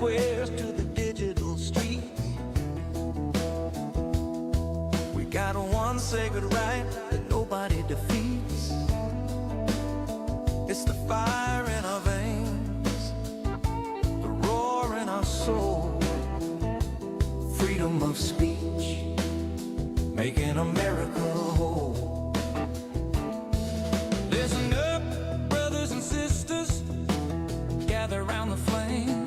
squares to the digital streets. We got one sacred right that nobody defeats. It's the fire in our veins, the roar in our soul, freedom of speech, making America whole. Listen up, brothers and sisters, gather round the flame.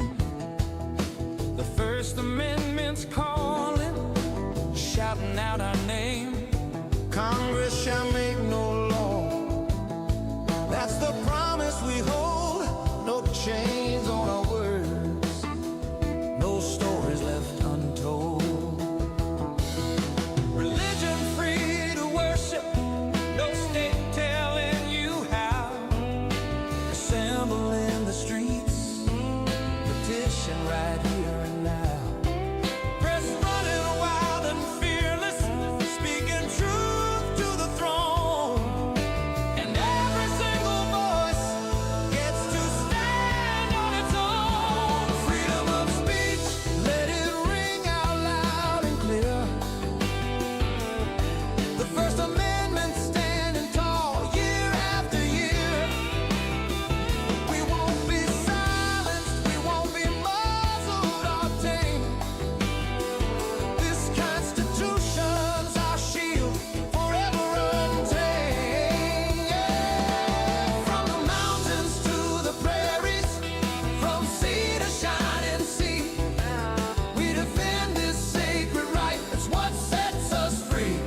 The First Amendment's calling, shouting out our name. Congress shall make no law. That's the promise we hold. No chains on our words, no stories left untold. Religion free to worship, no state telling you how. Assemble in the streets, petition right here and now. Press running wild and fearless, speaking truth to the throne. And every single voice gets to stand on its own. Freedom of speech, let it ring out loud and clear. The First Amendment standing tall year after year. We won't be silenced, we won't be muzzled or tamed. This Constitution's our shield, forever untamed. Yeah. From the mountains to the prairies, from sea to shining sea, we defend this sacred right, it's what sets us free.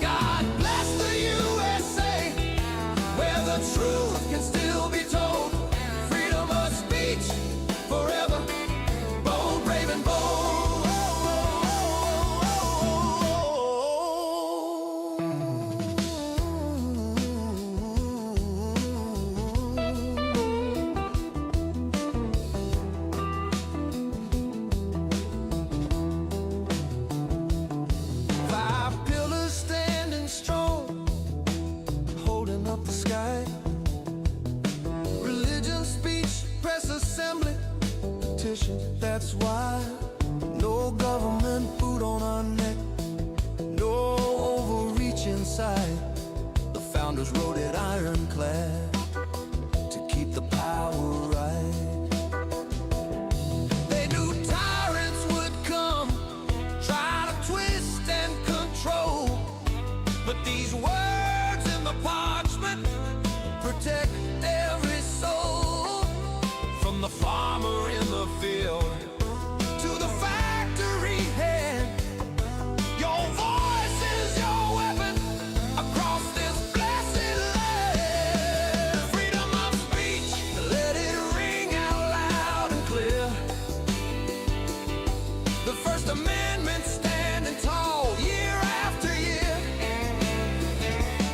God bless the USA, where the truth can still be told. Freedom of speech, forever, bold, brave, and bold. Five pillars standing strong, holding up the sky. Religion, speech, press, assembly, petition. That's why no government boot on our neck, no overreach inside. The founders wrote it ironclad to keep the power right. They knew tyrants would come, try to twist and control, but these words in the parchment protect every soul. From the farmer in the field to the factory head, your voice is your weapon across this blessed land. Freedom of speech, let it ring out loud and clear. The First Amendment standing tall year after year.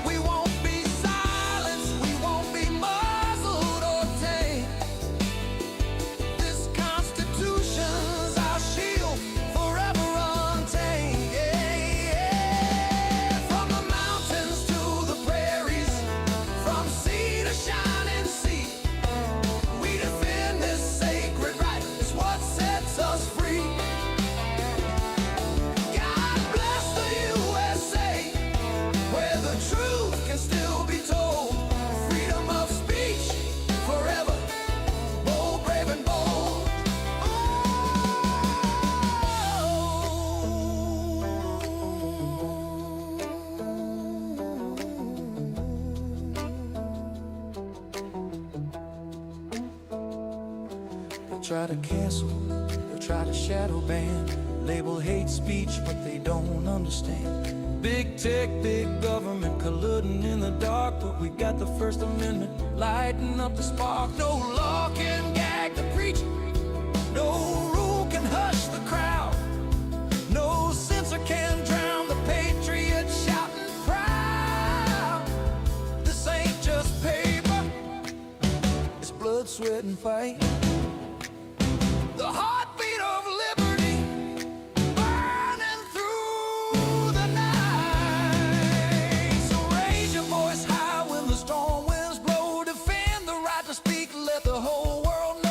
We won't be silenced, we won't be muzzled or tamed. This Constitution's our shield, forever untamed. Yeah, yeah. From the mountains to the prairies, from sea to shining sea, we defend this sacred right, it's what sets us free. God bless the USA, where the truth can still be told. Freedom of speech, forever, bold, brave, and bold. They try to cancel, they try to shadow ban, label hate speech, but they don't understand. Big tech, big government colluding in the dark, but we got the First Amendment lighting up the spark. No law can gag the preacher, no rule can hush the crowd, no censor can drown the patriot shouting proud. This ain't just paper, it's blood, sweat, and fight. The heartbeat of liberty burning through the night. So raise your voice high when the storm winds blow. Defend the right to speak, let the whole world know.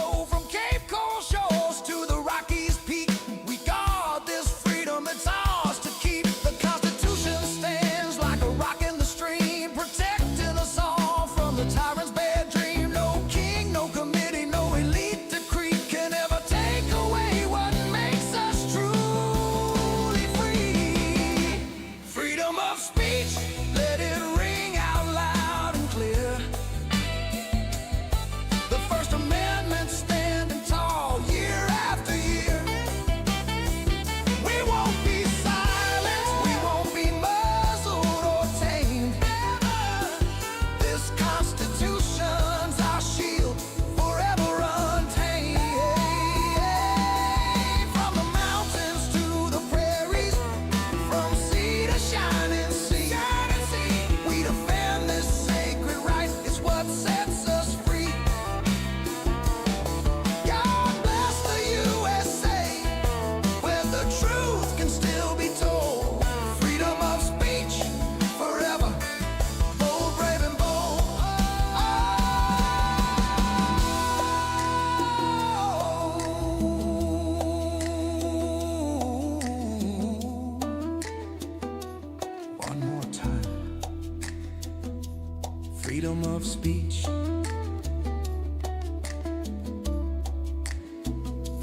freedom of speech.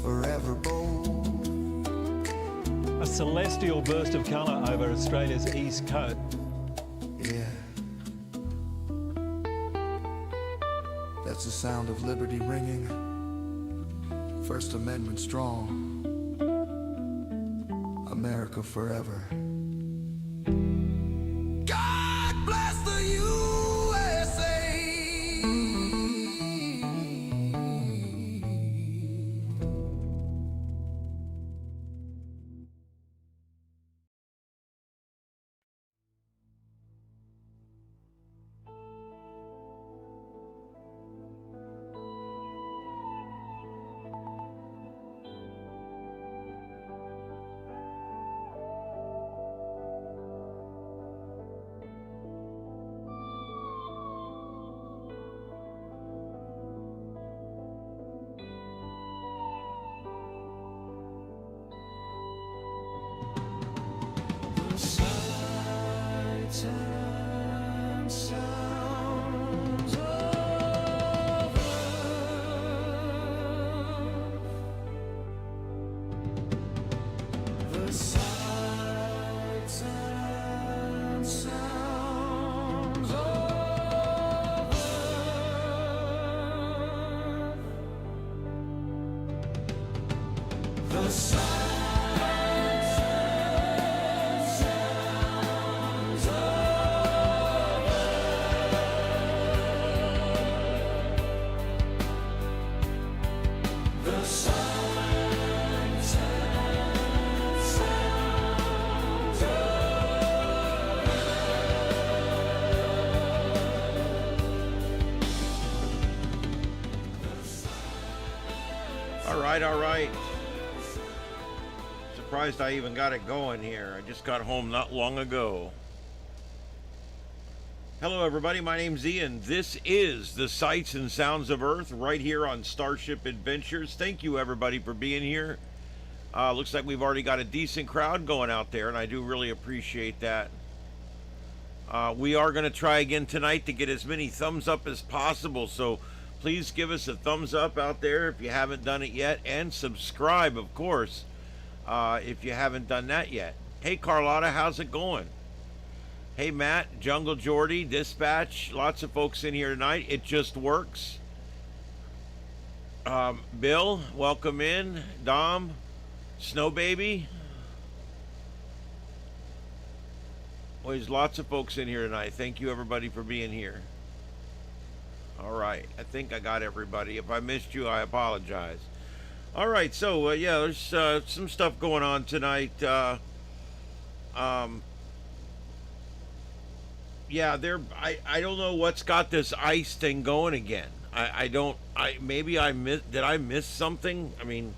Forever bold. A celestial burst of colour over Australia's east coast. Yeah. That's the sound of liberty ringing. First Amendment strong. America forever. God bless the USA. All right. Surprised I even got it going here. I just got home not long ago. Hello, everybody. My name's Ian. This is the Sights and Sounds of Earth right here on Starship Adventures. Thank you, everybody, for being here. Looks like we've already got a decent crowd going out there, and I do really appreciate that. We are going to try again tonight to get as many thumbs up as possible, so please give us a thumbs up out there if you haven't done it yet, and subscribe, of course, if you haven't done that yet. Hey, Carlotta, how's it going? Hey, Matt, Jungle Jordy, Dispatch, lots of folks in here tonight. It just works. Bill, welcome in. Dom, Snow Baby. Well, there's lots of folks in here tonight. Thank you, everybody, for being here. All right, I think I got everybody. If I missed you, I apologize. All right, so yeah, there's some stuff going on tonight. Yeah, I don't know what's got this ice thing going again. Maybe I missed. Did I miss something? I mean,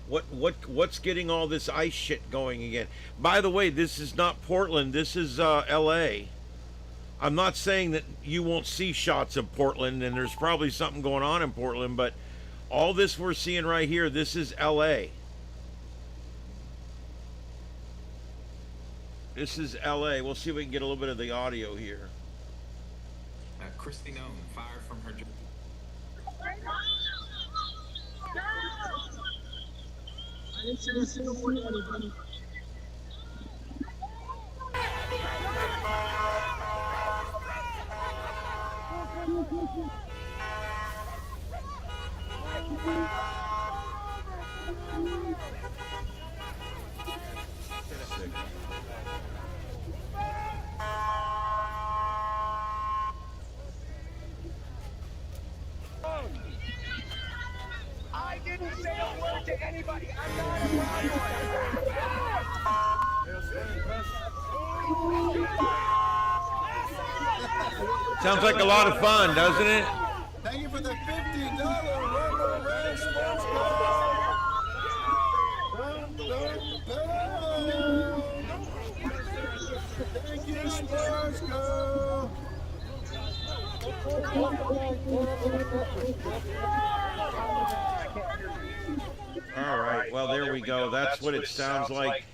what's getting all this ice shit going again? By the way, this is not Portland. This is L.A. I'm not saying that you won't see shots of Portland, and there's probably something going on in Portland, but all this we're seeing right here, this is LA. This is LA. We'll see if we can get a little bit of the audio here. Christy Nome fired from her job. I didn't see a single word of anybody. I didn't say a word to anybody. I'm not Sounds like a lot of fun, doesn't it? Thank you for the $50 Rumble Ranch Sports Thank you, Sports Go. All right, well, there we go. That's what it sounds like.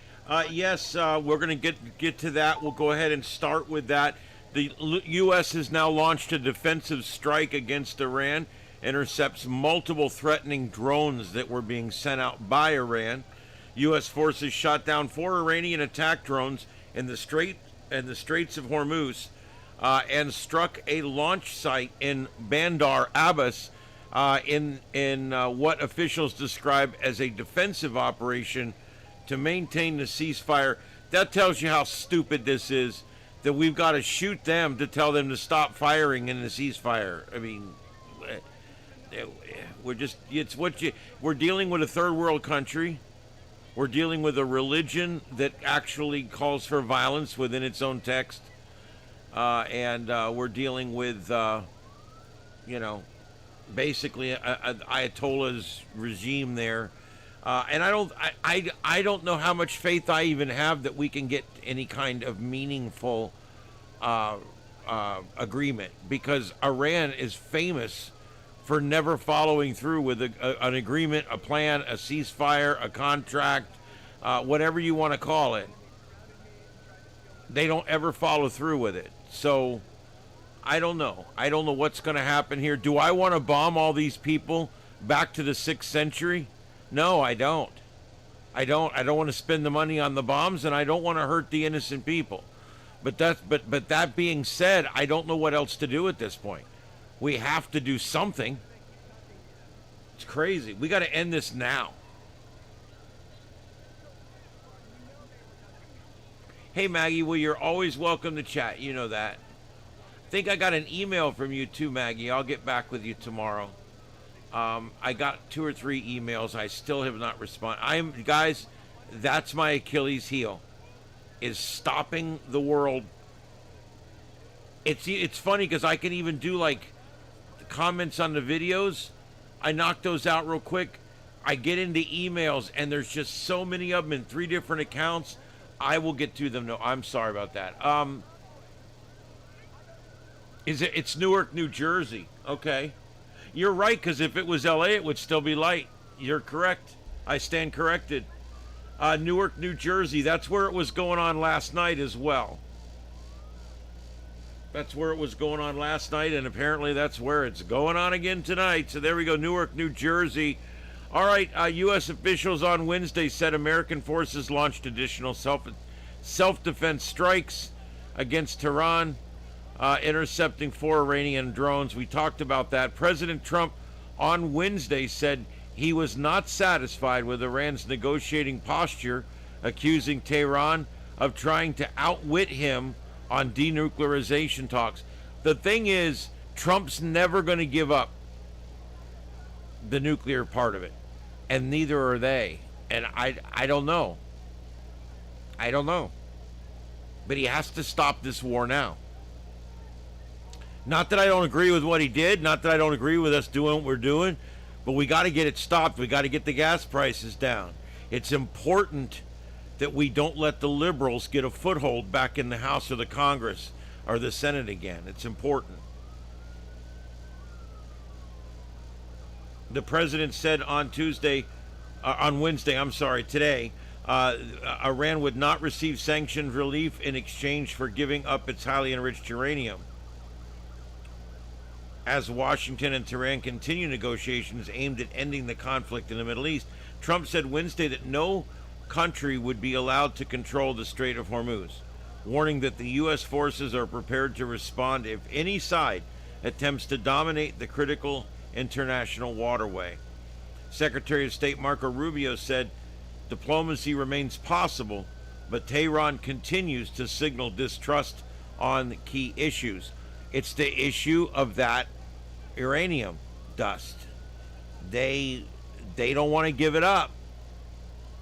Yes, we're going to get to that. We'll go ahead and start with that. The U.S. has now launched a defensive strike against Iran, intercepts multiple threatening drones that were being sent out by Iran. U.S. forces shot down 4 Iranian attack drones in the Straits of Hormuz, and struck a launch site in Bandar Abbas, in what officials describe as a defensive operation to maintain the ceasefire. That tells you how stupid this is, that we've got to shoot them to tell them to stop firing in the ceasefire. I mean, we're dealing with a third world country. We're dealing with a religion that actually calls for violence within its own text. And we're dealing with, basically a Ayatollah's regime there. And I don't know how much faith I even have that we can get any kind of meaningful agreement, because Iran is famous for never following through with an agreement, a plan, a ceasefire, a contract, whatever you want to call it. They don't ever follow through with it. So I don't know. I don't know what's going to happen here. Do I want to bomb all these people back to the 6th century? No, I don't. I don't want to spend the money on the bombs, and I don't want to hurt the innocent people. But that being said, I don't know what else to do at this point. We have to do something. It's crazy. We got to end this now. Hey, Maggie, well, you're always welcome to chat. You know that. I think I got an email from you too, Maggie. I'll get back with you tomorrow. I got 2 or 3 emails. I still have not responded. Guys, that's my Achilles heel, is stopping the world. It's funny because I can even do like comments on the videos. I knock those out real quick. I get into emails, and there's just so many of them in 3 different accounts. I will get to them. No, I'm sorry about that. It's Newark, New Jersey. Okay. You're right, because if it was LA, it would still be light. You're correct. I stand corrected. Newark, New Jersey. That's where it was going on last night as well. That's where it was going on last night, and apparently that's where it's going on again tonight. So there we go, Newark, New Jersey. All right, U.S. officials on Wednesday said American forces launched additional self-defense strikes against Tehran, intercepting 4 Iranian drones. We talked about that. President Trump on Wednesday said he was not satisfied with Iran's negotiating posture, accusing Tehran of trying to outwit him on denuclearization talks. The thing is, Trump's never going to give up the nuclear part of it, and neither are they. And I don't know. I don't know. But he has to stop this war now. Not that I don't agree with what he did, not that I don't agree with us doing what we're doing, but we got to get it stopped. We got to get the gas prices down. It's important that we don't let the liberals get a foothold back in the House or the Congress or the Senate again. It's important. The president said on Wednesday, today, Iran would not receive sanctions relief in exchange for giving up its highly enriched uranium. As Washington and Tehran continue negotiations aimed at ending the conflict in the Middle East, Trump said Wednesday that no country would be allowed to control the Strait of Hormuz, warning that the U.S. forces are prepared to respond if any side attempts to dominate the critical international waterway. Secretary of State Marco Rubio said diplomacy remains possible, but Tehran continues to signal distrust on key issues. It's the issue of that uranium dust. They don't want to give it up,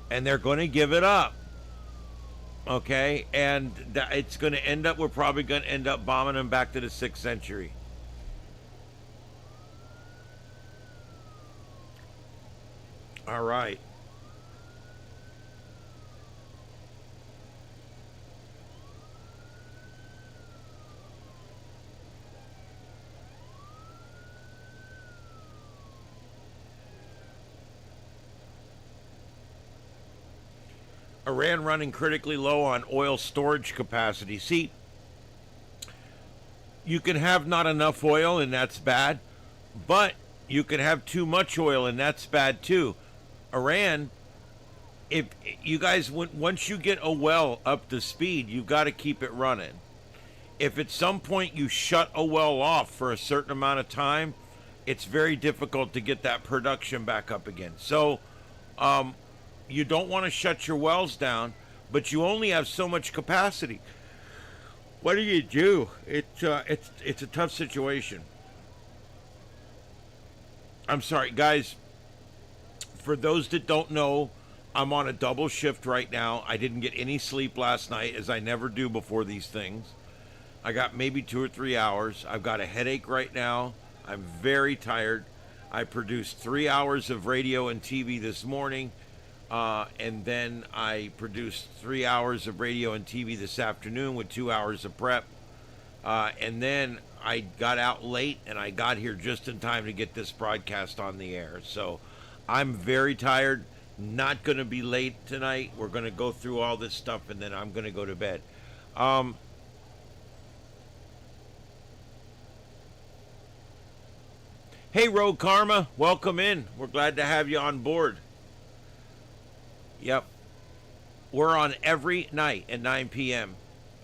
and they're going to give it up. Okay, and it's going to end up, we're probably going to end up bombing them back to the 6th century. All right. Iran running critically low on oil storage capacity. See, You can have not enough oil, and that's bad, but you can have too much oil, and that's bad too. Iran, if you guys, once you get a well up to speed, you've got to keep it running. If at some point you shut a well off for a certain amount of time, it's very difficult to get that production back up again. So, you don't want to shut your wells down, but you only have so much capacity. What do? It's a tough situation. I'm sorry, guys. For those that don't know, I'm on a double shift right now. I didn't get any sleep last night, as I never do before these things. I got maybe 2 or 3 hours. I've got a headache right now. I'm very tired. I produced 3 hours of radio and TV this morning, and then I produced 3 hours of radio and TV this afternoon with 2 hours of prep. And then I got out late, and I got here just in time to get this broadcast on the air. So I'm very tired. Not going to be late tonight. We're going to go through all this stuff, and then I'm going to go to bed. Hey, Rogue Karma, welcome in. We're glad to have you on board. Yep. We're on every night at 9 p.m.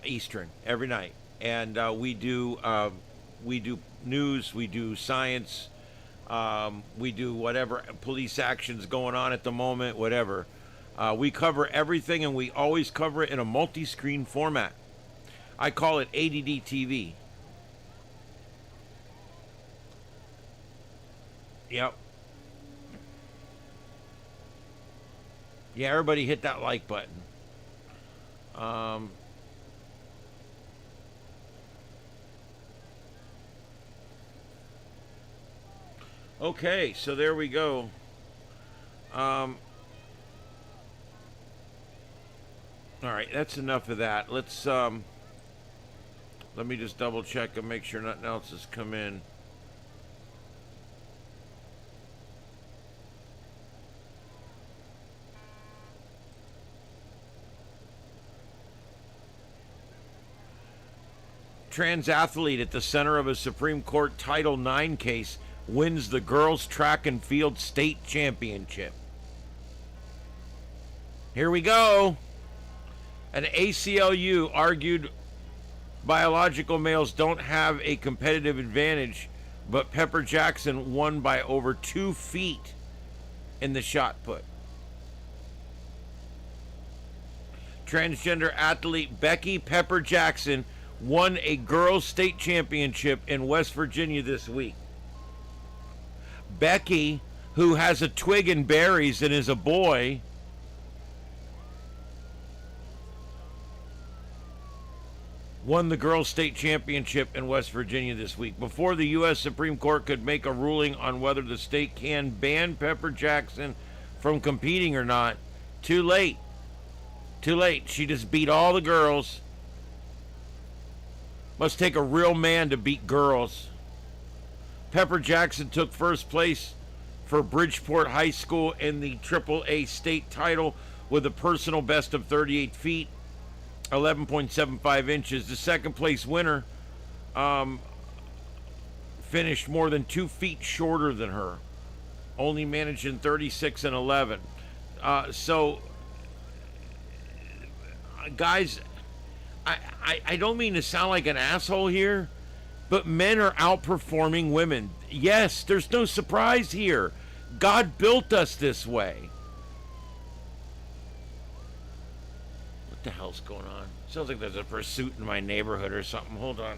Eastern, every night. And we do news, we do science, we do whatever police actions going on at the moment, whatever. We cover everything, and we always cover it in a multi-screen format. I call it ADD TV. Yep. Yeah, everybody hit that like button. Okay, so there we go. All right, that's enough of that. Let's let me just double check and make sure nothing else has come in. Trans athlete at the center of a Supreme Court Title IX case wins the girls track and field state championship. Here we go. An ACLU argued biological males don't have a competitive advantage, but Pepper Jackson won by over 2 feet in the shot put. Transgender athlete Becky Pepper Jackson won a girls' state championship in West Virginia this week. Becky, who has a twig and berries and is a boy, won the girls' state championship in West Virginia this week. Before the U.S. Supreme Court could make a ruling on whether the state can ban Pepper Jackson from competing or not, too late. Too late. She just beat all the girls. Must take a real man to beat girls. Pepper Jackson took first place for Bridgeport High School in the AAA state title with a personal best of 38 feet, 11.75 inches. The second place winner finished more than 2 feet shorter than her, only managing 36 and 11. Guys, I don't mean to sound like an asshole here, but men are outperforming women. Yes, there's no surprise here. God built us this way. What the hell's going on? Sounds like there's a pursuit in my neighborhood or something. Hold on.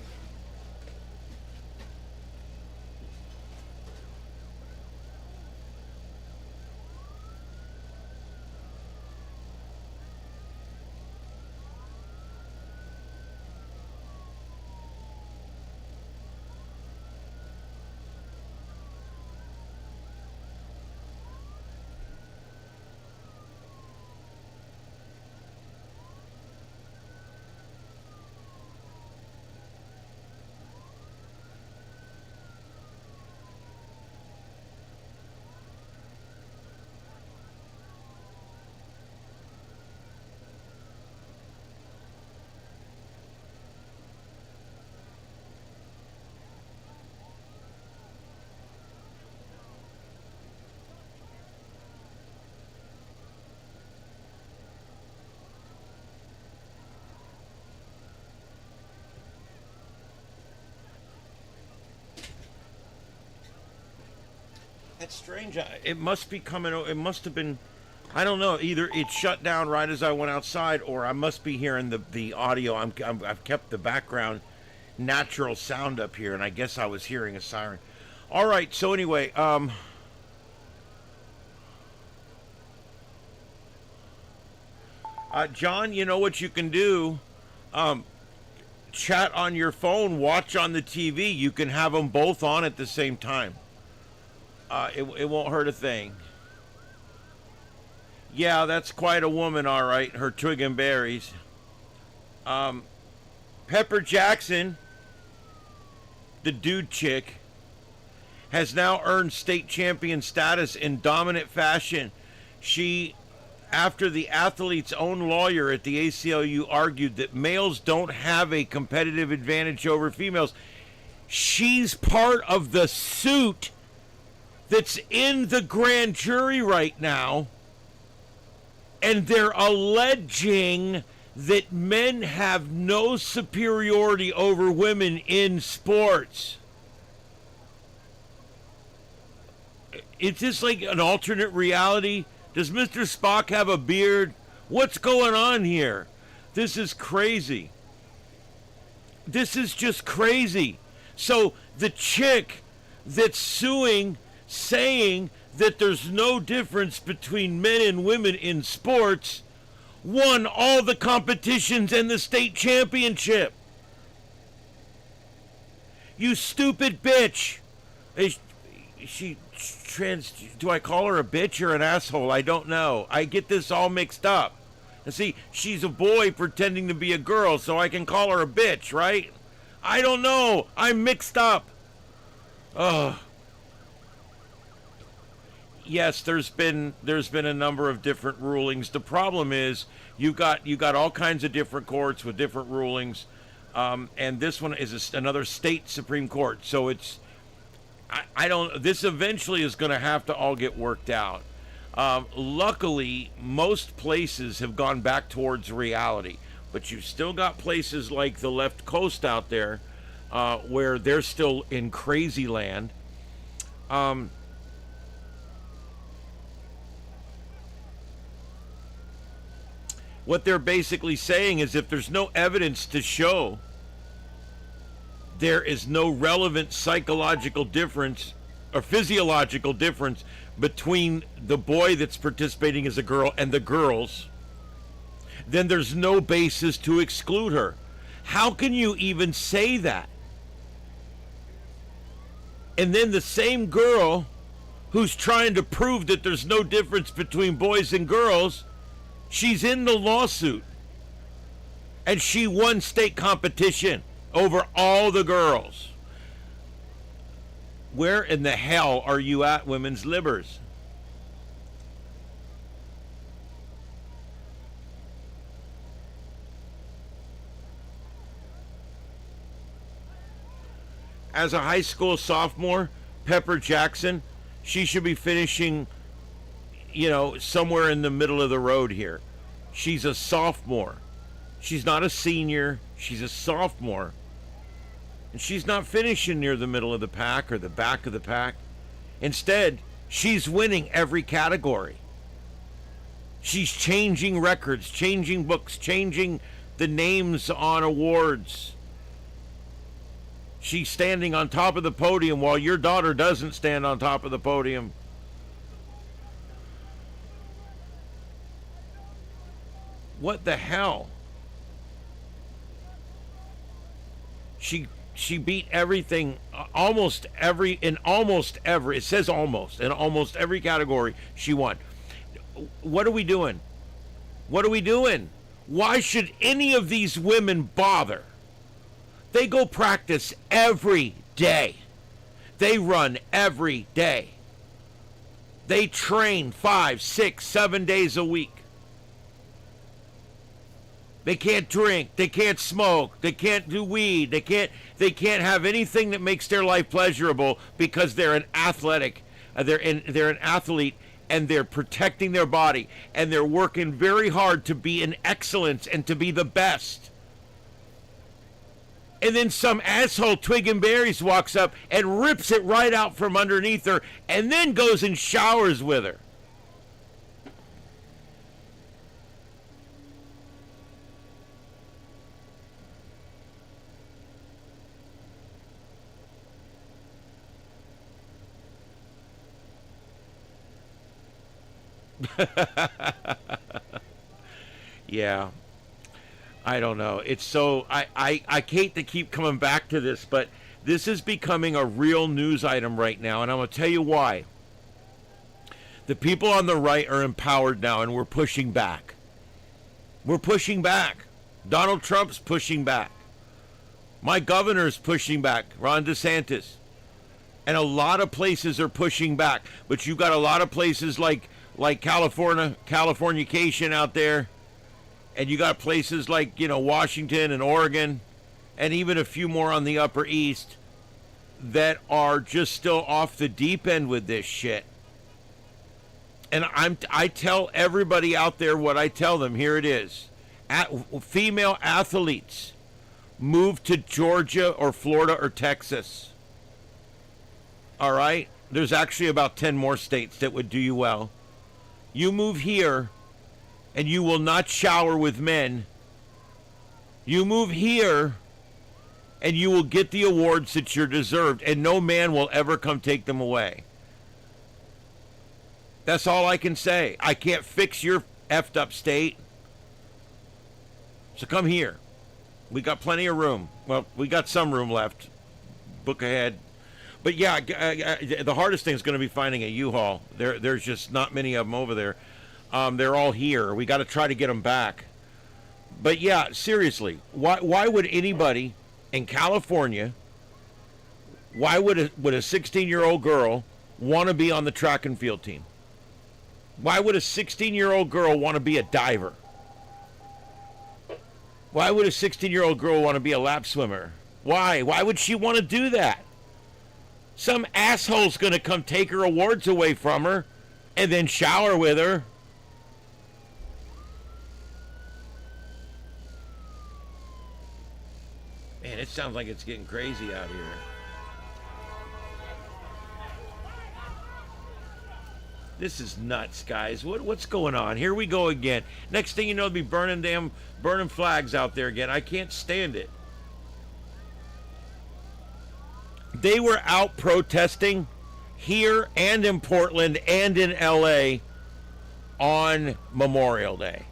That's strange. It must be coming. It must have been. I don't know. Either it shut down right as I went outside, or I must be hearing the audio. I've kept the background natural sound up here, and I guess I was hearing a siren. All right. So anyway, John, you know what you can do? Chat on your phone, watch on the TV. You can have them both on at the same time. It won't hurt a thing. Yeah, that's quite a woman, all right. Her twig and berries. Pepper Jackson, the dude chick, has now earned state champion status in dominant fashion. She, after the athlete's own lawyer at the ACLU argued that males don't have a competitive advantage over females, she's part of the suit that's in the grand jury right now, and they're alleging that men have no superiority over women in sports. Is this like an alternate reality? Does Mr. Spock have a beard? What's going on here? This is crazy. This is just crazy. So the chick that's suing, saying that there's no difference between men and women in sports, won all the competitions and the state championship. You stupid bitch. She trans. Do I call her a bitch or an asshole? I don't know. I get this all mixed up. And see, she's a boy pretending to be a girl, so I can call her a bitch, right? I don't know. I'm mixed up. Ugh. Yes, there's been a number of different rulings. The problem is you got all kinds of different courts with different rulings, and this one is another state Supreme Court. So it's I don't. This eventually is going to have to all get worked out. Luckily, most places have gone back towards reality, but you've still got places like the left coast out there where they're still in crazy land. What they're basically saying is if there's no evidence to show there is no relevant psychological difference or physiological difference between the boy that's participating as a girl and the girls, then there's no basis to exclude her. How can you even say that? And then the same girl who's trying to prove that there's no difference between boys and girls, she's in the lawsuit, and she won state competition over all the girls. Where in the hell are you at, women's libbers? As a high school sophomore, Pepper Jackson, she should be finishing, somewhere in the middle of the road here. She's a sophomore. She's not a senior. She's a sophomore. And she's not finishing near the middle of the pack or the back of the pack. Instead, she's winning every category. She's changing records, changing books, changing the names on awards. She's standing on top of the podium while your daughter doesn't stand on top of the podium. What the hell? She beat everything, in almost every category she won. What are we doing? What are we doing? Why should any of these women bother? They go practice every day. They run every day. They train 5, 6, 7 days a week. They can't drink. They can't smoke. They can't do weed. They can't have anything that makes their life pleasurable because they're an athletic. They're an athlete, and they're protecting their body, and they're working very hard to be in excellence and to be the best. And then some asshole Twig and Berries walks up and rips it right out from underneath her and then goes and showers with her. Yeah. I don't know. It's so I hate to keep coming back to this, but this is becoming a real news item right now, and I'm going to tell you why. The people on the right are empowered now, and we're pushing back. We're pushing back. Donald Trump's pushing back. My governor's pushing back, Ron DeSantis. And a lot of places are pushing back, but you got a lot of places like Californication out there. And you got places like, Washington and Oregon, and even a few more on the Upper East that are just still off the deep end with this shit. And I tell everybody out there what I tell them. Here it is. Female athletes move to Georgia or Florida or Texas. All right? There's actually about 10 more states that would do you well. You move here, and you will not shower with men. You move here, and you will get the awards that you're deserved, and no man will ever come take them away. That's all I can say. I can't fix your effed up state. So come here. We got plenty of room. Well, we got some room left. Book ahead. But yeah, the hardest thing is going to be finding a U-Haul. There's just not many of them over there. They're all here. We got to try to get them back. But yeah, seriously, why would anybody in California, why would a 16-year-old girl want to be on the track and field team? Why would a 16-year-old girl want to be a diver? Why would a 16-year-old girl want to be a lap swimmer? Why? Why would she want to do that? Some asshole's going to come take her awards away from her and then shower with her. Man, it sounds like it's getting crazy out here. This is nuts, guys. What's going on? Here we go again. Next thing you know, they'll be burning flags out there again. I can't stand it. They were out protesting here and in Portland and in LA on Memorial Day.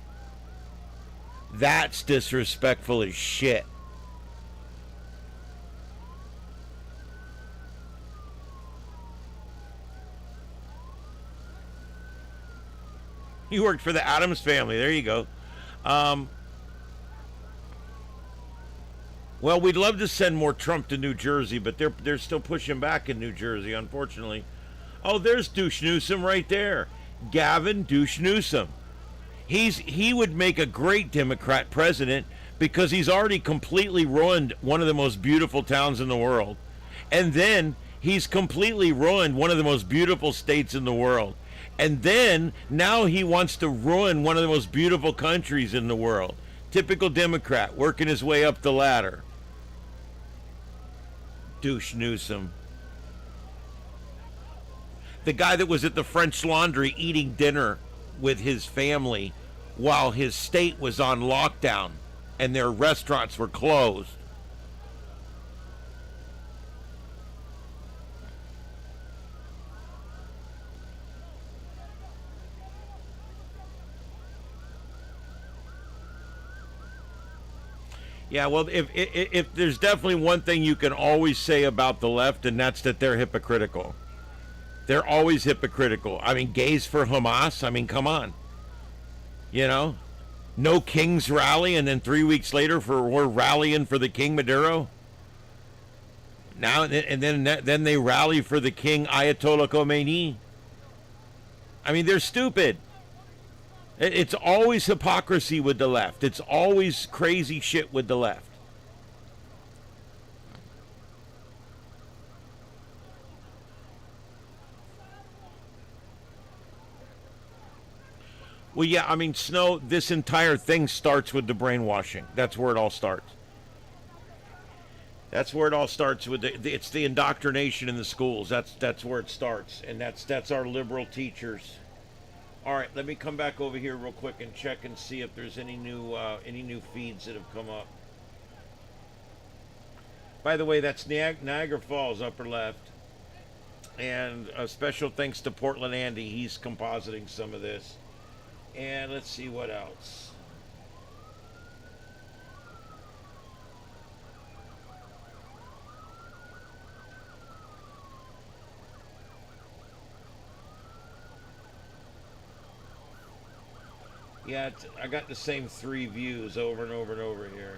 That's disrespectful as shit. You worked for the Addams family. There you go. Well, we'd love to send more Trump to New Jersey, but they're still pushing back in New Jersey, unfortunately. Oh, there's Douche Newsom right there. Gavin Douche Newsom. He would make a great Democrat president because he's already completely ruined one of the most beautiful towns in the world. And then he's completely ruined one of the most beautiful states in the world. And then now he wants to ruin one of the most beautiful countries in the world. Typical Democrat, working his way up the ladder. Douche Newsom. The guy that was at the French Laundry eating dinner with his family while his state was on lockdown and their restaurants were closed. Yeah, well, if there's definitely one thing you can always say about the left, and that's that they're hypocritical. They're always hypocritical. I mean, gays for Hamas? I mean, come on. You know? No King's rally, and then 3 weeks later we're rallying for the King Maduro? Now, and then they rally for the King Ayatollah Khomeini? I mean, they're stupid. It's always hypocrisy with the left. It's always crazy shit with the left. Well, yeah, I mean, Snow, this entire thing starts with the brainwashing. That's where it all starts. That's where it all starts with it's the indoctrination in the schools. That's where it starts, and that's our liberal teachers. All right, let me come back over here real quick and check and see if there's any new feeds that have come up. By the way, that's Niagara Falls, upper left, and a special thanks to Portland Andy. He's compositing some of this, and let's see what else. Yeah, I got the same 3 views over and over and over here.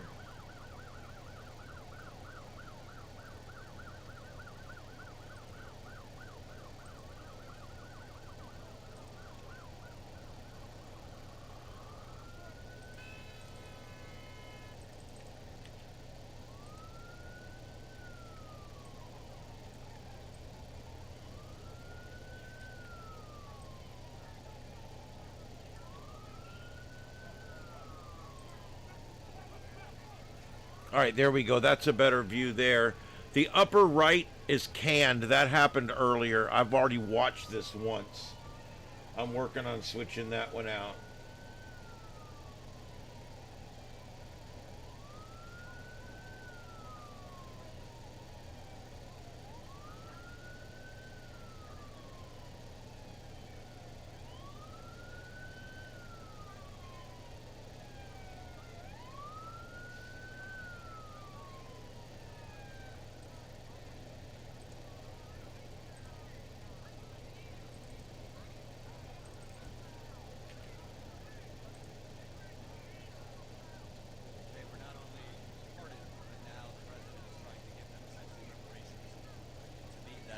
All right, there we go. That's a better view there. The upper right is canned. That happened earlier. I've already watched this once. I'm working on switching that one out.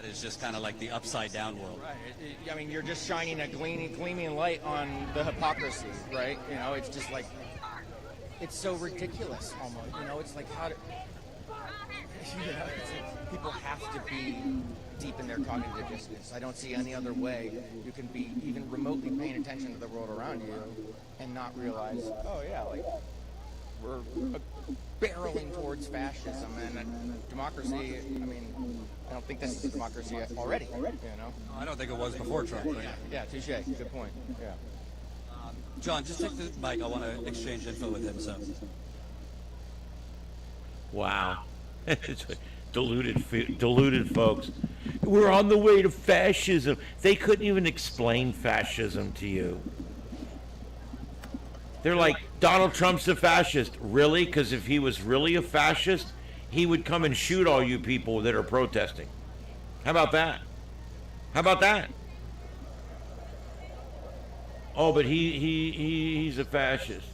Is just kind of like the upside down world. Right. I mean, you're just shining a gleaming light on the hypocrisy, right? You know, it's just like, it's so ridiculous almost. You know, it's like how do, you know, it's like people have to be deep in their cognitive dissonance. I don't see any other way you can be even remotely paying attention to the world around you and not realize, oh yeah, like we're barreling towards fascism and democracy. I mean, I don't think this is a democracy already, you know? I don't think it was before Trump. But yeah, touche. Good point. Yeah. John, just take the mic. I want to exchange info with him. So. Wow. deluded folks. We're on the way to fascism. They couldn't even explain fascism to you. They're like, Donald Trump's a fascist. Really? Because if he was really a fascist, he would come and shoot all you people that are protesting. How about that? How about that? Oh, but he's a fascist.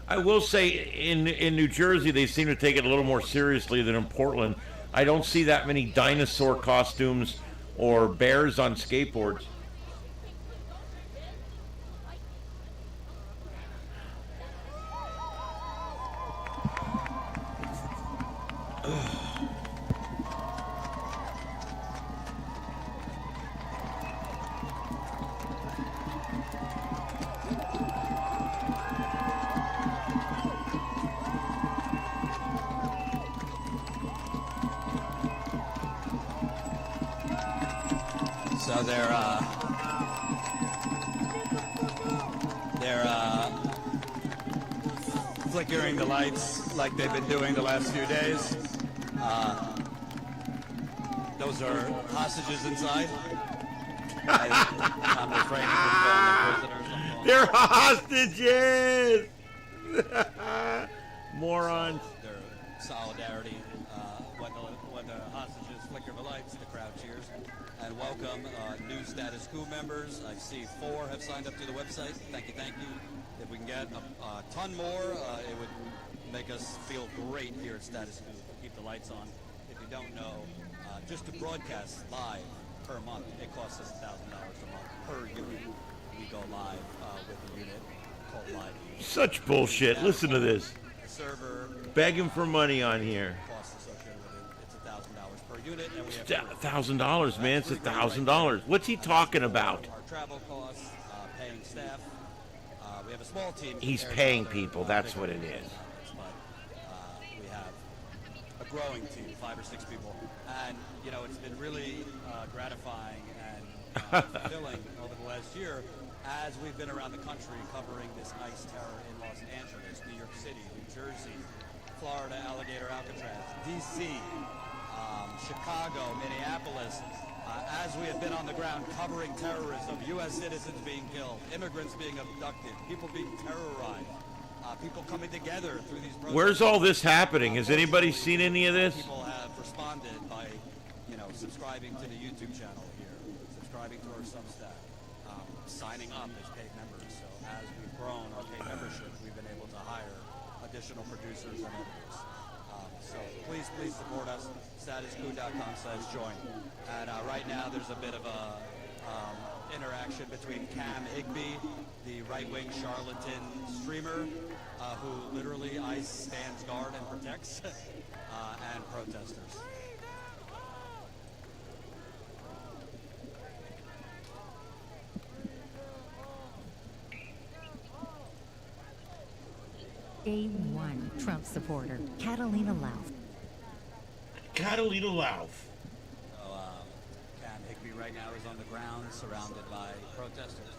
I will say in New Jersey, they seem to take it a little more seriously than in Portland. I don't see that many dinosaur costumes or bears on skateboards. So they're flickering the lights like they've been doing the last few days. Those are hostages inside. I'm refraining from calling them prisoners. They're hostages! Morons. Their solidarity. When the hostages flicker the lights, the crowd cheers. and welcome new status quo members. I see 4 have signed up to the website. Thank you, thank you. If we can get a ton more, it would make us feel great here at Status Quo. Keep the lights on. If you don't know, just to broadcast live per month, it costs us $1,000 a month per unit. We go live with a unit called Live. Such bullshit. Listen to this. A server. Begging for money on here. Costs associated with it. It's $1,000 per unit. And we have $1,000, man. It's $1,000. What's he talking about? Our travel costs, paying staff. We have a small team. He's paying people. That's what it is. But we have a growing team, 5 or 6 people. And, you know, it's been really gratifying and fulfilling over the last year as we've been around the country covering this ICE terror in Los Angeles, New York City, New Jersey, Florida, Alligator, Alcatraz, D.C., Chicago, Minneapolis. As we have been on the ground covering terrorism, U.S. citizens being killed, immigrants being abducted, people being terrorized, people coming together through these protests. Where's all this happening? Has anybody seen any of this? People have responded by, you know, subscribing to the YouTube channel here, subscribing to our Substack, signing up as paid members. So as we've grown our paid membership, we've been able to hire additional producers and editors. So please support us. Statusquo.com/join. And right now there's a bit of a interaction between Cam Higbee, the right-wing charlatan streamer, who literally ICE stands guard and protects, and protesters. Day 1 Trump supporter, Catalina Lauf. Catalina Lauf. So, Cam Higbee right now is on the ground, surrounded by protesters.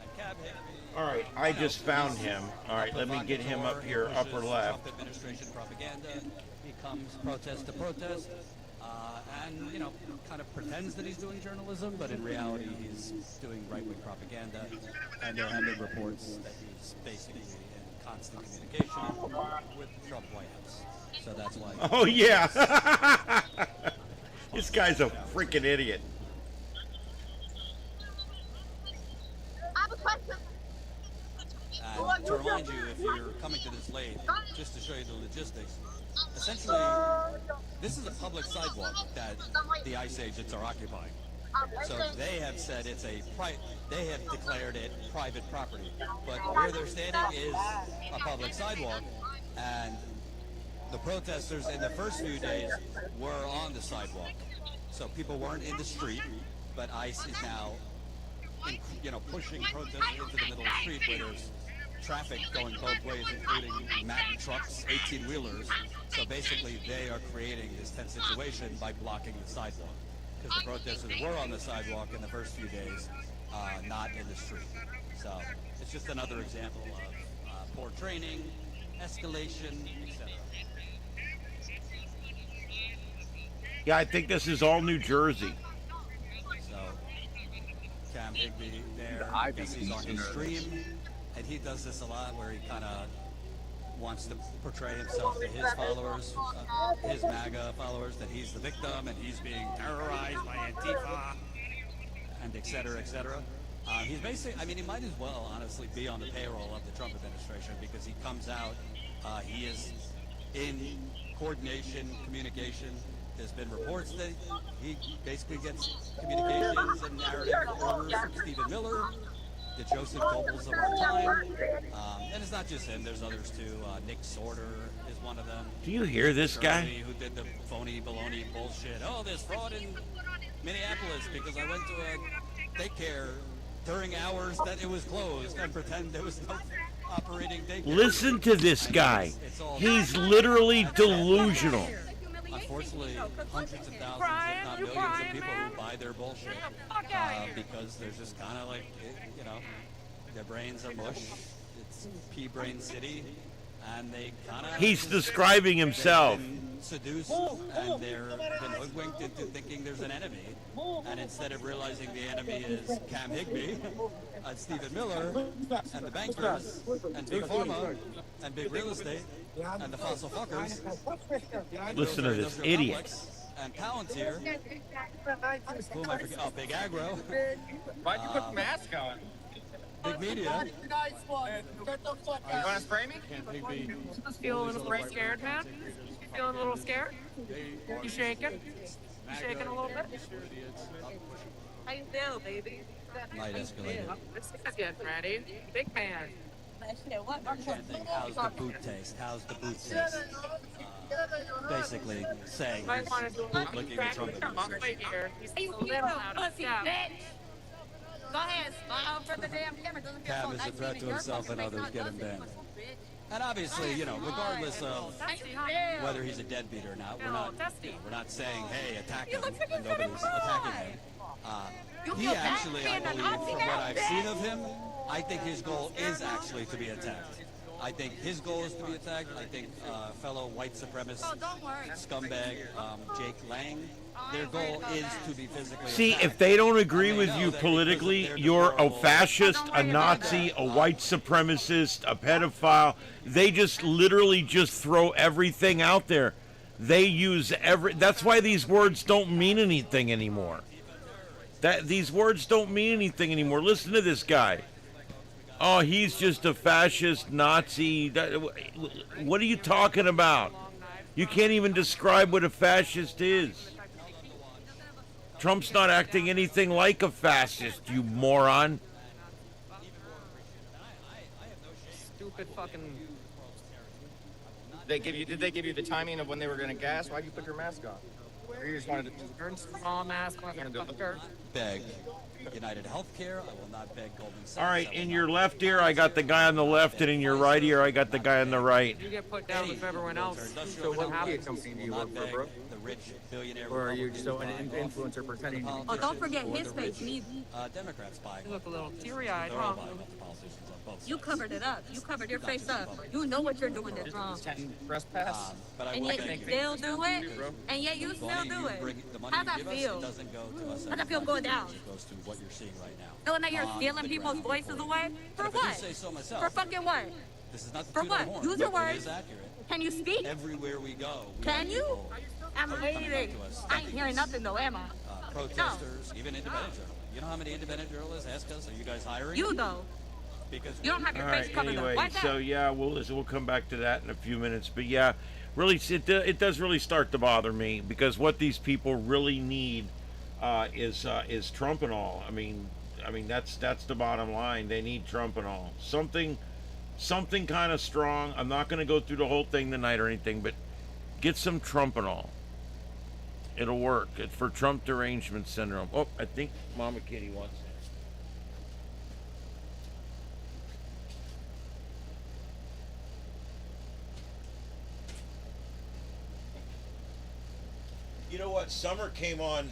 And Cam Higbee, All right, I just found him. All right, let me get him up here, upper left. Trump administration propaganda. He comes protest to protest, and you know, kind of pretends that he's doing journalism, but in reality, he's doing right-wing propaganda. And there have been reports that he's basically in constant communication with the Trump White House. So that's why. Oh yeah. This guy's a freaking idiot. And to remind you, if you're coming to this late, just to show you the logistics, essentially, this is a public sidewalk that the ICE agents are occupying. So they have said it's they have declared it private property. But where they're standing is a public sidewalk, and the protesters in the first few days were on the sidewalk. So people weren't in the street, but ICE is now, pushing protesters into the middle of the street where there's traffic going both ways, including Mack trucks, 18-wheelers. So basically, they are creating this tense situation by blocking the sidewalk, because the protesters were on the sidewalk in the first few days, not in the street. So it's just another example of poor training, escalation, etc. Yeah, I think this is all New Jersey. So Cam Higbee there, I guess he's on his stream, and he does this a lot where he kind of wants to portray himself to his followers, his MAGA followers, that he's the victim and he's being terrorized by Antifa, and et cetera, et cetera. He's basically, I mean, he might as well honestly be on the payroll of the Trump administration, because he comes out, he is in coordination, communication. There's been reports that he basically gets communications and narrative orders from Stephen Miller, the Joseph Goebbels of our time. And it's not just him, there's others too. Nick Sorter is one of them. Do you hear this guy? Who did the phony baloney bullshit. Oh, there's fraud in Minneapolis because I went to a daycare during hours that it was closed and pretend there was no operating daycare. Listen to this guy. He's literally delusional. Unfortunately, hundreds of thousands, if not millions of people who buy their bullshit because there's just kind of like, their brains are mush. It's pea-brain city, and they kind of... He's describing himself. Seduced, and they've been hoodwinked into thinking there's an enemy, and instead of realizing the enemy is Cam Higbee and Stephen Miller and the bankers and big pharma and big real estate and the fossil fuckers, Listen to this idiot. And Palantir, who am I forgetting? Oh, Big Agro, Why'd you put the mask on? Big Media. You want to spray me? Feeling a little scared, man? Feeling a little scared? You shaking? You shaking a little bit? How you feel, baby? Might escalate. This is getting ready. Big man. How's the boot taste? How's the boot taste? Basically saying Might want to do a little looking at Trump. right here. He's a little out of step. Go ahead, smile for the damn camera. Doesn't feel Cab so is nice a threat being to in your himself and face, others not get him us. banned. And obviously, you know, regardless of whether he's a deadbeat or not, we're not saying, hey, attack him, and nobody's attacking him. He actually, I believe, from what I've seen of him, I think his goal is actually to be attacked. I think his goal is to be attacked. I think fellow white supremacist scumbag Jake Lang, their goal is to be physically See, attacked. if they don't agree And with know you that politically, because of their you're a deplorable- fascist, a Nazi, a white supremacist, a pedophile. They just literally just throw everything out there. They use that's why these words don't mean anything anymore. These words don't mean anything anymore. Listen to this guy. Oh, he's just a fascist Nazi. What are you talking about? You can't even describe what a fascist is. Trump's not acting anything like a fascist, you moron. Stupid fucking. Did they give you the timing of when they were going to gas? Why'd you put your mask on? Or you just wanted to... Small mask, motherfucker. Beg United Healthcare. I will not beg Goldman Sachs. All right, in your left ear, I got the guy on the left, and in your right ear, I got the guy on the right. You get put down with everyone else. So what media company do you work for, bro? The rich billionaire. Or are you just an influencer pretending to be... Oh, don't forget his face, me. Democrats buying. You look a little teary-eyed, They're all huh? buying off the politicians on both sides. You covered it up. You covered your face up. You know what you're doing is wrong. 10 press pass? But I And will yet you thank you. still do it. And yet you still Money do you it. bring- the money How's you that give us, feel? it doesn't go to us. How's that feel going down? It goes to what you're seeing right now. Knowing that you're On stealing the people's ground voices reporting. away? For If I do what? say so myself, For fucking what? this is not the For toot of the what? horn, Use your but it words. is accurate. Can you speak? Everywhere we go, we Can have you? people I'm coming back waiting. to us, I ain't thanking hearing us. nothing though, am I? Protesters, even independent journalists. You know how many independent journalists ask us, are you guys hiring? You though. Because You don't have your All face right, covered anyway, up. Why that? so yeah, we'll come back to that in a few minutes. But yeah, really, it does really start to bother me because what these people really need is Trump and all. I mean that's the bottom line. They need Trump and all. Something kind of strong. I'm not going to go through the whole thing tonight or anything, but get some Trump and all. It'll work. It's for Trump derangement syndrome. Oh, I think Mama Kitty wants it. You know what? Summer came on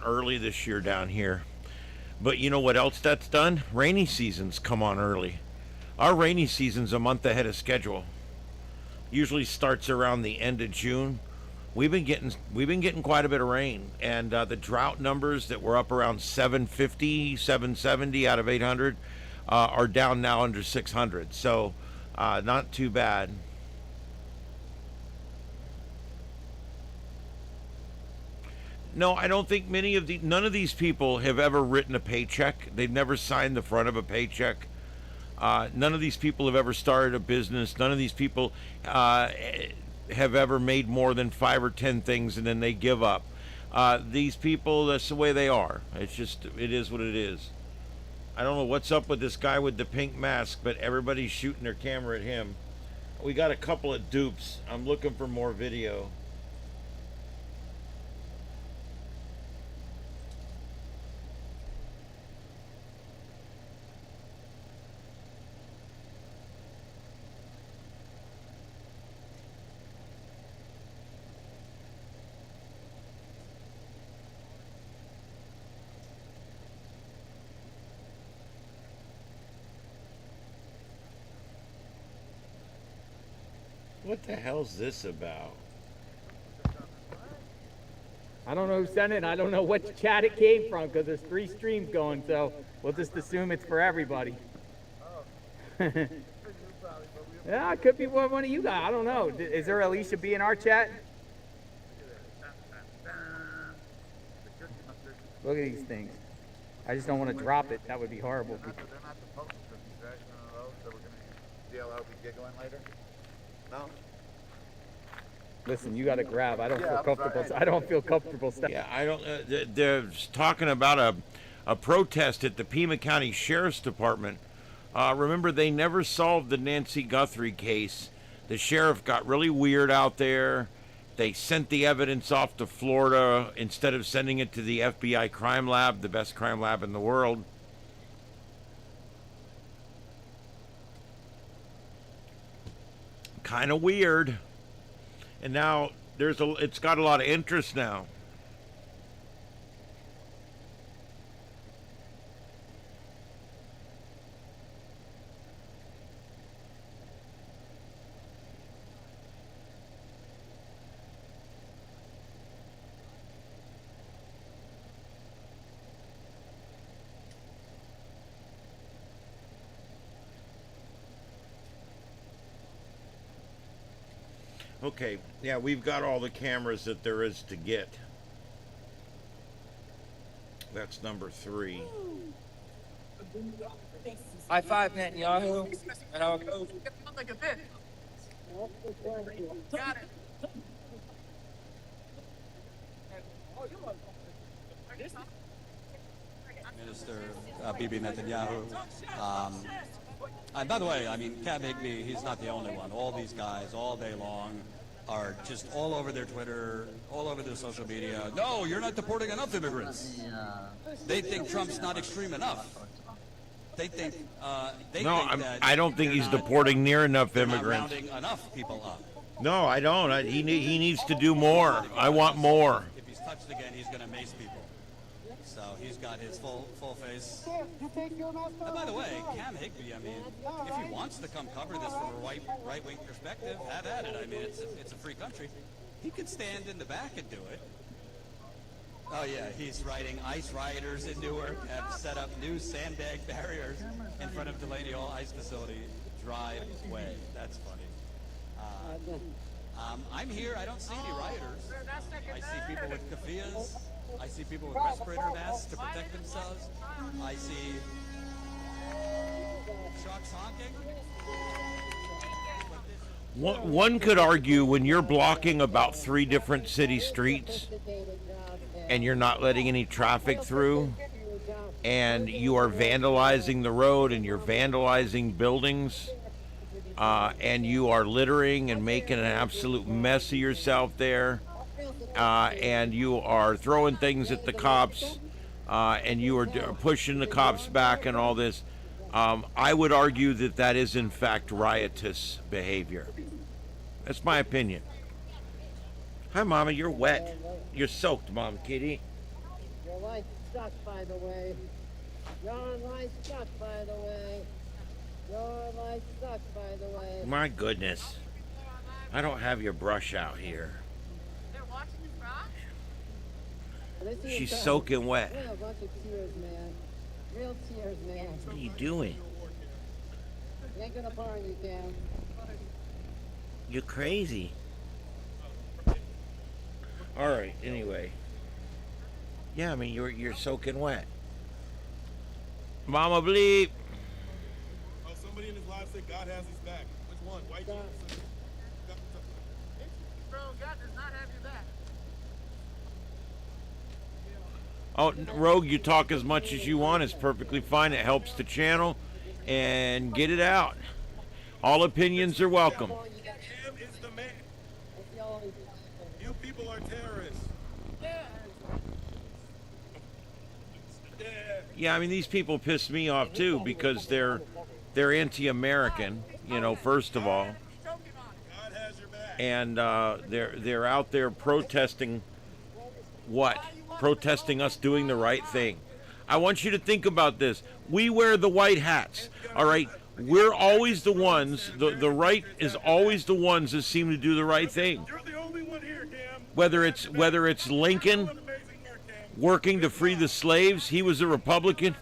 early this year down here. But you know what else that's done? Rainy season's come on early. Our rainy season's a month ahead of schedule. Usually starts around the end of June. We've been getting quite a bit of rain, and the drought numbers that were up around 750, 770 out of 800 are down now under 600. So not too bad. No, I don't think none of these people have ever written a paycheck. They've never signed the front of a paycheck. None of these people have ever started a business. None of these people have ever made more than 5 or 10 things and then they give up. These people, that's the way they are. It is what it is. I don't know what's up with this guy with the pink mask, but everybody's shooting their camera at him. We got a couple of dupes. I'm looking for more video. What the hell's this about? I don't know who sent it, and I don't know which chat it came from, because there's 3 streams going, so we'll just assume it's for everybody. Yeah, it could be one of you guys. I don't know. Is there Alicia B in our chat? Look at these things. I just don't want to drop it. That would be horrible. They're not supposed to be crashing on the road, so we're gonna DLL be giggling later. No. Listen, you got to grab. I don't Yeah, feel I'm comfortable. sorry. I don't feel comfortable. Yeah, I don't. They're talking about a protest at the Pima County Sheriff's Department. Remember, they never solved the Nancy Guthrie case. The sheriff got really weird out there. They sent the evidence off to Florida instead of sending it to the FBI crime lab, the best crime lab in the world. Kind of weird. And now it's got a lot of interest now. Okay, yeah, we've got all the cameras that there is to get. That's number 3. High five, Netanyahu. And how it goes. Like a bit. Got it. Minister Bibi Netanyahu. And by the way, I mean, Cam Higby, he's not the only one. All these guys, all day long, are just all over their Twitter, all over their social media. No, you're not deporting enough immigrants. They think Trump's not extreme enough. They think I don't think he's deporting near enough immigrants. Rounding enough people up. No, I don't. He needs to do more. I want more. If he's touched again, he's going to mace people. So he's got his full face. And by the way, Cam Higby, I mean, if he wants to come cover this from a right-wing perspective, have at it. I mean, it's a free country. He could stand in the back and do it. Oh yeah, he's writing ICE rioters in Newark have set up new sandbag barriers in front of Delaney Hall ICE facility driveway. That's funny. I'm here. I don't see any rioters. I see people with keffiyehs. I see people with respirator masks to protect themselves. I see trucks honking. One could argue when you're blocking about 3 different city streets and you're not letting any traffic through and you are vandalizing the road and you're vandalizing buildings and you are littering and making an absolute mess of yourself there and you are throwing things at the cops and you are pushing the cops back and all this, I would argue that that is in fact riotous behavior. That's my opinion. Hi, Mama, you're wet. You're soaked, Mom Kitty. Your light's stuck, by the way. Your light's stuck, by the way. Your light's stuck, by the way. My goodness. I don't have your brush out here. They're watching you rock? She's soaking wet. Real bunch of tears, man. Real tears, man. What are you doing? You ain't gonna burn you, Cam. You're crazy. All right. Anyway. Yeah, I mean you're soaking wet. Mama bleep. Oh, somebody in his life said God has his back. Which one? White Jesus? Bro, God does not have your back. Oh, Rogue, you talk as much as you want. It's perfectly fine. It helps the channel. And get it out. All opinions are welcome. Cam is the man. You people are terrorists. Yeah, I mean these people piss me off too because they're anti-American, you know, first of all, and they're out there protesting what? Protesting us doing the right thing. I want you to think about this. We wear the white hats, all right? We're always the ones. The right is always the ones that seem to do the right thing. You're the only one here, Cam. Whether it's Lincoln working to free the slaves, he was a Republican.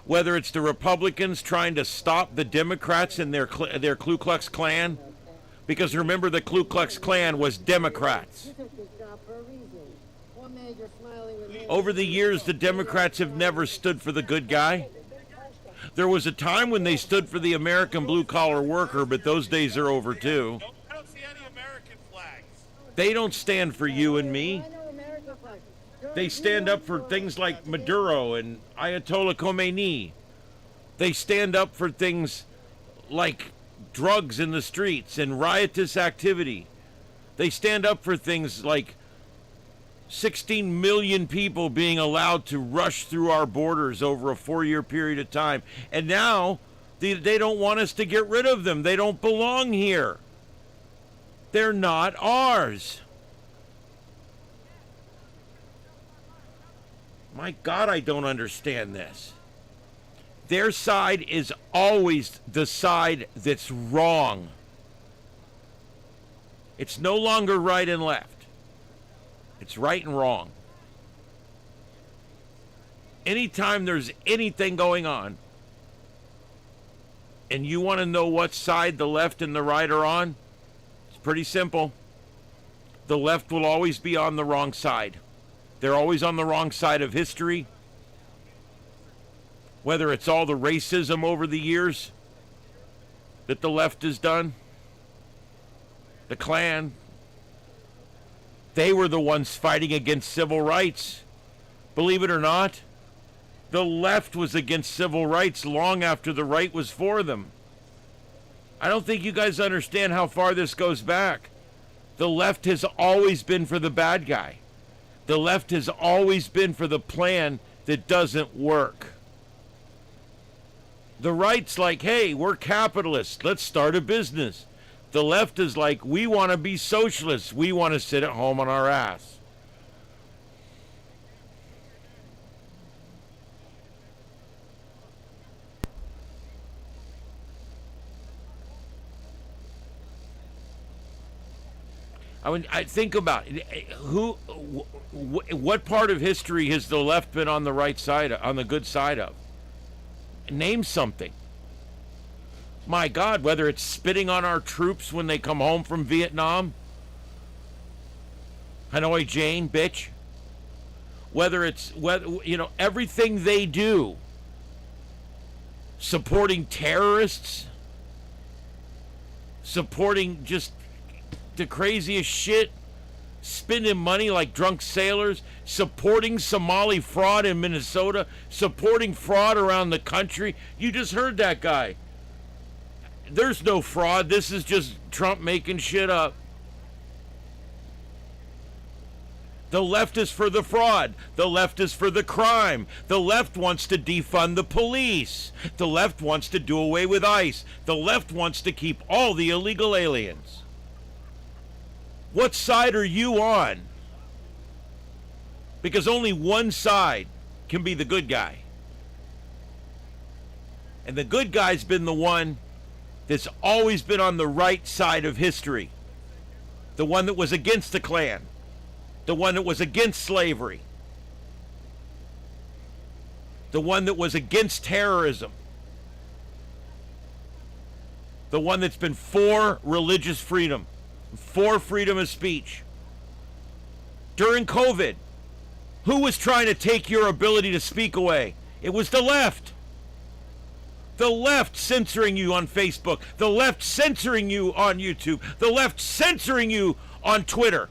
Whether it's the Republicans trying to stop the Democrats and their Ku Klux Klan, because remember the Ku Klux Klan was Democrats. You took this job for a reason. What made your smiley with me? Over the years, the Democrats have never stood for the good guy. There was a time when they stood for the American blue-collar worker, but those days are over, too. I don't see any American flags. They don't stand for you and me. They stand up for things like Maduro and Ayatollah Khomeini. They stand up for things like drugs in the streets and riotous activity. They stand up for things like 16 million people being allowed to rush through our borders over a 4-year period of time. And now they don't want us to get rid of them. They don't belong here. They're not ours. My God, I don't understand this. Their side is always the side that's wrong. It's no longer right and left. It's right and wrong. Anytime there's anything going on, and you want to know what side the left and the right are on, it's pretty simple. The left will always be on the wrong side. They're always on the wrong side of history. Whether it's all the racism over the years that the left has done, the Klan, they were the ones fighting against civil rights. Believe it or not, the left was against civil rights long after the right was for them. I don't think you guys understand how far this goes back. The left has always been for the bad guy. The left has always been for the plan that doesn't work. The right's like, hey, we're capitalists. Let's start a business. The left is like, we want to be socialists. We want to sit at home on our ass. I think about it. What part of history has the left been on the right side, on the good side of? Name something. My God, whether it's spitting on our troops when they come home from Vietnam, Hanoi Jane, bitch. Whether it's everything they do, supporting terrorists, supporting just the craziest shit, spending money like drunk sailors, supporting Somali fraud in Minnesota, supporting fraud around the country. You just heard that guy. There's no fraud. This is just Trump making shit up. The left is for the fraud. The left is for the crime. The left wants to defund the police. The left wants to do away with ICE. The left wants to keep all the illegal aliens. What side are you on? Because only one side can be the good guy. And the good guy's been the one that's always been on the right side of history. The one that was against the Klan. The one that was against slavery. The one that was against terrorism. The one that's been for religious freedom. For freedom of speech. During COVID, who was trying to take your ability to speak away? It was the left. The left censoring you on Facebook. The left censoring you on YouTube. The left censoring you on Twitter.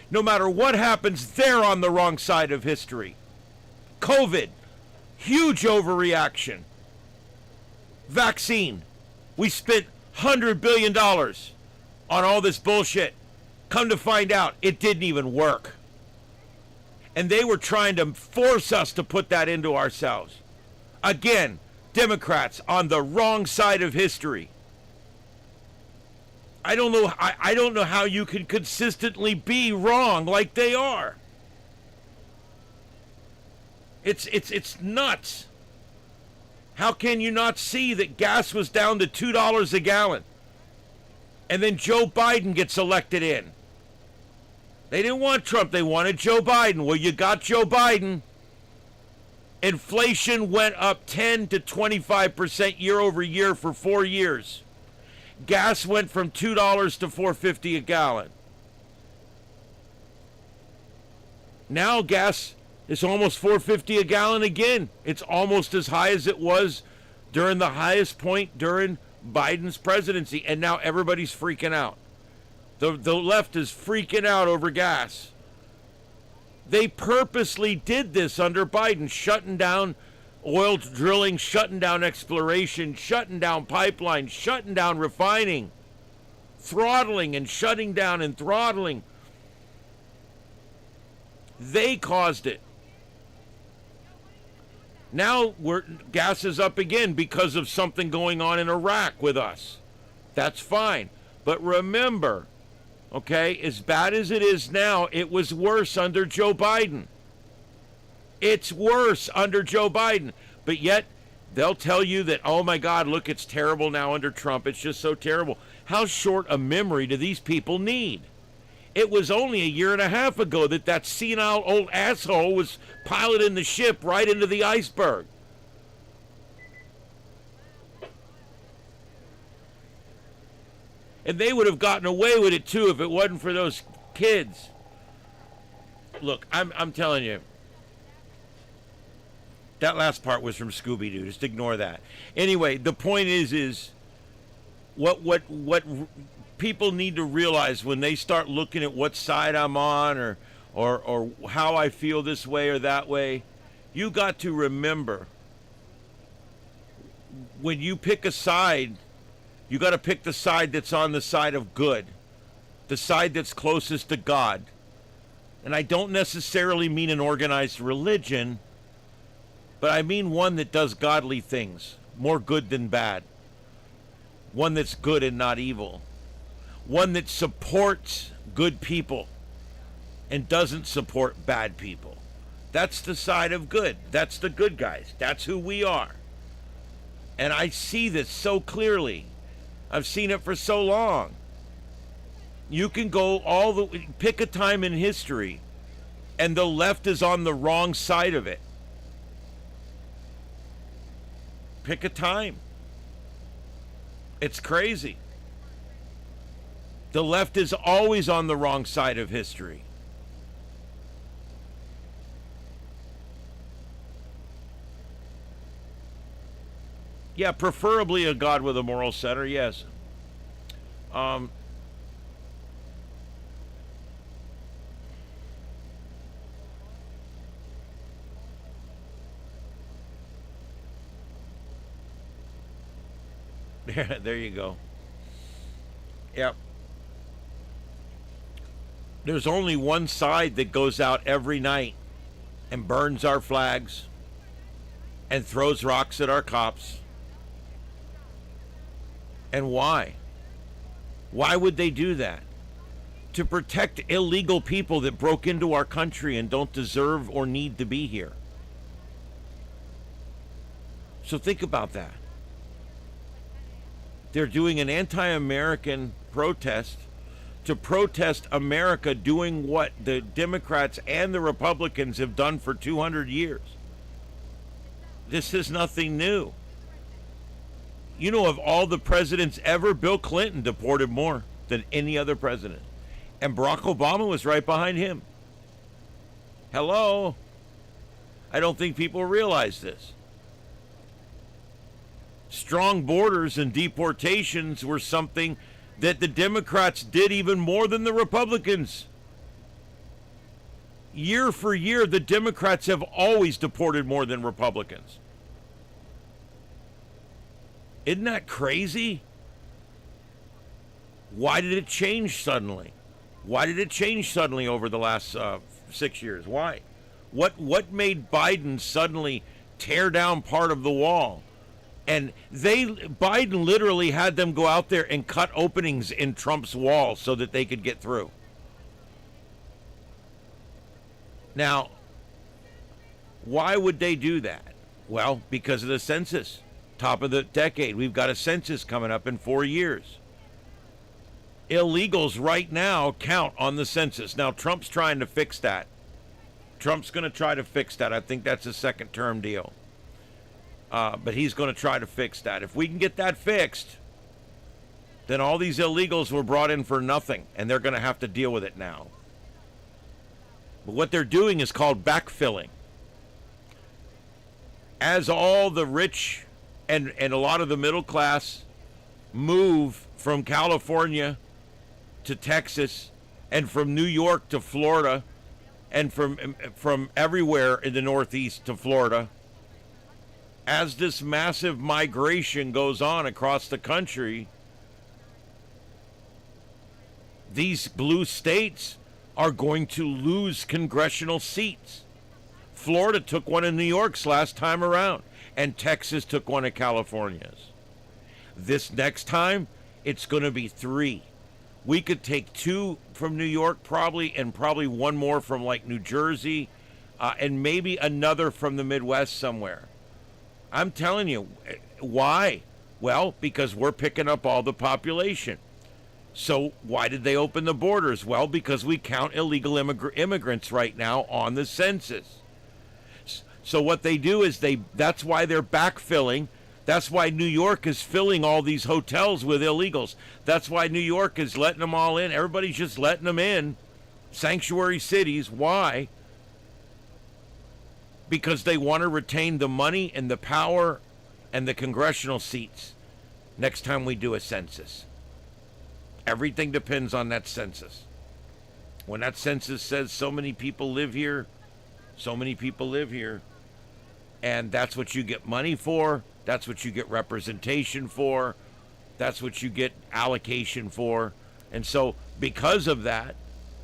No matter what happens, they're on the wrong side of history. COVID, huge overreaction. Vaccine, we spent $100 billion on all this bullshit. Come to find out, it didn't even work. And they were trying to force us to put that into ourselves. Again, Democrats on the wrong side of history. I don't know how you can consistently be wrong like they are. It's nuts. How can you not see that gas was down to $2 a gallon? And then Joe Biden gets elected in. They didn't want Trump, they wanted Joe Biden. Well, you got Joe Biden. Inflation went up 10 to 25% year over year for 4 years. Gas went from $2 to $4.50 a gallon. Now gas is almost $4.50 a gallon again. It's almost as high as it was during the highest point during Biden's presidency, and now everybody's freaking out. The left is freaking out over gas. They purposely did this under Biden, shutting down oil drilling, shutting down exploration, shutting down pipelines, shutting down refining, throttling and shutting down and throttling. They caused it. Now gas is up again because of something going on in Iraq with us. That's fine. But remember, okay, as bad as it is now, it was worse under Joe Biden. It's worse under Joe Biden. But yet, they'll tell you that, oh my God, look, it's terrible now under Trump. It's just so terrible. How short a memory do these people need? It was only a year and a half ago that senile old asshole was piloting the ship right into the iceberg. And they would have gotten away with it too if it wasn't for those kids. Look, I'm telling you. That last part was from Scooby-Doo. Just ignore that. Anyway, the point is what people need to realize when they start looking at what side I'm on or how I feel this way or that way, you got to remember when you pick a side, you got to pick the side that's on the side of good, the side that's closest to God. And I don't necessarily mean an organized religion, but I mean one that does godly things, more good than bad. One that's good and not evil. One that supports good people and doesn't support bad people. That's the side of good. That's the good guys. That's who we are. And I see this so clearly. I've seen it for so long. You can go pick a time in history and the left is on the wrong side of it. Pick a time. It's crazy. The left is always on the wrong side of history. Yeah, preferably a God with a moral center, yes. There you go. Yep. There's only one side that goes out every night and burns our flags and throws rocks at our cops. And why? Why would they do that? To protect illegal people that broke into our country and don't deserve or need to be here. So think about that. They're doing an anti-American protest to protest America doing what the Democrats and the Republicans have done for 200 years. This is nothing new. You know, of all the presidents ever, Bill Clinton deported more than any other president. And Barack Obama was right behind him. Hello? I don't think people realize this. Strong borders and deportations were something that the Democrats did even more than the Republicans. Year for year, the Democrats have always deported more than Republicans. Isn't that crazy? Why did it change suddenly? Why did it change suddenly over the last 6 years? Why? What made Biden suddenly tear down part of the wall? And Biden literally had them go out there and cut openings in Trump's wall so that they could get through. Now, why would they do that? Well, because of the census. Top of the decade, we've got a census coming up in 4 years. Illegals right now count on the census. Now, Trump's trying to fix that. Trump's going to try to fix that. I think that's a second-term deal. But he's going to try to fix that. If we can get that fixed, then all these illegals were brought in for nothing, and they're going to have to deal with it now. But what they're doing is called backfilling. As all the rich and a lot of the middle class move from California to Texas and from New York to Florida and from everywhere in the Northeast to Florida, as this massive migration goes on across the country, these blue states are going to lose congressional seats. Florida took one of New York's last time around, and Texas took one of California's. This next time, it's going to be 3. We could take 2 from New York probably, and probably one more from like New Jersey, and maybe another from the Midwest somewhere. I'm telling you, why? Well, because we're picking up all the population. So why did they open the borders? Well, because we count illegal immigrants right now on the census. So what they do is that's why they're backfilling. That's why New York is filling all these hotels with illegals. That's why New York is letting them all in. Everybody's just letting them in. Sanctuary cities. Why? Because they want to retain the money and the power and the congressional seats next time we do a census. Everything depends on that census. When that census says so many people live here, so many people live here, and that's what you get money for, that's what you get representation for, that's what you get allocation for. And so because of that,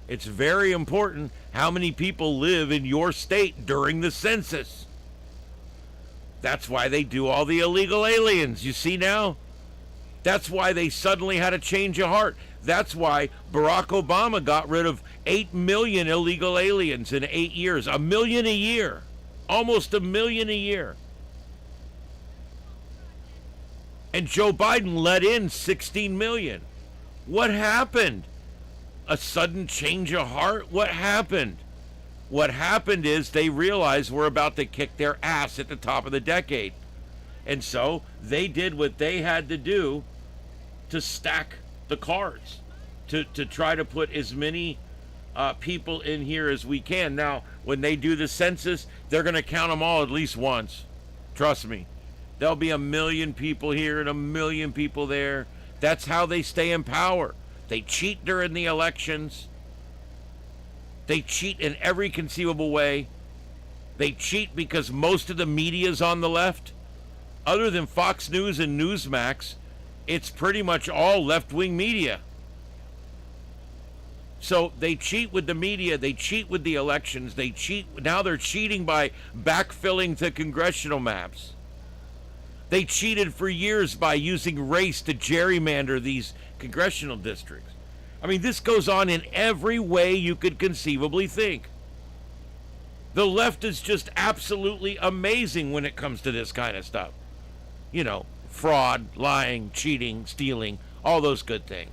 it's very important how many people live in your state during the census. That's why they do all the illegal aliens. You see now? That's why they suddenly had a change of heart. That's why Barack Obama got rid of 8 million illegal aliens in 8 years. 1 million a year. Almost 1 million a year. And Joe Biden let in 16 million. What happened? A sudden change of heart? What happened? What happened is they realized we're about to kick their ass at the top of the decade. And so they did what they had to do to stack the cards, to try to put as many people in here as we can. Now, when they do the census, they're going to count them all at least once. Trust me. There'll be 1 million people here and 1 million people there. That's how they stay in power. They cheat during the elections. They cheat in every conceivable way. They cheat because most of the media's on the left. Other than Fox News and Newsmax, it's pretty much all left-wing media. So they cheat with the media, they cheat with the elections, they cheat. Now they're cheating by backfilling the congressional maps. They cheated for years by using race to gerrymander these congressional districts. I mean, this goes on in every way you could conceivably think. The left is just absolutely amazing when it comes to this kind of stuff. You know, fraud, lying, cheating, stealing, all those good things.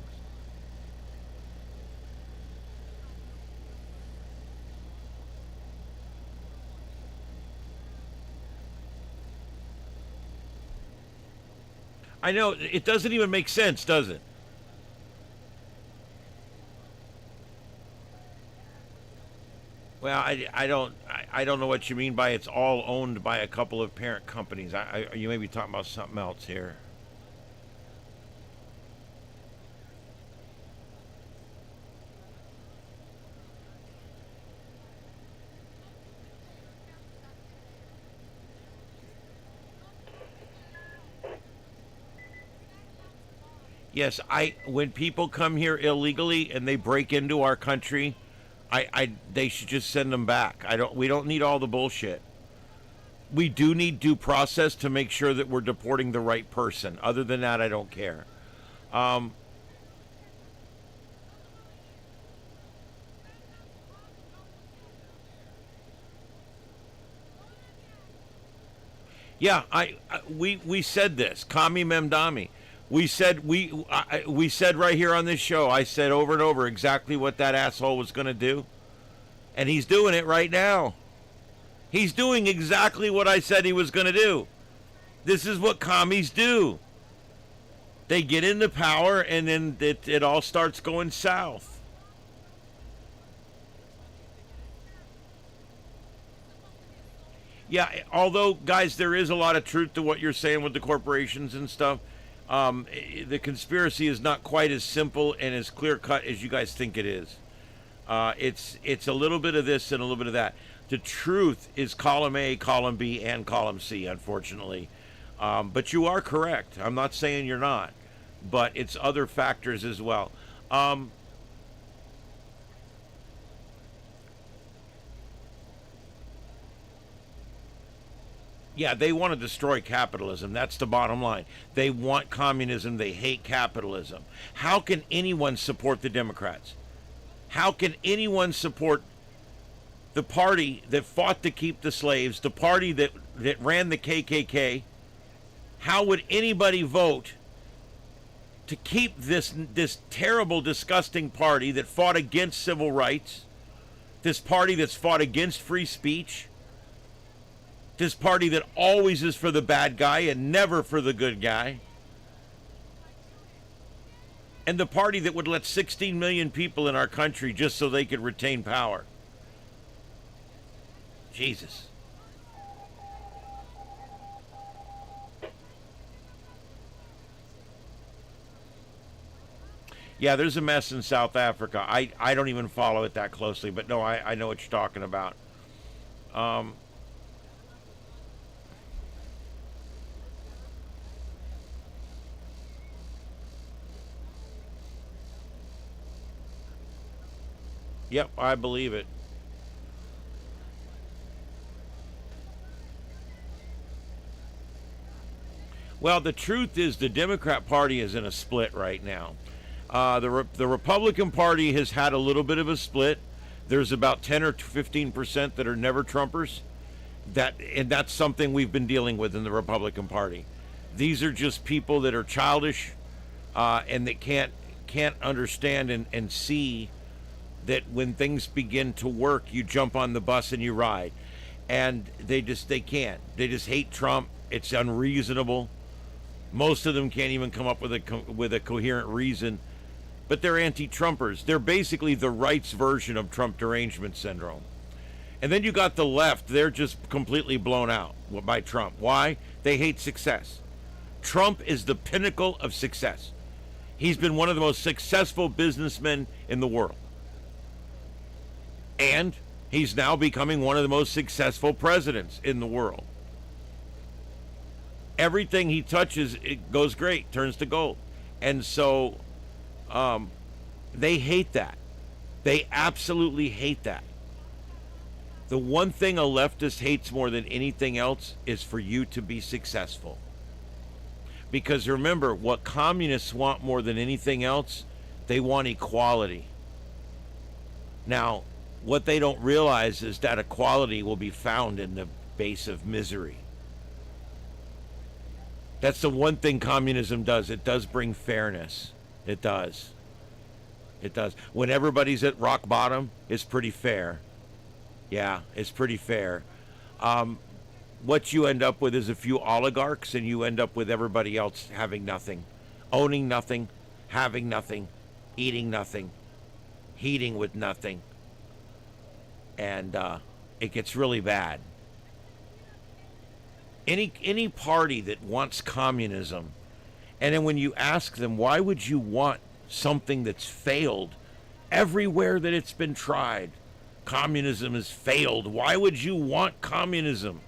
I know, it doesn't even make sense, does it? Well, I don't know what you mean by it's all owned by a couple of parent companies. You may be talking about something else here. Yes, when people come here illegally and they break into our country, they should just send them back. We don't need all the bullshit. We do need due process to make sure that we're deporting the right person. Other than that, I don't care. Yeah, we said this, Kami Memdami. We said right here on this show, I said over and over exactly what that asshole was going to do. And he's doing it right now. He's doing exactly what I said he was going to do. This is what commies do. They get into power and then it all starts going south. Yeah, although, guys, there is a lot of truth to what you're saying with the corporations and stuff. The conspiracy is not quite as simple and as clear cut as you guys think it is. It's a little bit of this and a little bit of that. The truth is column A, column B, and column C, unfortunately. But you are correct. I'm not saying you're not, but it's other factors as well. Yeah, they want to destroy capitalism. That's the bottom line. They want communism. They hate capitalism. How can anyone support the Democrats? How can anyone support the party that fought to keep the slaves, the party that ran the KKK? How would anybody vote to keep this terrible, disgusting party that fought against civil rights, this party that's fought against free speech, this party that always is for the bad guy and never for the good guy, and the party that would let 16 million people in our country just so they could retain power? Jesus. Yeah, there's a mess in South Africa. I don't even follow it that closely, but no, I know what you're talking about. Yep, I believe it. Well, the truth is the Democrat Party is in a split right now. The Republican Party has had a little bit of a split. There's about 10 or 15% that are never Trumpers. And that's something we've been dealing with in the Republican Party. These are just people that are childish and that can't understand and see that when things begin to work, you jump on the bus and you ride. And they can't. They just hate Trump. It's unreasonable. Most of them can't even come up with a coherent reason. But they're anti-Trumpers. They're basically the right's version of Trump derangement syndrome. And then you got the left. They're just completely blown out by Trump. Why? They hate success. Trump is the pinnacle of success. He's been one of the most successful businessmen in the world. And he's now becoming one of the most successful presidents in the world. Everything he touches, it goes great, turns to gold. And so they hate that. They absolutely hate that. The one thing a leftist hates more than anything else is for you to be successful. Because remember, what communists want more than anything else, they want equality. Now, what they don't realize is that equality will be found in the base of misery. That's the one thing communism does. It does bring fairness. It does. It does. When everybody's at rock bottom, it's pretty fair. Yeah, it's pretty fair. What you end up with is a few oligarchs, and you end up with everybody else having nothing, owning nothing, having nothing, eating nothing, heating with nothing. And it gets really bad. Any party that wants communism, and then when you ask them, why would you want something that's failed everywhere that it's been tried? Communism has failed. Why would you want communism?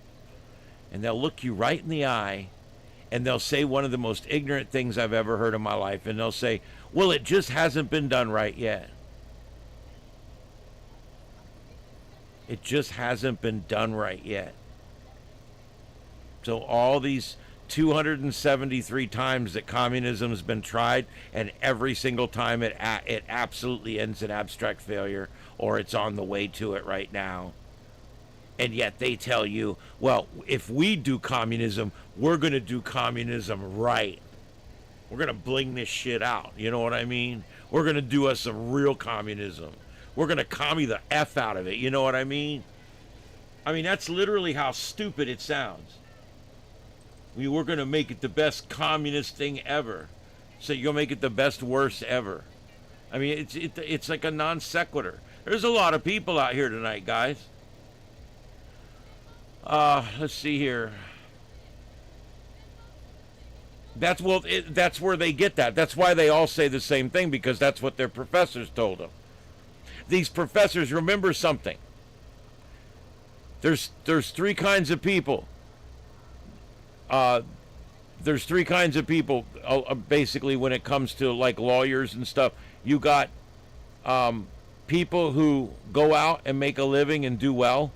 And they'll look you right in the eye, and they'll say one of the most ignorant things I've ever heard in my life. And they'll say, well, it just hasn't been done right yet. It just hasn't been done right yet. So all these 273 times that communism has been tried, and every single time it absolutely ends in abstract failure, or it's on the way to it right now. And yet they tell you, well, if we do communism, we're going to do communism right. We're going to bling this shit out. You know what I mean? We're going to do us some real communism. We're going to commie the F out of it. You know what I mean? I mean, that's literally how stupid it sounds. We're going to make it the best communist thing ever. So you'll make it the best worst ever. I mean, it's like a non sequitur. There's a lot of people out here tonight, guys. Let's see here. That's where they get that. That's why they all say the same thing, because that's what their professors told them. These professors, remember something. There's three kinds of people. There's three kinds of people, basically, when it comes to like lawyers and stuff. You got people who go out and make a living and do well,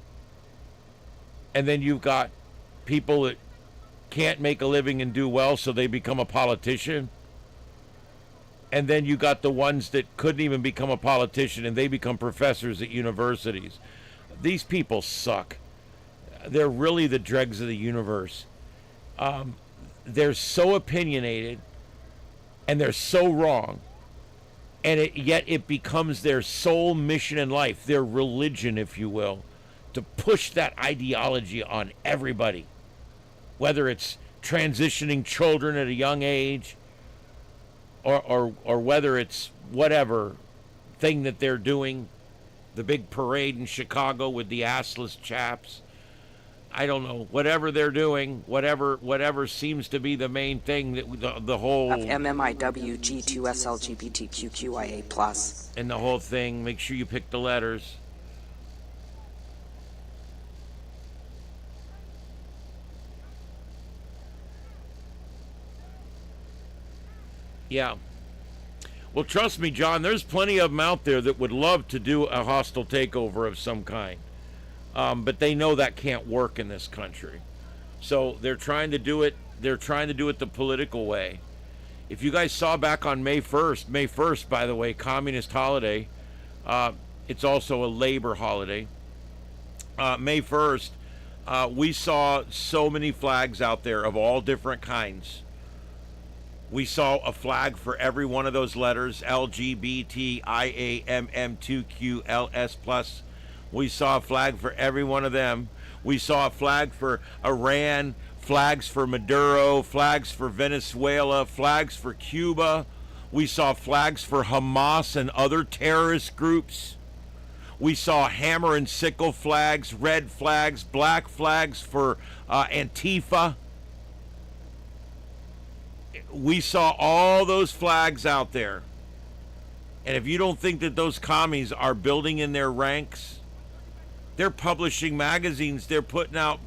and then you've got people that can't make a living and do well, so they become a politician. And then you got the ones that couldn't even become a politician, and they become professors at universities. These people suck. They're really the dregs of the universe. They're so opinionated, and they're so wrong, and yet it becomes their sole mission in life, their religion, if you will, to push that ideology on everybody. Whether it's transitioning children at a young age, or whether it's whatever thing that they're doing, the big parade in Chicago with the assless chaps. I don't know, whatever they're doing, whatever seems to be the main thing, that the whole MMIW G2SLGBTQQIA+. And the whole thing. Make sure you pick the letters. Yeah. Well, trust me, John, there's plenty of them out there that would love to do a hostile takeover of some kind. But they know that can't work in this country. So they're trying to do it. They're trying to do it the political way. If you guys saw back on May 1st, by the way, communist holiday. It's also a labor holiday. May 1st, we saw so many flags out there of all different kinds. We saw a flag for every one of those letters, LGBTIAMM2QLS+. We saw a flag for every one of them. We saw a flag for Iran, flags for Maduro, flags for Venezuela, flags for Cuba. We saw flags for Hamas and other terrorist groups. We saw hammer and sickle flags, red flags, black flags for Antifa. We saw all those flags out there. And if you don't think that those commies are building in their ranks, they're publishing magazines, they're putting out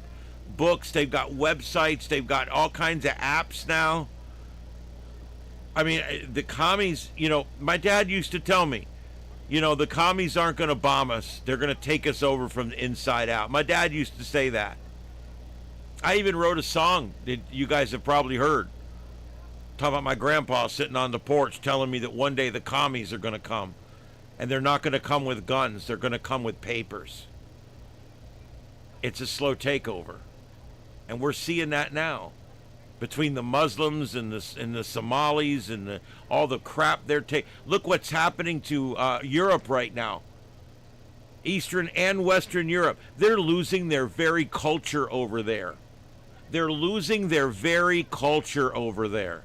books, they've got websites, they've got all kinds of apps now. I mean, the commies, my dad used to tell me, the commies aren't going to bomb us. They're going to take us over from the inside out. My dad used to say that. I even wrote a song that you guys have probably heard. Talking about my grandpa sitting on the porch telling me that one day the commies are going to come. And they're not going to come with guns. They're going to come with papers. It's a slow takeover. And we're seeing that now. Between the Muslims and the Somalis and all the crap they're taking. Look what's happening to Europe right now. Eastern and Western Europe. They're losing their very culture over there. They're losing their very culture over there.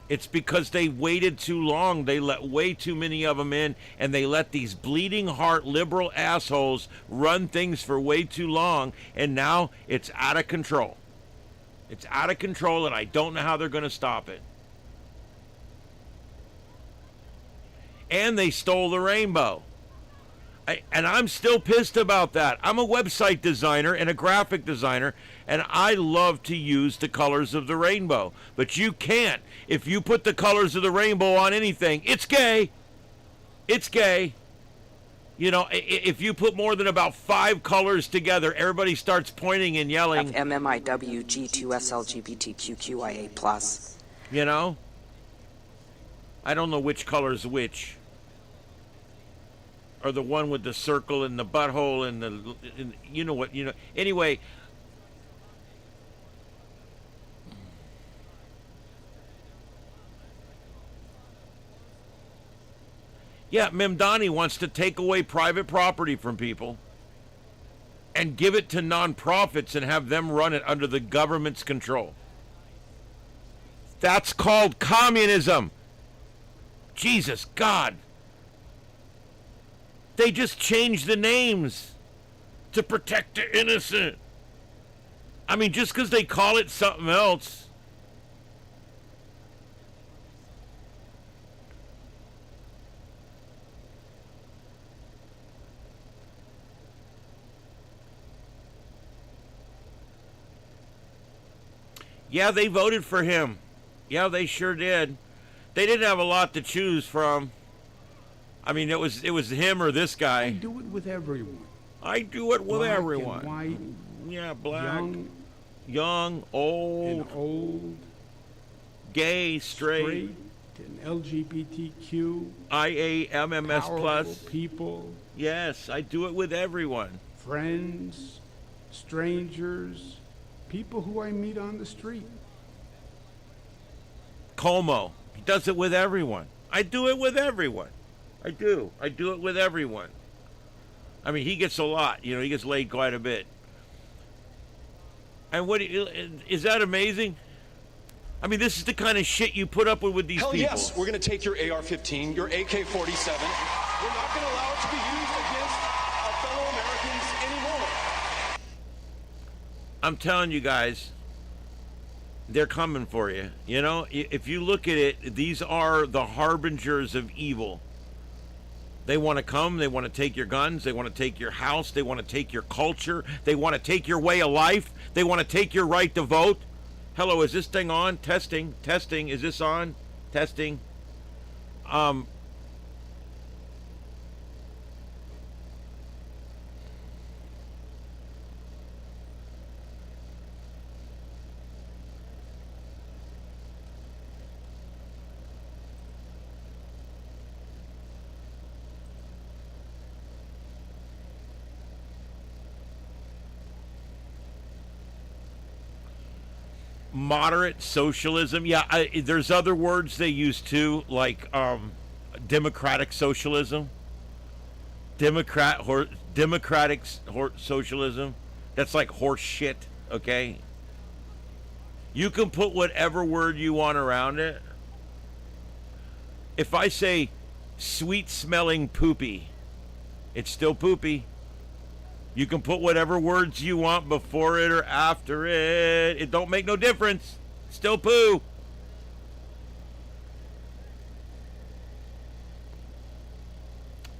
It's because they waited too long. They let way too many of them in, and they let these bleeding heart liberal assholes run things for way too long, and now it's out of control. It's out of control, and I don't know how they're going to stop it. And they stole the rainbow. And I'm still pissed about that. I'm a website designer and a graphic designer, and I love to use the colors of the rainbow. But you can't. If you put the colors of the rainbow on anything, it's gay. It's gay. If you put more than about 5 colors together, everybody starts pointing and yelling. MMIW G2SLGBTQQIA+. I don't know which color is which. Or the one with the circle and the butthole and anyway. Yeah, Memdani wants to take away private property from people and give it to nonprofits and have them run it under the government's control. That's called communism. Jesus God. They just changed the names to protect the innocent. I mean, just because they call it something else. Yeah, they voted for him. Yeah, they sure did. They didn't have a lot to choose from. I mean, it was him or this guy. I do it with everyone. I do it with Black everyone. And white, yeah, black, young, old, and old, gay, straight, and LGBTQ, IAMMS plus people. Yes, I do it with everyone. Friends, strangers, people who I meet on the street. Como, he does it with everyone. I do it with everyone. I do it with everyone. I mean, he gets a lot. You know, he gets laid quite a bit. And is that amazing? I mean, this is the kind of shit you put up with these Hell people. Yes, we're going to take your AR-15, your AK-47. We're not going to allow it to be used against our fellow Americans anymore. I'm telling you guys, they're coming for you. You know, if you look at it, these are the harbingers of evil. They want to come, they want to take your guns, they want to take your house, they want to take your culture, they want to take your way of life, they want to take your right to vote. Hello, is this thing on? Testing, is this on? Testing. Moderate socialism. Yeah, there's other words they use too, like democratic socialism. Democratic socialism. That's like horse shit, okay? You can put whatever word you want around it. If I say sweet-smelling poopy, it's still poopy. You can put whatever words you want before it or after it. It don't make no difference. Still poo.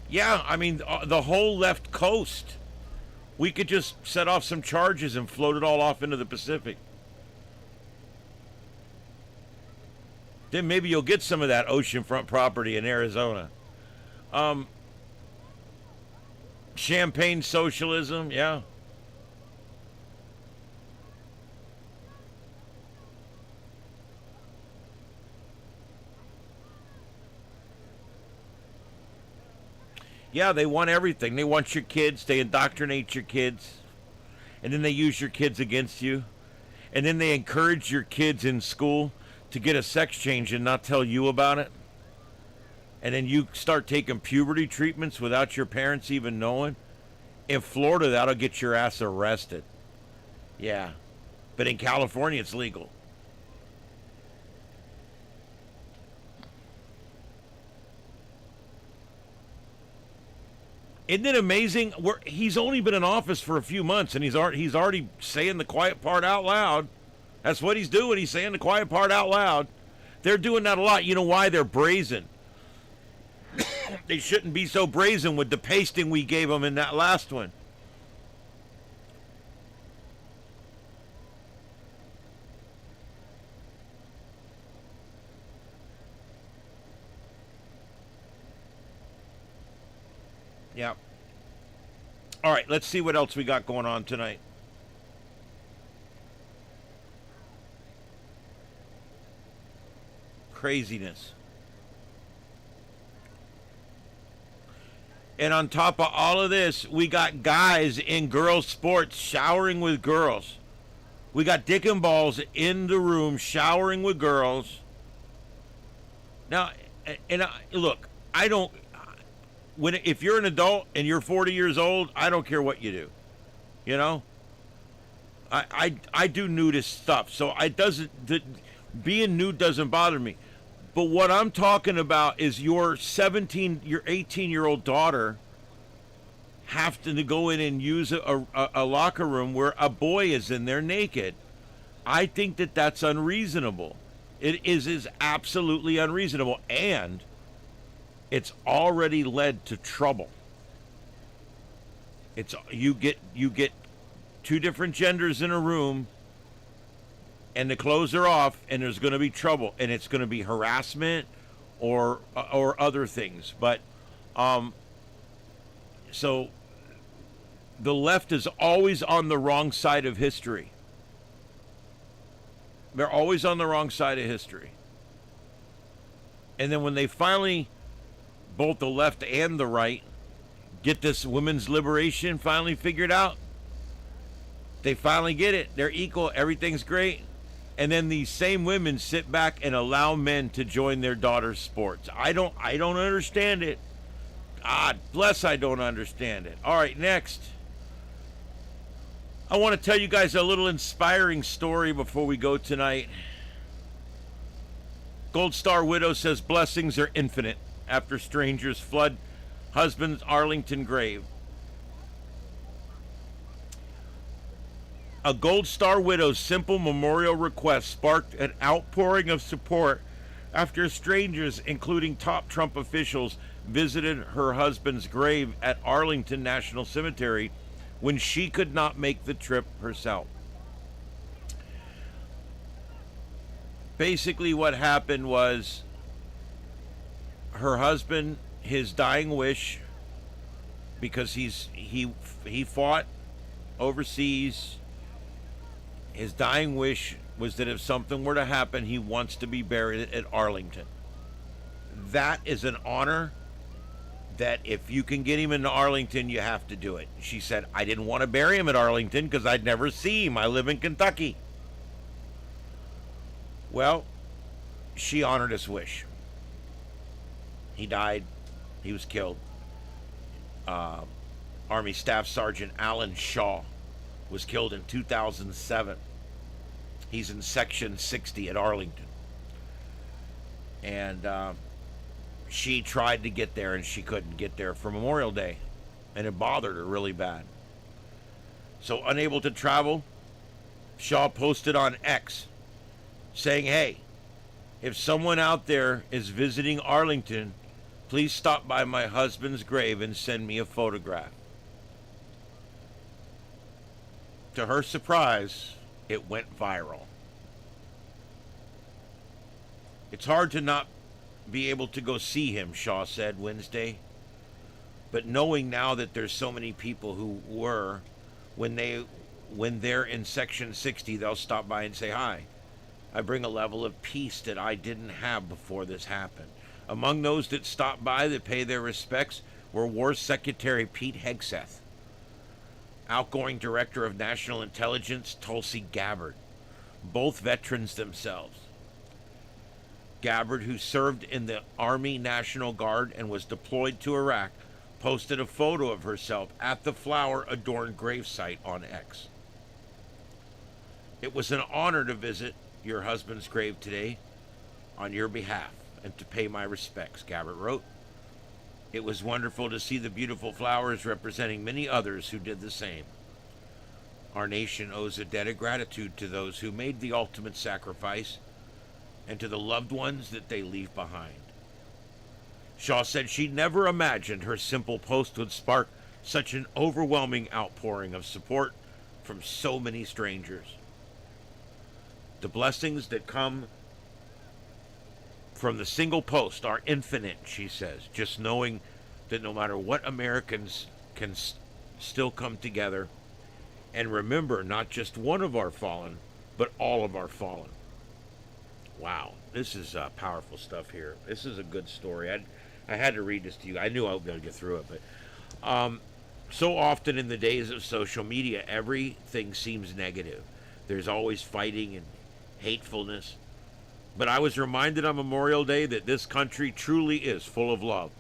Yeah, I mean, the whole left coast. We could just set off some charges and float it all off into the Pacific. Then maybe you'll get some of that oceanfront property in Arizona. Champagne socialism, yeah. Yeah, they want everything. They want your kids. They indoctrinate your kids. And then they use your kids against you. And then they encourage your kids in school to get a sex change and not tell you about it. And then you start taking puberty treatments without your parents even knowing. In Florida, that'll get your ass arrested. Yeah. But in California, it's legal. Isn't it amazing? He's only been in office for a few months, and he's already saying the quiet part out loud. That's what he's doing. He's saying the quiet part out loud. They're doing that a lot. You know why? They're brazen. They shouldn't be so brazen with the pasting we gave them in that last one. Yeah. All right, let's see what else we got going on tonight. Craziness. And on top of all of this, we got guys in girls' sports showering with girls. We got dick and balls in the room showering with girls. Now, look, I don't... if you're an adult and you're 40 years old, I don't care what you do. You know? I do nudist stuff, so being nude doesn't bother me. But what I'm talking about is your 18-year-old daughter have to go in and use a locker room where a boy is in there naked. I think that that's unreasonable. It is absolutely unreasonable, and it's already led to trouble. It's you get two different genders in a room, and the clothes are off, and there's going to be trouble, and it's going to be harassment or other things. But so the left is always on the wrong side of history. They're always on the wrong side of history. And then when they finally, both the left and the right, get this women's liberation finally figured out, they finally get it. They're equal. Everything's great. And then these same women sit back and allow men to join their daughters' sports. I don't understand it. God bless, I don't understand it. All right, next. I want to tell you guys a little inspiring story before we go tonight. Gold Star Widow says blessings are infinite after strangers flood husband's Arlington grave. A Gold Star Widow's simple memorial request sparked an outpouring of support after strangers, including top Trump officials, visited her husband's grave at Arlington National Cemetery when she could not make the trip herself. Basically what happened was her husband, his dying wish, because he fought overseas, his dying wish was that if something were to happen, he wants to be buried at Arlington. That is an honor that if you can get him into Arlington, you have to do it. She said, I didn't want to bury him at Arlington because I'd never see him. I live in Kentucky. Well, she honored his wish. He died. He was killed. Army Staff Sergeant Alan Shaw was killed in 2007. He's in Section 60 at Arlington. And she tried to get there, and she couldn't get there for Memorial Day. And it bothered her really bad. So unable to travel, Shaw posted on X saying, hey, if someone out there is visiting Arlington, please stop by my husband's grave and send me a photograph. To her surprise, it went viral. It's hard to not be able to go see him, Shaw said Wednesday. But knowing now that there's so many people who were, when they're in Section 60, they'll stop by and say hi. I bring a level of peace that I didn't have before this happened. Among those that stopped by that pay their respects were War Secretary Pete Hegseth, outgoing Director of National Intelligence Tulsi Gabbard, both veterans themselves. Gabbard, who served in the Army National Guard and was deployed to Iraq, posted a photo of herself at the flower-adorned gravesite on X. It was an honor to visit your husband's grave today on your behalf and to pay my respects, Gabbard wrote. It was wonderful to see the beautiful flowers representing many others who did the same. Our nation owes a debt of gratitude to those who made the ultimate sacrifice and to the loved ones that they leave behind. Shaw said she never imagined her simple post would spark such an overwhelming outpouring of support from so many strangers. The blessings that come from the single post are infinite, she says, just knowing that no matter what, Americans can still come together and remember not just one of our fallen, but all of our fallen. Wow, this is powerful stuff here. This is a good story. I had to read this to you. I knew I would be able to get through it, but so often in the days of social media, everything seems negative. There's always fighting and hatefulness. But I was reminded on Memorial Day that this country truly is full of love,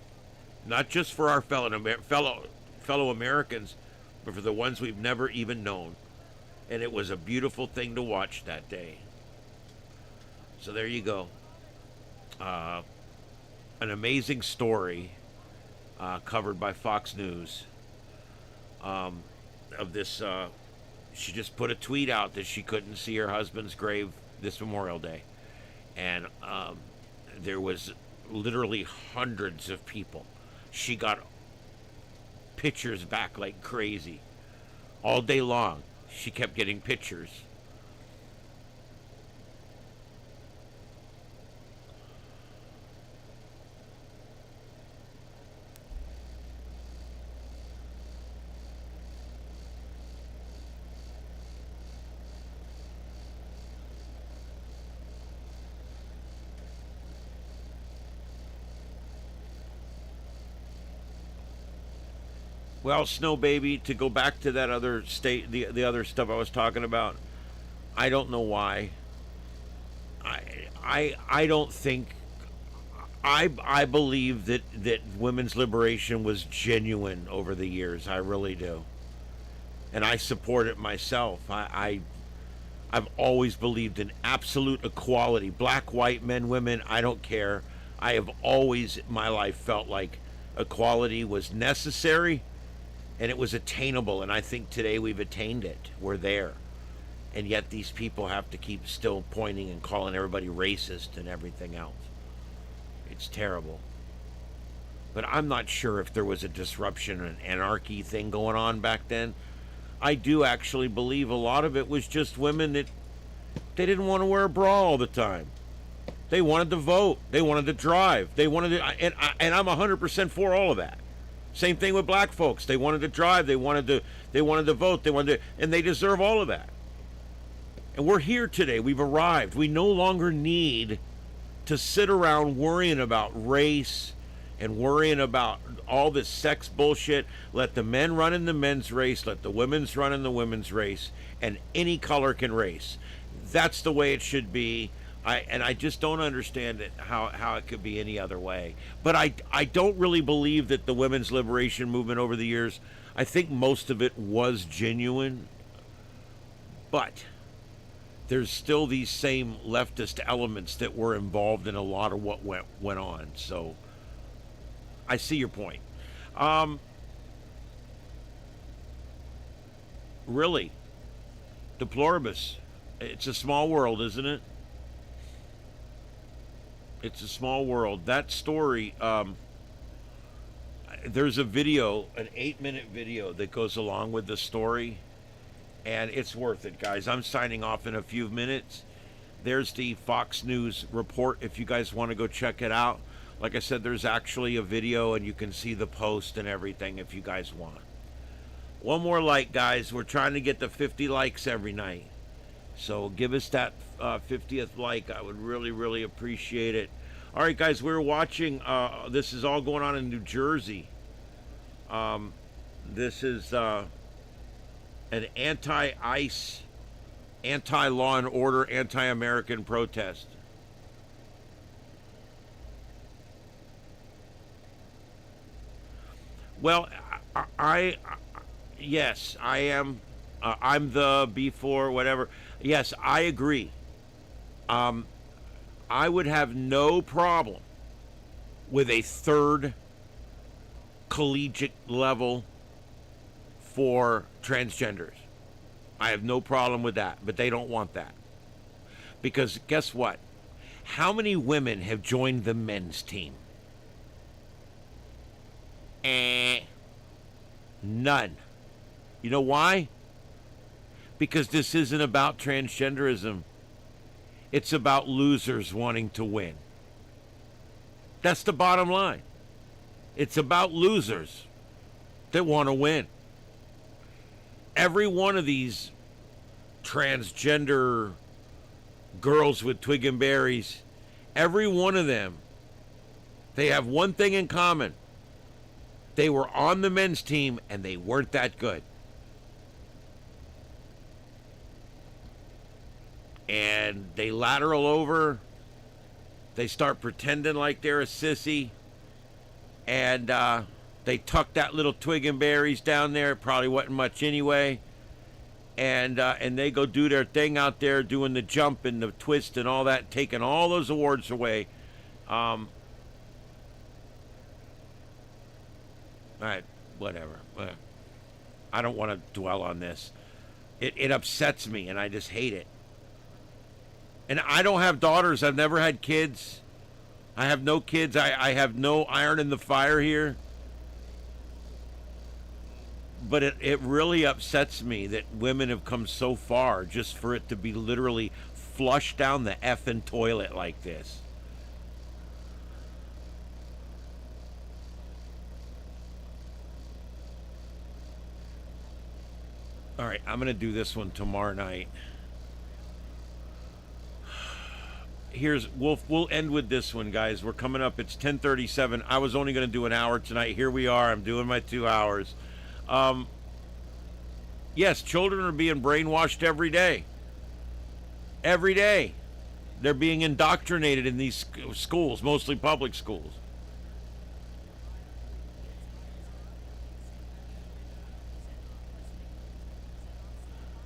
not just for our fellow Americans, but for the ones we've never even known. And it was a beautiful thing to watch that day. So there you go. An amazing story covered by Fox News of this. She just put a tweet out that she couldn't see her husband's grave this Memorial Day, and there was literally hundreds of people. She got pictures back like crazy all day long. She kept getting pictures. Well, Snow Baby, to go back to that other state, the other stuff I was talking about, I don't know why. I don't think, I believe that women's liberation was genuine over the years. I really do, and I support it myself. I've always believed in absolute equality, black, white, men, women. I don't care. I have always in my life felt like equality was necessary and it was attainable, and I think today we've attained it. We're there. And yet these people have to keep still pointing and calling everybody racist and everything else. It's terrible. But I'm not sure if there was a disruption and anarchy thing going on back then. I do actually believe a lot of it was just women that they didn't want to wear a bra all the time. They wanted to vote. They wanted to drive. They wanted to, and I'm 100% for all of that. Same thing with black folks. They wanted to drive. They wanted to vote. And they deserve all of that. And we're here today. We've arrived. We no longer need to sit around worrying about race and worrying about all this sex bullshit. Let the men run in the men's race. Let the women's run in the women's race. And any color can race. That's the way it should be. I just don't understand it, how it could be any other way. But I don't really believe that the women's liberation movement over the years, I think most of it was genuine. But there's still these same leftist elements that were involved in a lot of what went on. So I see your point. Really, deploribus. It's a small world, isn't it? It's a small world. That story, there's a video, an 8-minute video that goes along with the story, and it's worth it, guys. I'm signing off in a few minutes. There's the Fox News report if you guys want to go check it out. Like I said, there's actually a video, and you can see the post and everything if you guys want. One more like, guys. We're trying to get to 50 likes every night. So give us that 50th like. I would really, really appreciate it. All right, guys, we're watching. This is all going on in New Jersey. This is an anti-ICE, anti-law and order, anti-American protest. Well, yes, I am. I'm the before whatever. Yes, I agree. I would have no problem with a third collegiate level for transgenders. I have no problem with that, but they don't want that. Because guess what? How many women have joined the men's team? None. You know why? Because this isn't about transgenderism. It's about losers wanting to win. That's the bottom line. It's about losers that want to win. Every one of these transgender girls with twig and berries, every one of them, they have one thing in common. They were on the men's team and they weren't that good. And they lateral over. They start pretending like they're a sissy. And they tuck that little twig and berries down there. It probably wasn't much anyway. And they go do their thing out there, doing the jump and the twist and all that, taking all those awards away. All right, whatever. I don't want to dwell on this. It upsets me, and I just hate it. And I don't have daughters. I've never had kids. I have no kids. I have no iron in the fire here. But it really upsets me that women have come so far just for it to be literally flushed down the effing toilet like this. All right, I'm going to do this one tomorrow night. We'll end with this one, guys. We're coming up. It's 10:37. I was only going to do an hour tonight. Here we are. I'm doing my 2 hours. Yes, children are being brainwashed every day. Every day. They're being indoctrinated in these schools, mostly public schools.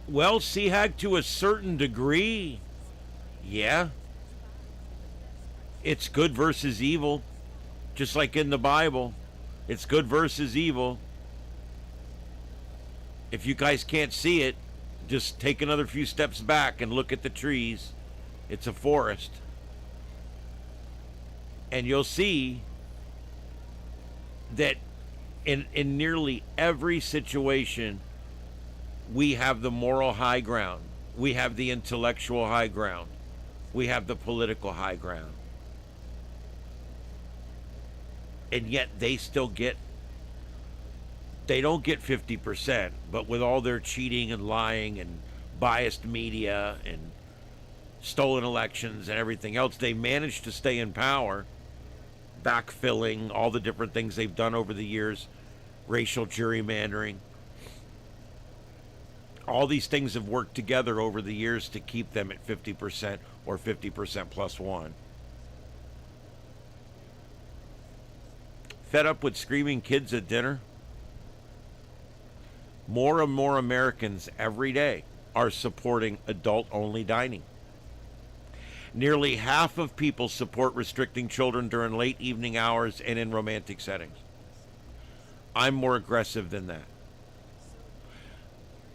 Well, CHAG, to a certain degree, yeah. It's good versus evil, just like in the Bible. It's good versus evil. If you guys can't see it, just take another few steps back and look at the trees. It's a forest. And you'll see that in nearly every situation, we have the moral high ground. We have the intellectual high ground. We have the political high ground. And yet they don't get 50%, but with all their cheating and lying and biased media and stolen elections and everything else, they manage to stay in power, backfilling all the different things they've done over the years, racial gerrymandering. All these things have worked together over the years to keep them at 50% or 50% plus one. Fed up with screaming kids at dinner? More and more Americans every day are supporting adult-only dining. Nearly half of people support restricting children during late evening hours and in romantic settings. I'm more aggressive than that.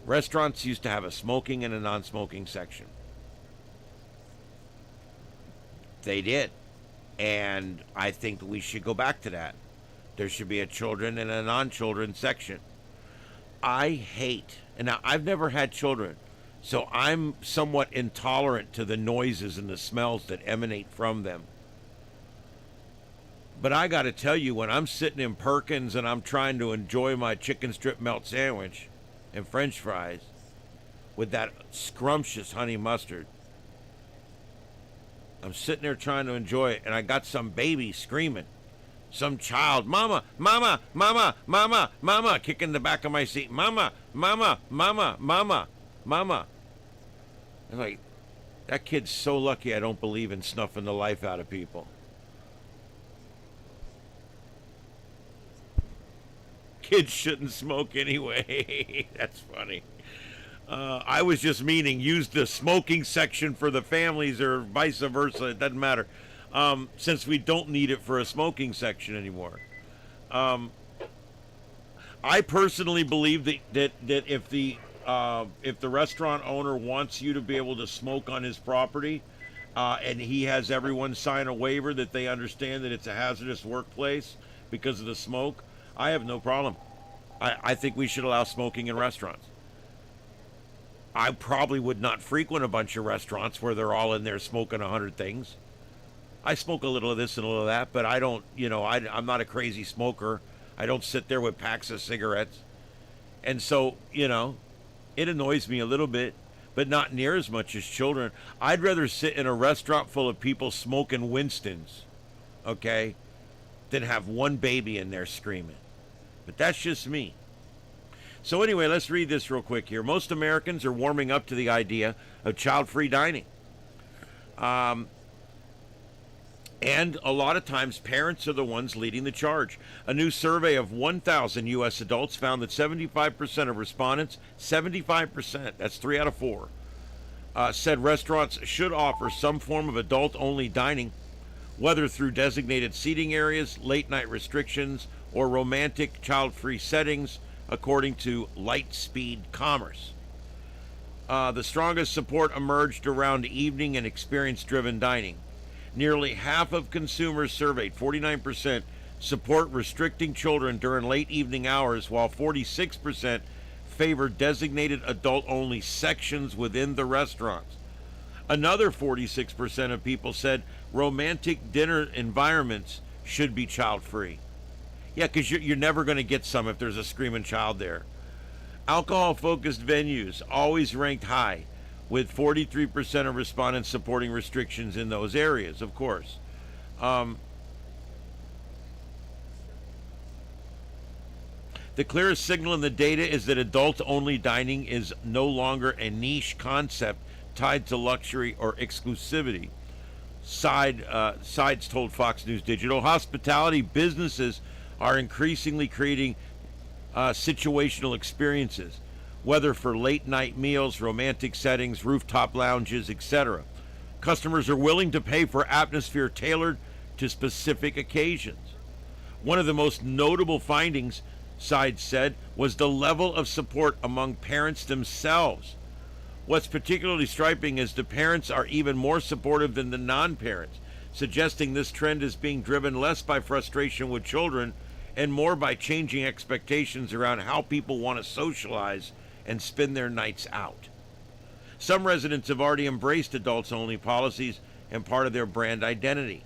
Restaurants used to have a smoking and a non-smoking section. They did. And I think that we should go back to that. There should be a children and a non-children section. I hate, and now I've never had children, so I'm somewhat intolerant to the noises and the smells that emanate from them. But I got to tell you, when I'm sitting in Perkins and I'm trying to enjoy my chicken strip melt sandwich and French fries with that scrumptious honey mustard, I'm sitting there trying to enjoy it, and I got some baby screaming. Some child, mama, mama, mama, mama, mama, kicking the back of my seat. Mama, mama, mama, mama, mama. I'm like, that kid's so lucky I don't believe in snuffing the life out of people. Kids shouldn't smoke anyway. That's funny. I was just meaning use the smoking section for the families or vice versa. It doesn't matter. Since we don't need it for a smoking section anymore. I personally believe that if the restaurant owner wants you to be able to smoke on his property, and he has everyone sign a waiver that they understand that it's a hazardous workplace because of the smoke, I have no problem. I think we should allow smoking in restaurants. I probably would not frequent a bunch of restaurants where they're all in there smoking 100 things. I smoke a little of this and a little of that, but I don't, I'm not a crazy smoker. I don't sit there with packs of cigarettes. And so, it annoys me a little bit, but not near as much as children. I'd rather sit in a restaurant full of people smoking Winstons, okay, than have one baby in there screaming. But that's just me. So anyway, let's read this real quick here. Most Americans are warming up to the idea of child-free dining. And a lot of times, parents are the ones leading the charge. A new survey of 1,000 U.S. adults found that 75% of respondents, 75%, that's 3 out of 4, said restaurants should offer some form of adult-only dining, whether through designated seating areas, late-night restrictions, or romantic child-free settings according to Lightspeed Commerce. The strongest support emerged around evening and experience-driven dining. Nearly half of consumers surveyed, 49%, support restricting children during late evening hours, while 46% favor designated adult-only sections within the restaurants. Another 46% of people said romantic dinner environments should be child-free. Yeah, because you're never going to get some if there's a screaming child there. Alcohol-focused venues always ranked high, with 43% of respondents supporting restrictions in those areas, of course. The clearest signal in the data is that adult-only dining is no longer a niche concept tied to luxury or exclusivity. Sides told Fox News Digital. Hospitality businesses are increasingly creating situational experiences, whether for late-night meals, romantic settings, rooftop lounges, etc. Customers are willing to pay for atmosphere tailored to specific occasions. One of the most notable findings, Sides said, was the level of support among parents themselves. What's particularly striking is the parents are even more supportive than the non-parents, suggesting this trend is being driven less by frustration with children and more by changing expectations around how people want to socialize and spend their nights out. Some residents have already embraced adults-only policies and part of their brand identity.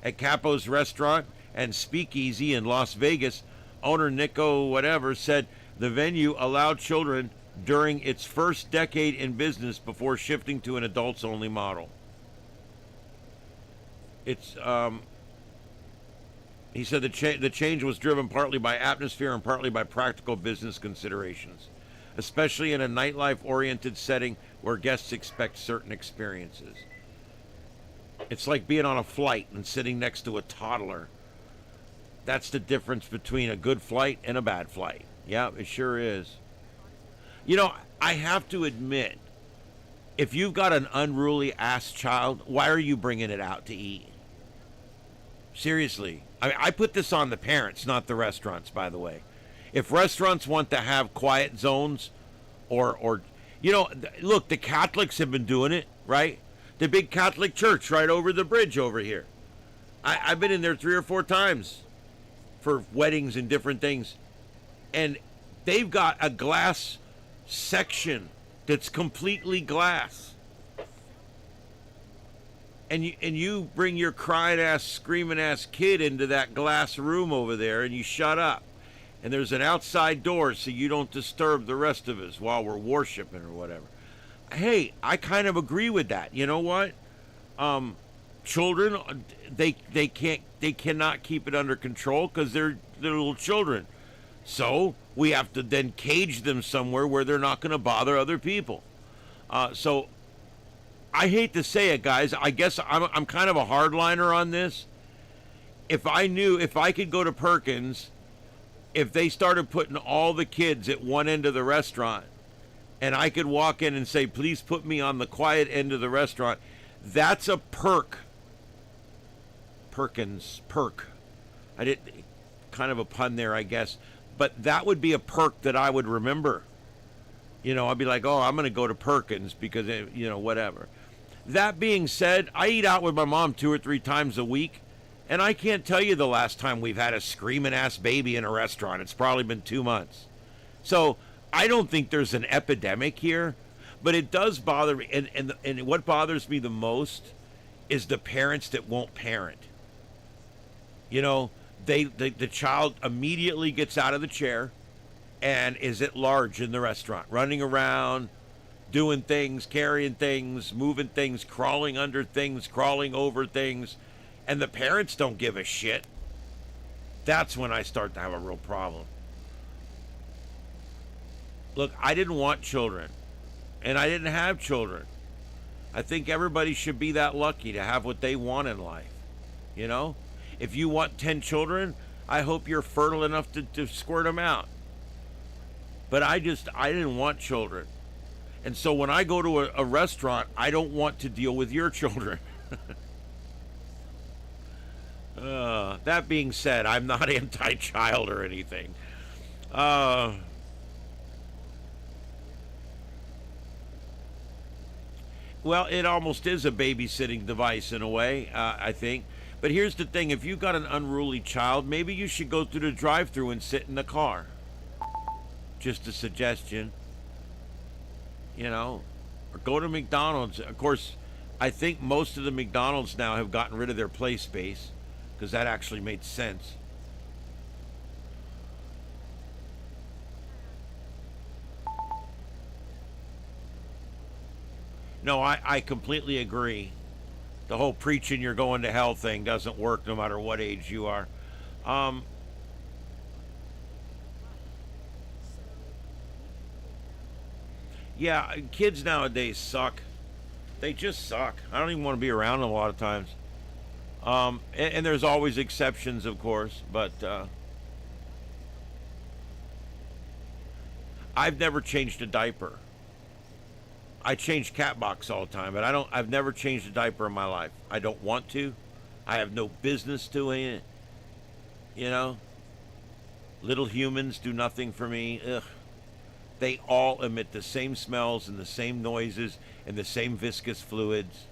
At Capo's Restaurant and Speakeasy in Las Vegas, owner Nico whatever said the venue allowed children during its first decade in business before shifting to an adults-only model. He said the change was driven partly by atmosphere and partly by practical business considerations, especially in a nightlife-oriented setting where guests expect certain experiences. It's like being on a flight and sitting next to a toddler. That's the difference between a good flight and a bad flight. Yeah, it sure is. You know, I have to admit, if you've got an unruly ass child, why are you bringing it out to eat? Seriously. I put this on the parents, not the restaurants, by the way. If restaurants want to have quiet zones or you know, look, the Catholics have been doing it, right? The big Catholic church right over the bridge over here. I've been in there 3 or 4 times for weddings and different things. And they've got a glass section that's completely glass. And you bring your crying ass, screaming ass kid into that glass room over there and you shut up. And there's an outside door so you don't disturb the rest of us while we're worshiping or whatever. Hey, I kind of agree with that. You know what? Children, they cannot keep it under control because they're little children. So we have to then cage them somewhere where they're not going to bother other people. So I hate to say it, guys. I guess I'm kind of a hardliner on this. If I could go to Perkins, if they started putting all the kids at one end of the restaurant, and I could walk in and say, please put me on the quiet end of the restaurant, that's a perk. Perkins, perk. I did kind of a pun there, I guess. But that would be a perk that I would remember. You know, I'd be like, oh, I'm going to go to Perkins because, you know, whatever. That being said, I eat out with my mom 2 or 3 times a week. And I can't tell you the last time we've had a screaming ass baby in a restaurant. It's probably been 2 months. So I don't think there's an epidemic here. But it does bother me. And what bothers me the most is the parents that won't parent. You know, the child immediately gets out of the chair and is at large in the restaurant, running around, doing things, carrying things, moving things, crawling under things, crawling over things, and the parents don't give a shit. That's when I start to have a real problem. Look, I didn't want children, and I didn't have children. I think everybody should be that lucky to have what they want in life, you know? If you want 10 children, I hope you're fertile enough to squirt them out. But I didn't want children. And so when I go to a restaurant, I don't want to deal with your children. That being said, I'm not anti-child or anything. Well, it almost is a babysitting device in a way, I think. But here's the thing: if you got an unruly child, maybe you should go through the drive-through and sit in the car. Just a suggestion. You know, or go to McDonald's. Of course, I think most of the McDonald's now have gotten rid of their play space because that actually made sense. No, I completely agree. The whole preaching you're going to hell thing doesn't work no matter what age you are. Yeah, kids nowadays suck. They just suck. I don't even want to be around them a lot of times. And there's always exceptions, of course, but I've never changed a diaper. I change cat box all the time, but I've never changed a diaper in my life. I don't want to. I have no business doing it. You know? Little humans do nothing for me. Ugh. They all emit the same smells and the same noises and the same viscous fluids.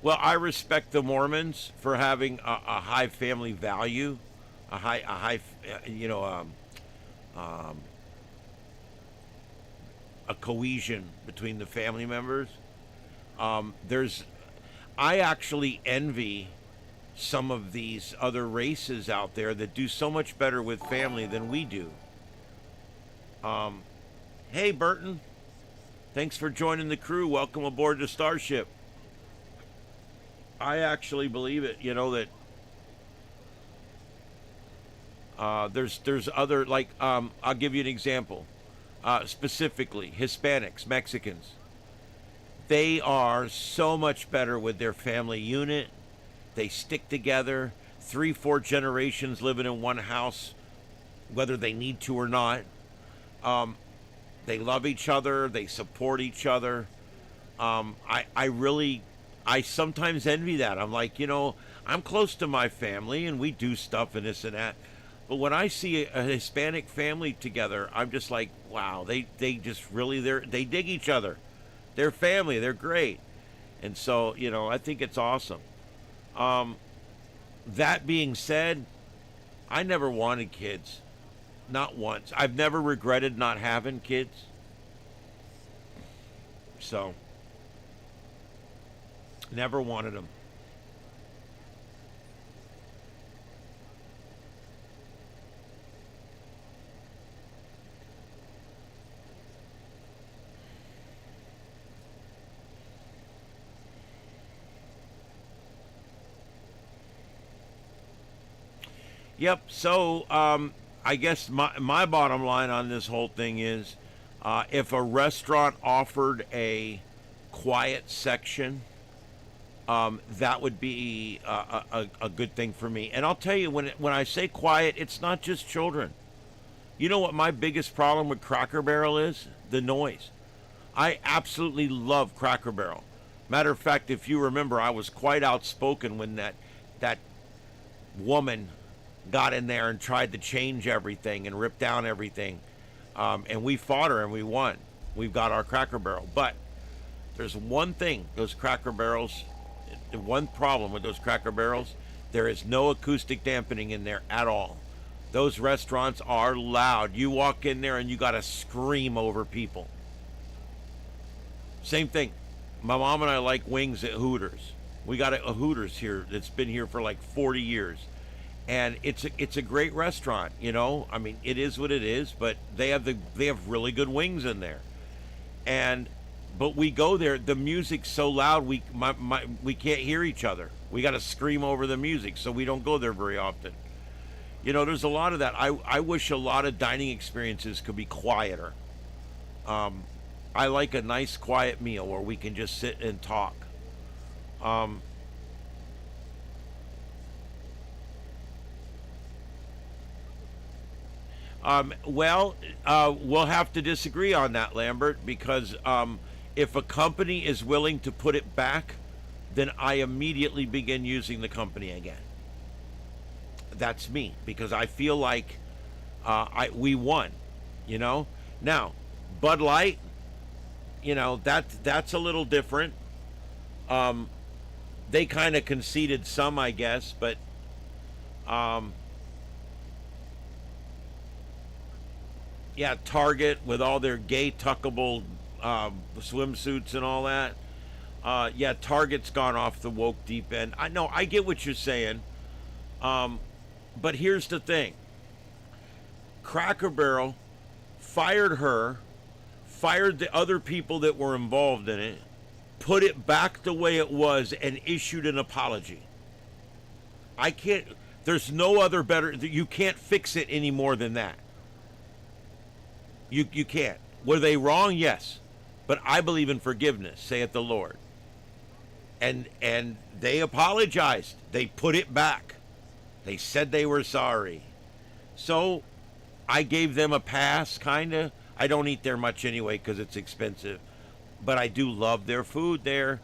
Well, I respect the Mormons for having a high family value, a cohesion between the family members. I actually envy some of these other races out there that do so much better with family than we do. Hey, Burton, thanks for joining the crew. Welcome aboard the Starship. I actually believe it, that there's other, like, I'll give you an example. Specifically, Hispanics, Mexicans. They are so much better with their family unit. They stick together. 3-4 generations living in one house, whether they need to or not. They love each other. They support each other. I sometimes envy that. I'm like, I'm close to my family and we do stuff and this and that. But when I see a Hispanic family together, I'm just like, wow, they just really, they dig each other. They're family. They're great. And so, I think it's awesome. That being said, I never wanted kids. Not once. I've never regretted not having kids. So, never wanted them. Yep. So I guess my bottom line on this whole thing is, if a restaurant offered a quiet section, that would be a good thing for me. And I'll tell you, when I say quiet, it's not just children. You know what my biggest problem with Cracker Barrel is? The noise. I absolutely love Cracker Barrel. Matter of fact, if you remember, I was quite outspoken when that woman got in there and tried to change everything and rip down everything. And we fought her and we won. We've got our Cracker Barrel. But there's one thing, those Cracker Barrels, the one problem with those Cracker Barrels, there is no acoustic dampening in there at all. Those restaurants are loud. You walk in there and you got to scream over people. Same thing. My mom and I like wings at Hooters. We got a Hooters here that's been here for like 40 years. And it's a great restaurant, I mean, it is what it is, but they have really good wings in there. But we go there, the music's so loud we can't hear each other. We got to scream over the music, so we don't go there very often. There's a lot of that. I wish a lot of dining experiences could be quieter. I like a nice quiet meal where we can just sit and talk. We'll have to disagree on that, Lambert, because if a company is willing to put it back then I immediately begin using the company again. That's me, because I feel like we won, you know. Now, Bud Light, you know, that's a little different. They kind of conceded some, I guess, but yeah, Target with all their gay tuckable swimsuits and all that. Yeah, Target's gone off the woke deep end. I know, I get what you're saying. But here's the thing. Cracker Barrel fired her, fired the other people that were involved in it, put it back the way it was, and issued an apology. I can't, there's no other better, you can't fix it any more than that. You can't. Were they wrong? Yes. But I believe in forgiveness, saith the Lord. And they apologized. They put it back. They said they were sorry. So I gave them a pass, kind of. I don't eat there much anyway because it's expensive. But I do love their food there.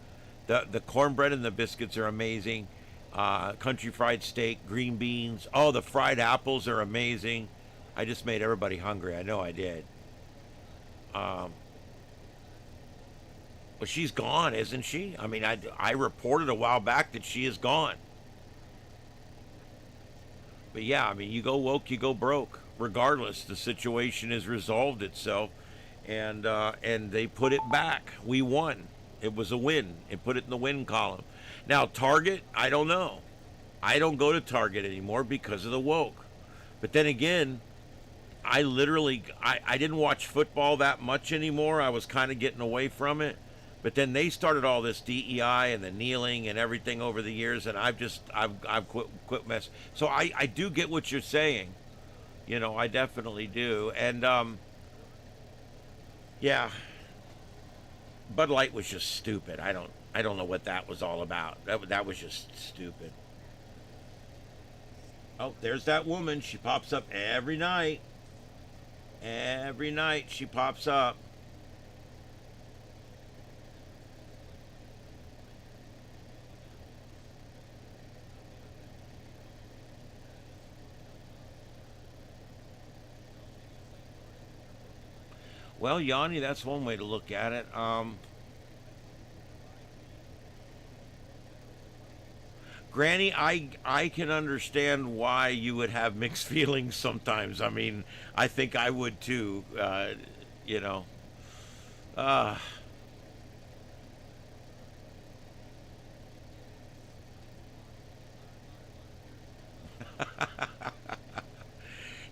The cornbread and the biscuits are amazing. Country fried steak, green beans. Oh, the fried apples are amazing. I just made everybody hungry. I know I did. But she's gone, isn't she? I mean, I reported a while back that she is gone. But yeah, I mean, you go woke, you go broke. Regardless, the situation has resolved itself, and they put it back. We won. It was a win. It put it in the win column. Now, Target, I don't know. I don't go to Target anymore because of the woke. But then again, I didn't watch football that much anymore. I was kind of getting away from it. But then they started all this DEI and the kneeling and everything over the years, and I've quit mess. So I do get what you're saying. You know, I definitely do. And yeah, Bud Light was just stupid. I don't know what that was all about. That was just stupid. Oh, there's that woman. She pops up every night. Every night she pops up. Well, Yanni, that's one way to look at it. Granny, I can understand why you would have mixed feelings sometimes. I mean, I think I would too. You know.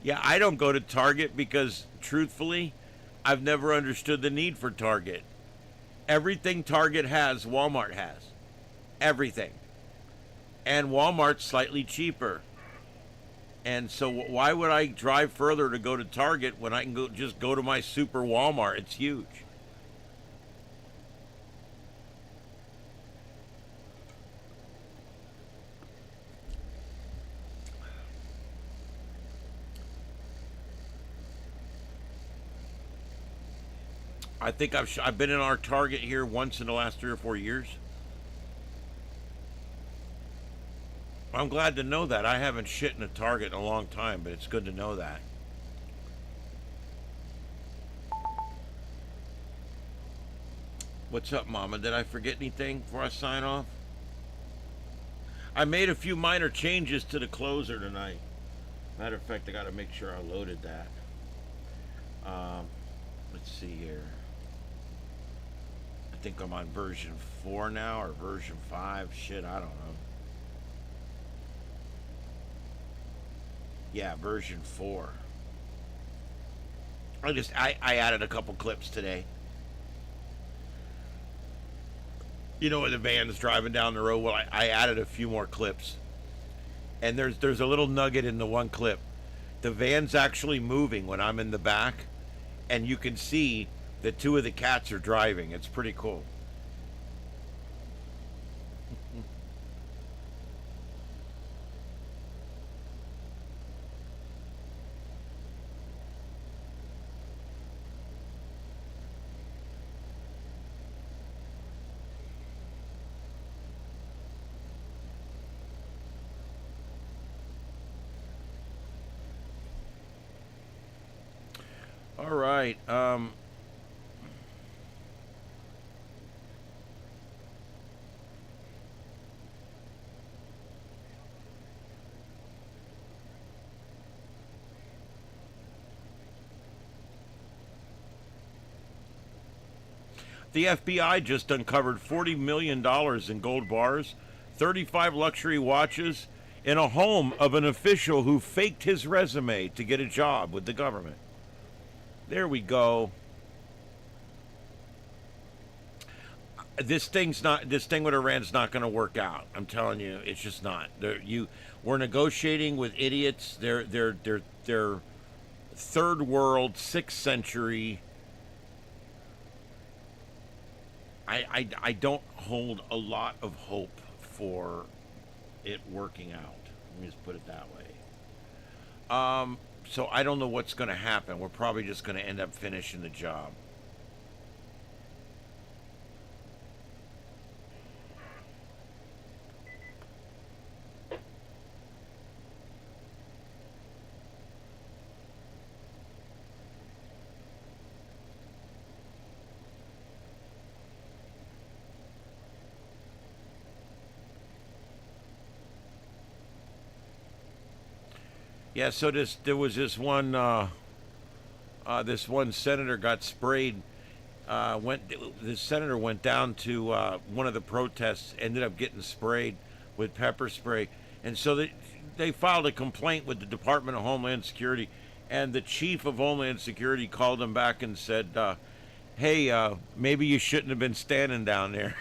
Yeah, I don't go to Target because, truthfully, I've never understood the need for Target. Everything Target has, Walmart has. Everything. And Walmart's slightly cheaper. And so why would I drive further to go to Target when I can just go to my super Walmart? It's huge. I think I've been in our Target here once in the last 3 or 4 years. I'm glad to know that. I haven't shit in a Target in a long time, but it's good to know that. What's up, Mama? Did I forget anything before I sign off? I made a few minor changes to the closer tonight. Matter of fact, I got to make sure I loaded that. Let's see here. I think I'm on version 4 now, or version 5. Shit, I don't know. Yeah, version 4. I added a couple clips today. You know, when the van's driving down the road, well, I added a few more clips. And there's a little nugget in the one clip. The van's actually moving when I'm in the back, and you can see that 2 of the cats are driving. It's pretty cool. All right. The FBI just uncovered $40 million in gold bars, 35 luxury watches, in a home of an official who faked his resume to get a job with the government. There we go. This thing with Iran's not going to work out. I'm telling you, it's just not. We're negotiating with idiots. They're third world, 6th century. I don't hold a lot of hope for it working out. Let me just put it that way. So I don't know what's going to happen. We're probably just going to end up finishing the job. Yeah, so there was this one senator got sprayed. This senator went down to one of the protests, ended up getting sprayed with pepper spray, and so they filed a complaint with the Department of Homeland Security, and the chief of Homeland Security called him back and said, "Hey, maybe you shouldn't have been standing down there."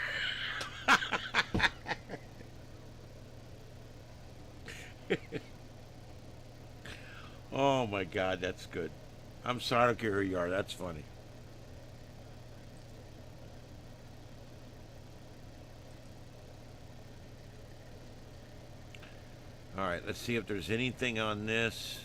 Oh my God, that's good. I'm sorry, I don't care who you are. That's funny. All right, let's see if there's anything on this.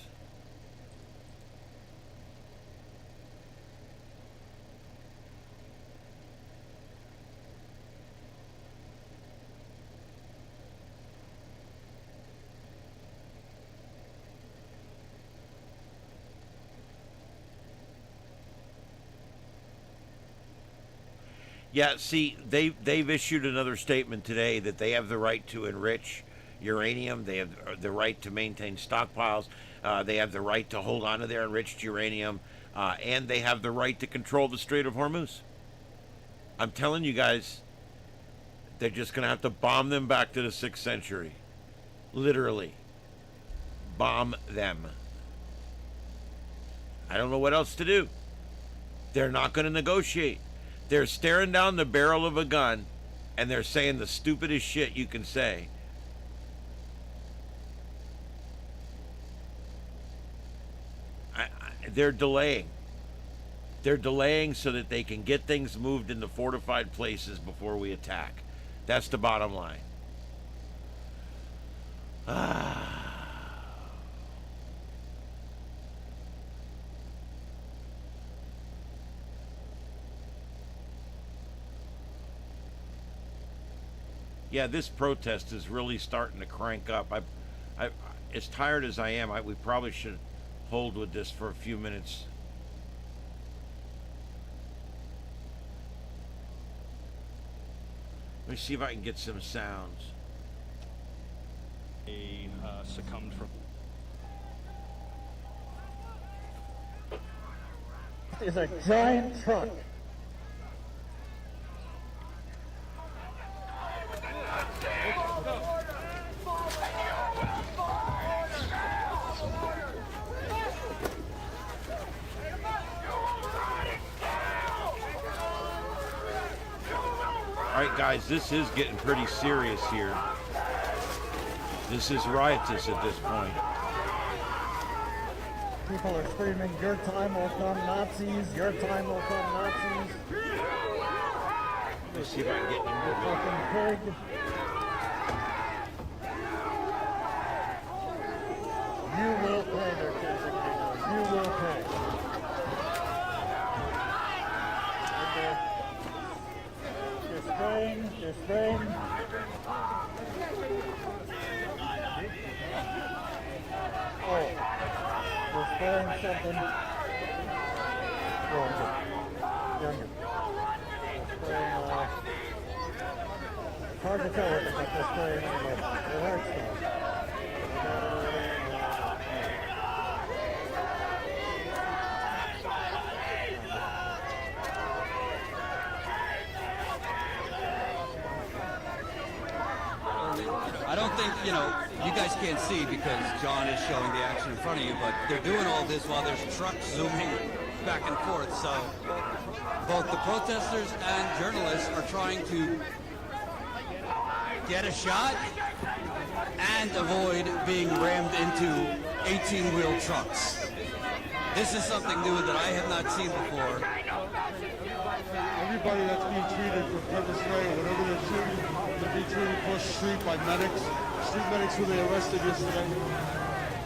Yeah, see, they've issued another statement today that they have the right to enrich uranium. They have the right to maintain stockpiles. They have the right to hold on to their enriched uranium. And they have the right to control the Strait of Hormuz. I'm telling you guys, they're just going to have to bomb them back to the 6th century. Literally. Bomb them. I don't know what else to do. They're not going to negotiate. They're staring down the barrel of a gun, and they're saying the stupidest shit you can say. They're delaying. They're delaying so that they can get things moved into fortified places before we attack. That's the bottom line. Yeah, this protest is really starting to crank up. As tired as I am, we probably should hold with this for a few minutes. Let me see if I can get some sounds. He succumbed from. It's a giant truck. All right, guys, this is getting pretty serious here. This is riotous at this point. People are screaming, "Your time will come, Nazis! Your time will come, Nazis!" Let's see if I can get any You fucking pig! You will pay, they're chasing me now. You will pay. You're spraying, you're spraying. Oh, you're spraying something. Hard to tell what the heck they're spraying on, but it hurts though. I don't think, you guys can't see because John is showing the action in front of you, but they're doing all this while there's trucks zooming back and forth. So both the protesters and journalists are trying to get a shot and avoid being rammed into 18-wheel trucks. This is something new that I have not seen before. Everybody that's being treated for pepper spray or whatever they're shooting, they're being treated across the street by medics, street medics who they arrested yesterday.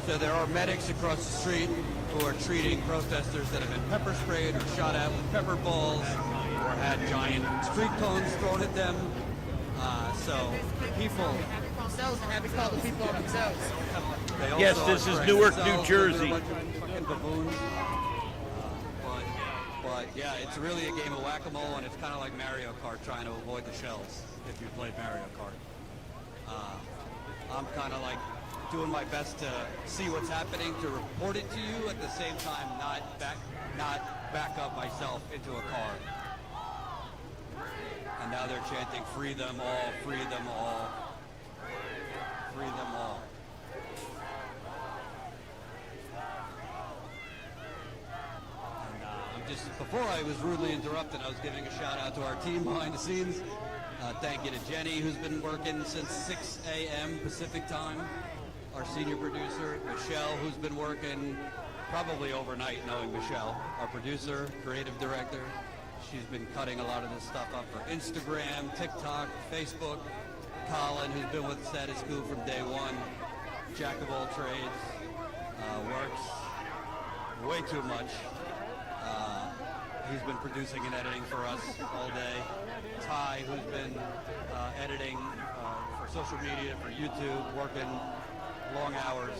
So there are medics across the street who are treating protesters that have been pepper sprayed or shot at with pepper balls or had giant street cones thrown at them. So people... Have to call the people on themselves. Yes, this is Newark, New Jersey. Fucking baboons. But yeah, it's really a game of whack-a-mole, and it's kind of like Mario Kart trying to avoid the shells if you played Mario Kart. I'm kind of like doing my best to see what's happening, to report it to you, at the same time not back up myself into a car. And now they're chanting, "Free them all, free them all, free them all." Before I was rudely interrupted, I was giving a shout out to our team behind the scenes. Thank you to Jenny, who's been working since 6 a.m. Pacific time. Our senior producer, Michelle, who's been working probably overnight, knowing Michelle. Our producer, creative director. She's been cutting a lot of this stuff up for Instagram, TikTok, Facebook. Colin, who's been with Status Quo from day one. Jack of all trades. Works way too much. He's been producing and editing for us all day. Ty, who's been editing for social media, for YouTube, working long hours.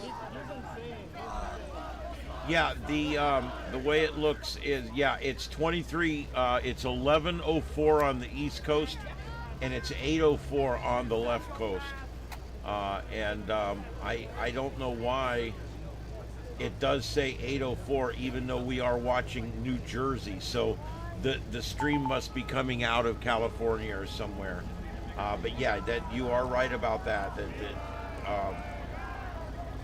Yeah, the way it looks is, it's 23, it's 11:04 on the East Coast, and it's 8:04 on the left coast. I don't know why it does say 8:04, even though we are watching New Jersey. So the stream must be coming out of California or somewhere. But yeah, that you are right about that.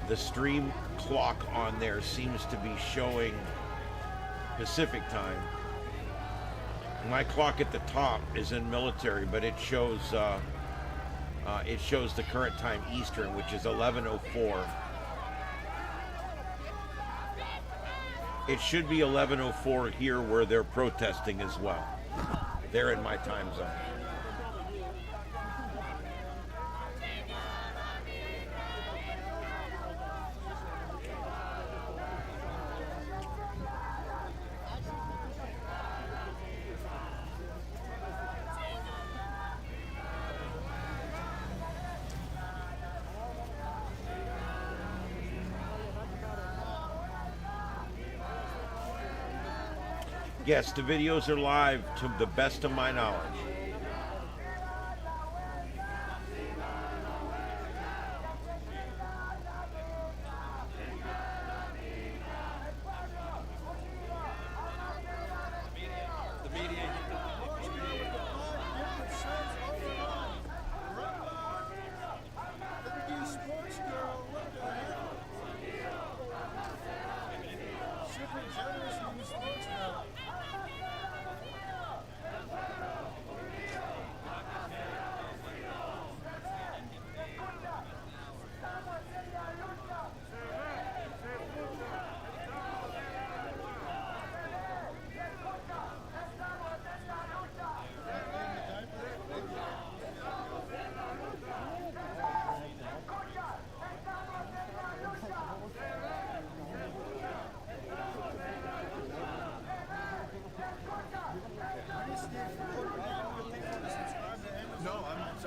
The stream clock on there seems to be showing Pacific time. My clock at the top is in military, but it shows the current time Eastern, which is 11:04. It should be 11:04 here where they're protesting as well. They're in my time zone. Yes, the videos are live to the best of my knowledge.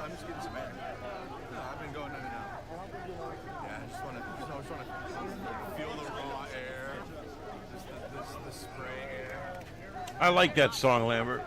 I'm just getting some air. No, I've been going in and out. Yeah, I just want to feel the raw air, just the spray air. I like that song, Lambert.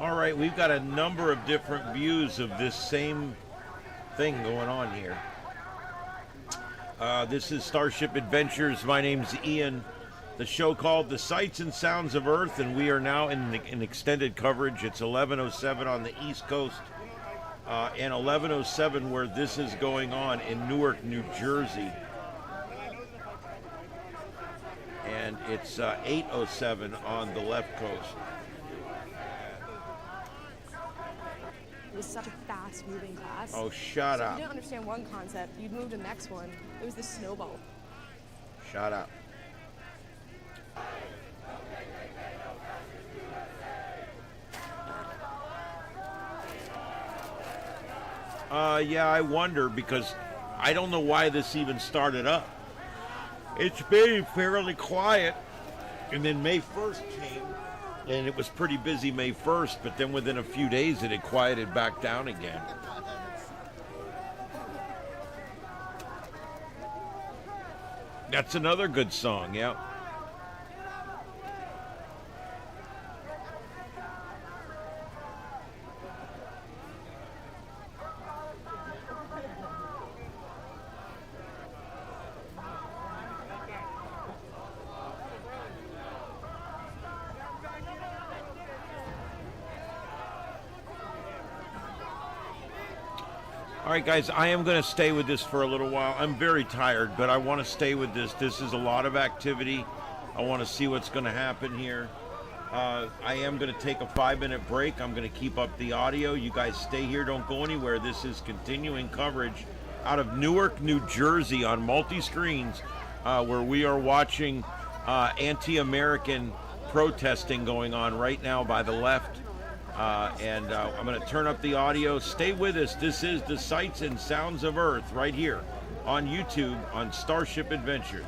All right, we've got a number of different views of this same thing going on here. This is Starship Adventures. My name's Ian. The show called The Sights and Sounds of Earth, and we are now in extended coverage. It's 11:07 on the East Coast and 11:07 where this is going on in Newark, New Jersey. And it's 8:07 on the left coast. It was such a fast-moving class. Oh, shut so up. If you didn't understand one concept, you'd move to the next one. It was the snowball. Shut up. Yeah, I wonder, because I don't know why this even started up. It's been fairly quiet, and then May 1st came, and it was pretty busy May 1st, but then within a few days it had quieted back down again. That's another good song, yeah. All right, guys, I am going to stay with this for a little while. I'm very tired, but I want to stay with this. This is a lot of activity. I want to see what's going to happen here. I am going to take a 5-minute break. I'm going to keep up the audio. You guys stay here. Don't go anywhere. This is continuing coverage out of Newark, New Jersey on multi-screens where we are watching anti-American protesting going on right now by the left. I'm going to turn up the audio. Stay with us. This is the Sights and Sounds of Earth right here on YouTube on Starship Adventure.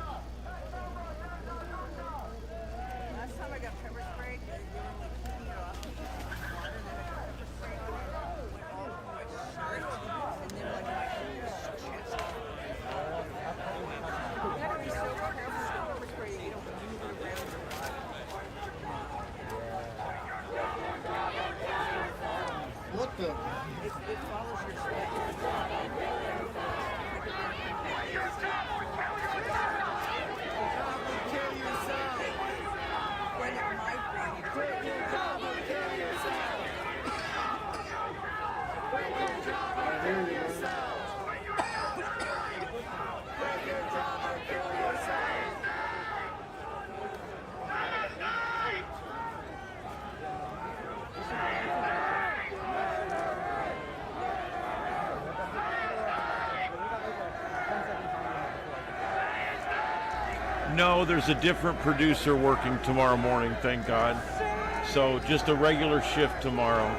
What the? No, there's a different producer working tomorrow morning, thank God. So just a regular shift tomorrow.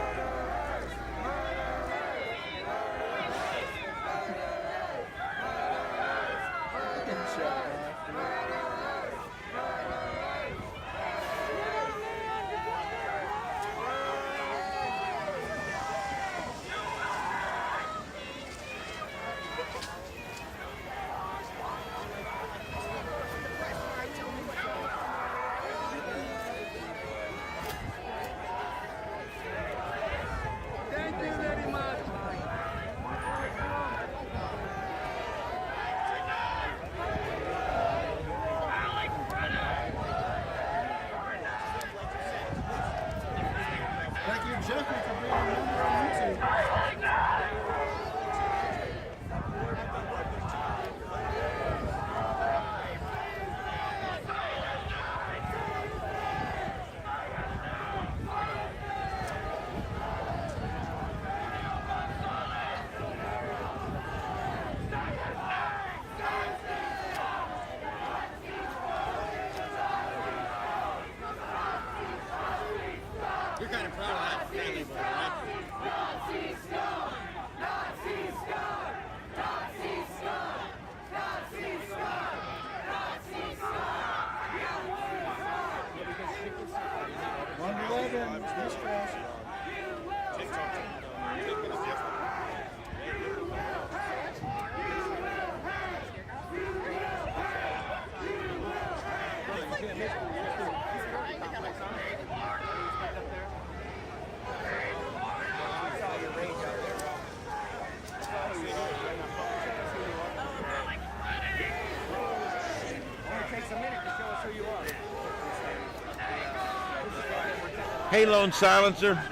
Hey, Lone Silencer.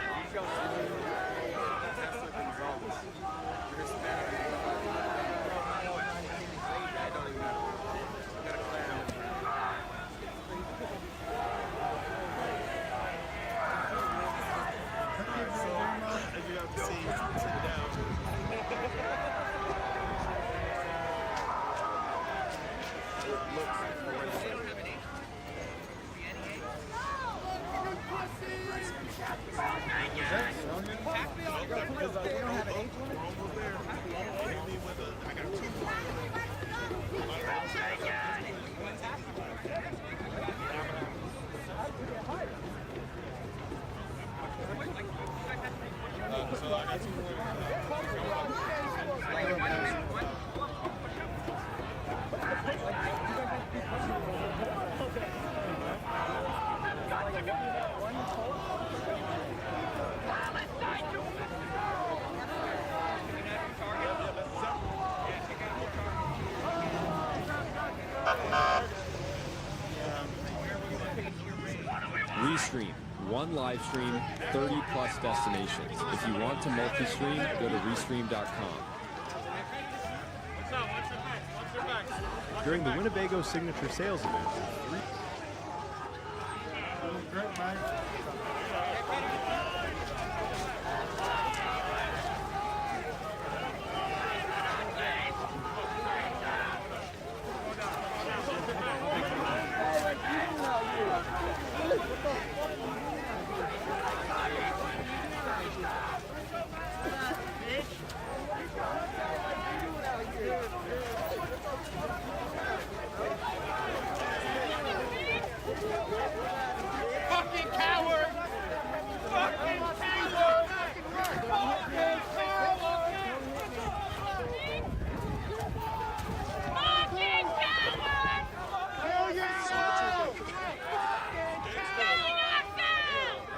Restream. One live stream, 30 plus destinations. If you want to multi-stream, go to restream.com. During the Winnebago Signature Sales event, Fucking coward! Fucking coward! Fucking coward! Fucking coward! Kill yourself! Fucking coward!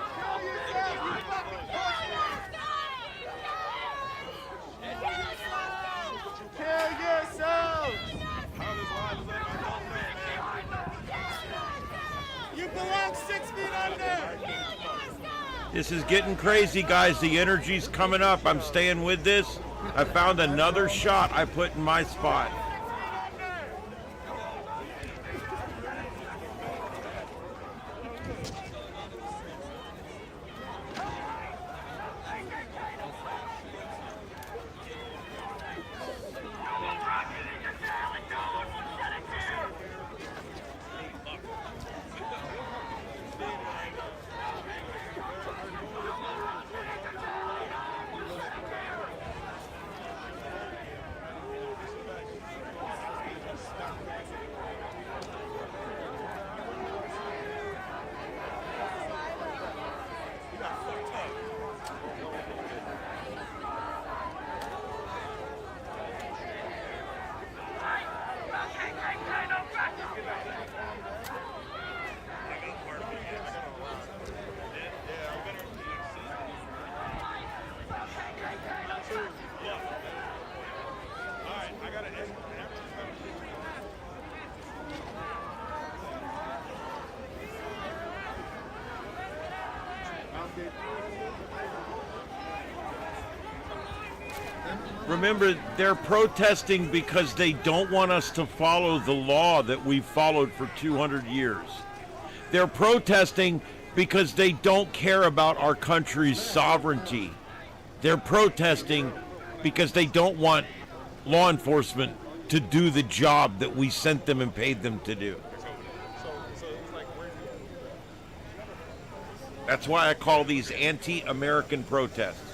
Kill yourself, you fucking pussy! Kill yourself! You belong 6 feet under! This is getting crazy, guys. The energy's coming up. I'm staying with this. I found another shot I put in my spot. Remember, they're protesting because they don't want us to follow the law that we've followed for 200 years. They're protesting because they don't care about our country's sovereignty. They're protesting because they don't want law enforcement to do the job that we sent them and paid them to do. That's why I call these anti-American protests.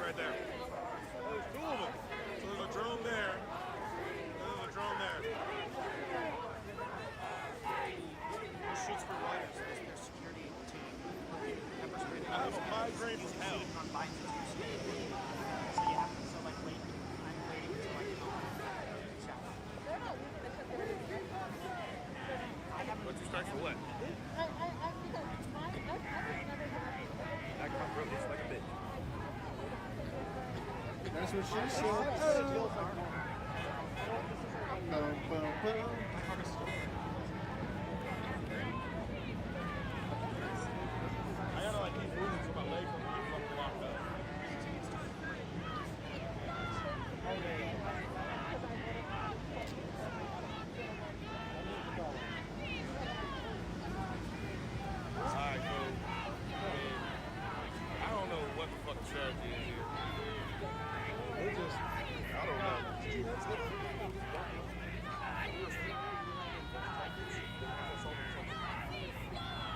Right there. There's two of them. So there's a drone there. green as hell. What's your strike for what? That cop looks like a bitch. That's what she said. I gotta like keep moving so my legs don't get fucking locked up. Alright, so I don't know what the fuck the strategy is here. They just, I don't know.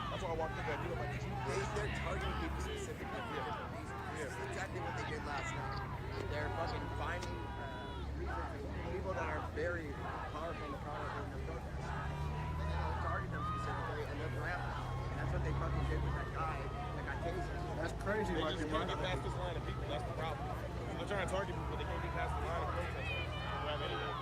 That's why I walked in there. I'm like, They're targeting people specifically for different reasons. This is exactly what they did last night. They're fucking finding people that are very powerful in the protest. And they'll target them specifically and they'll grab them. And that's what they fucking did with that guy that got tased. That's crazy. they just can't get past this line of people. That's the problem. They're trying to target people, but they can't get past the line of protesters. Grab anyone.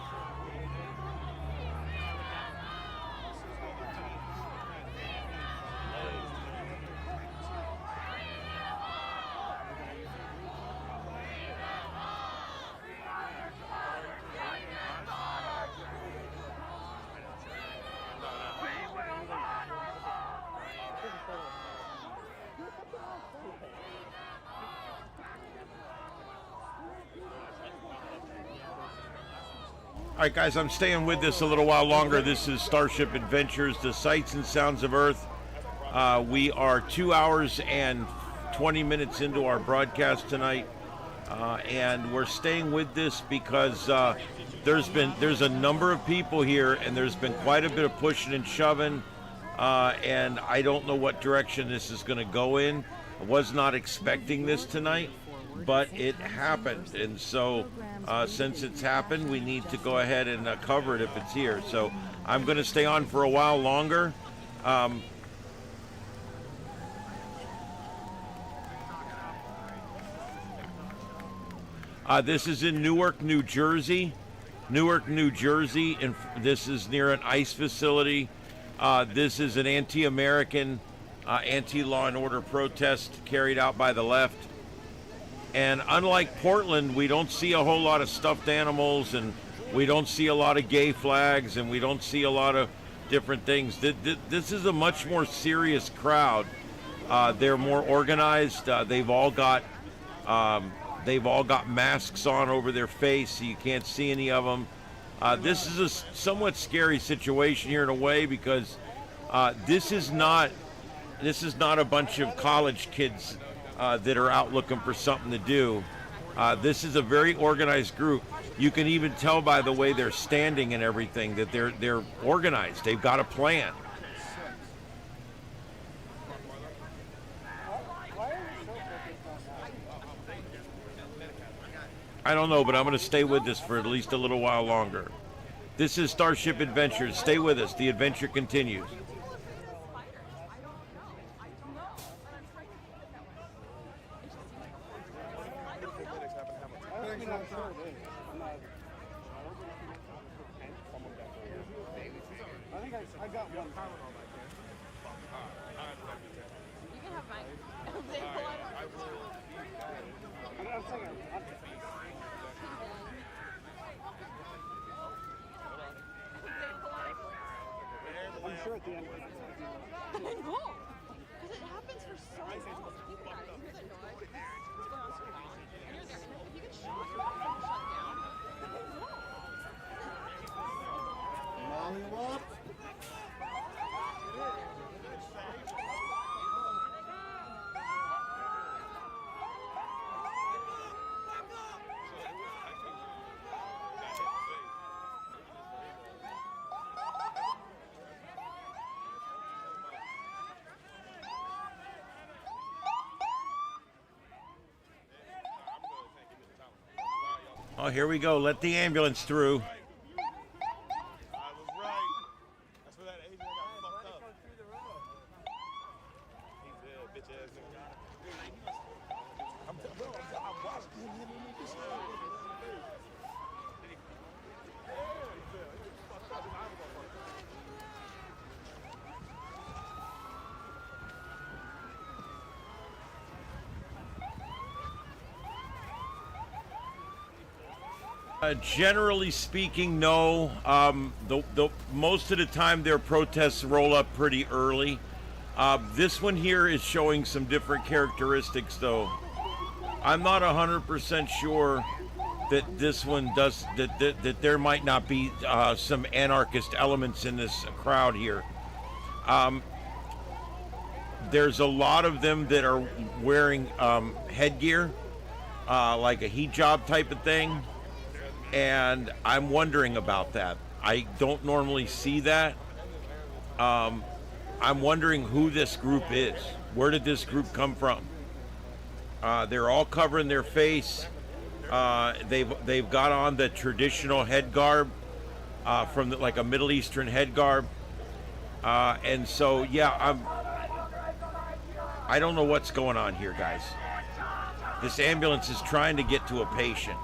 All right, guys, I'm staying with this a little while longer. This is Starship Adventures, the sights and sounds of Earth. We are 2 hours and 20 minutes into our broadcast tonight, and we're staying with this because there's a number of people here, and there's been quite a bit of pushing and shoving, and I don't know what direction this is going to go in. I was not expecting this tonight, but it happened, and so since it's happened, we need to go ahead and cover it if it's here. So I'm going to stay on for a while longer. This is in Newark, New Jersey. Newark, New Jersey, and this is near an ICE facility. This is an anti-American, anti-law and order protest carried out by the left. And unlike Portland, we don't see a whole lot of stuffed animals, and we don't see a lot of gay flags, and we don't see a lot of different things. This is a much more serious crowd. They're more organized. They've all got masks on over their face, so you can't see any of them. This is a somewhat scary situation here in a way, because this is not a bunch of college kids that are out looking for something to do. This is a very organized group. You can even tell by the way they're standing and everything that they're organized. They've got a plan. I don't know, but I'm going to stay with this for at least a little while longer. This is Starship Adventures. Stay with us. The adventure continues. I got one. You can have mine. I'm sure at the end. I know. Because it happens for so long. Think about it. You hear the noise. It's going on so long. And you're there. And if you get shot, you're not shut down. Molly Wop. Oh, here we go. Let the ambulance through. I was right. That's where that Asian got fucked up. He's dead, bitch ass nigga. Generally speaking, no. Most of the time, their protests roll up pretty early. This one here is showing some different characteristics, though. I'm not 100% sure that this one does that there might not be some anarchist elements in this crowd here. There's a lot of them that are wearing headgear, like a hijab type of thing, and I'm wondering about that. I don't normally see that. I'm wondering who this group is. Where did this group come from? They're all covering their face. They've got on the traditional head garb from like a Middle Eastern head garb, and so yeah, I don't know what's going on here, guys. This ambulance is trying to get to a patient.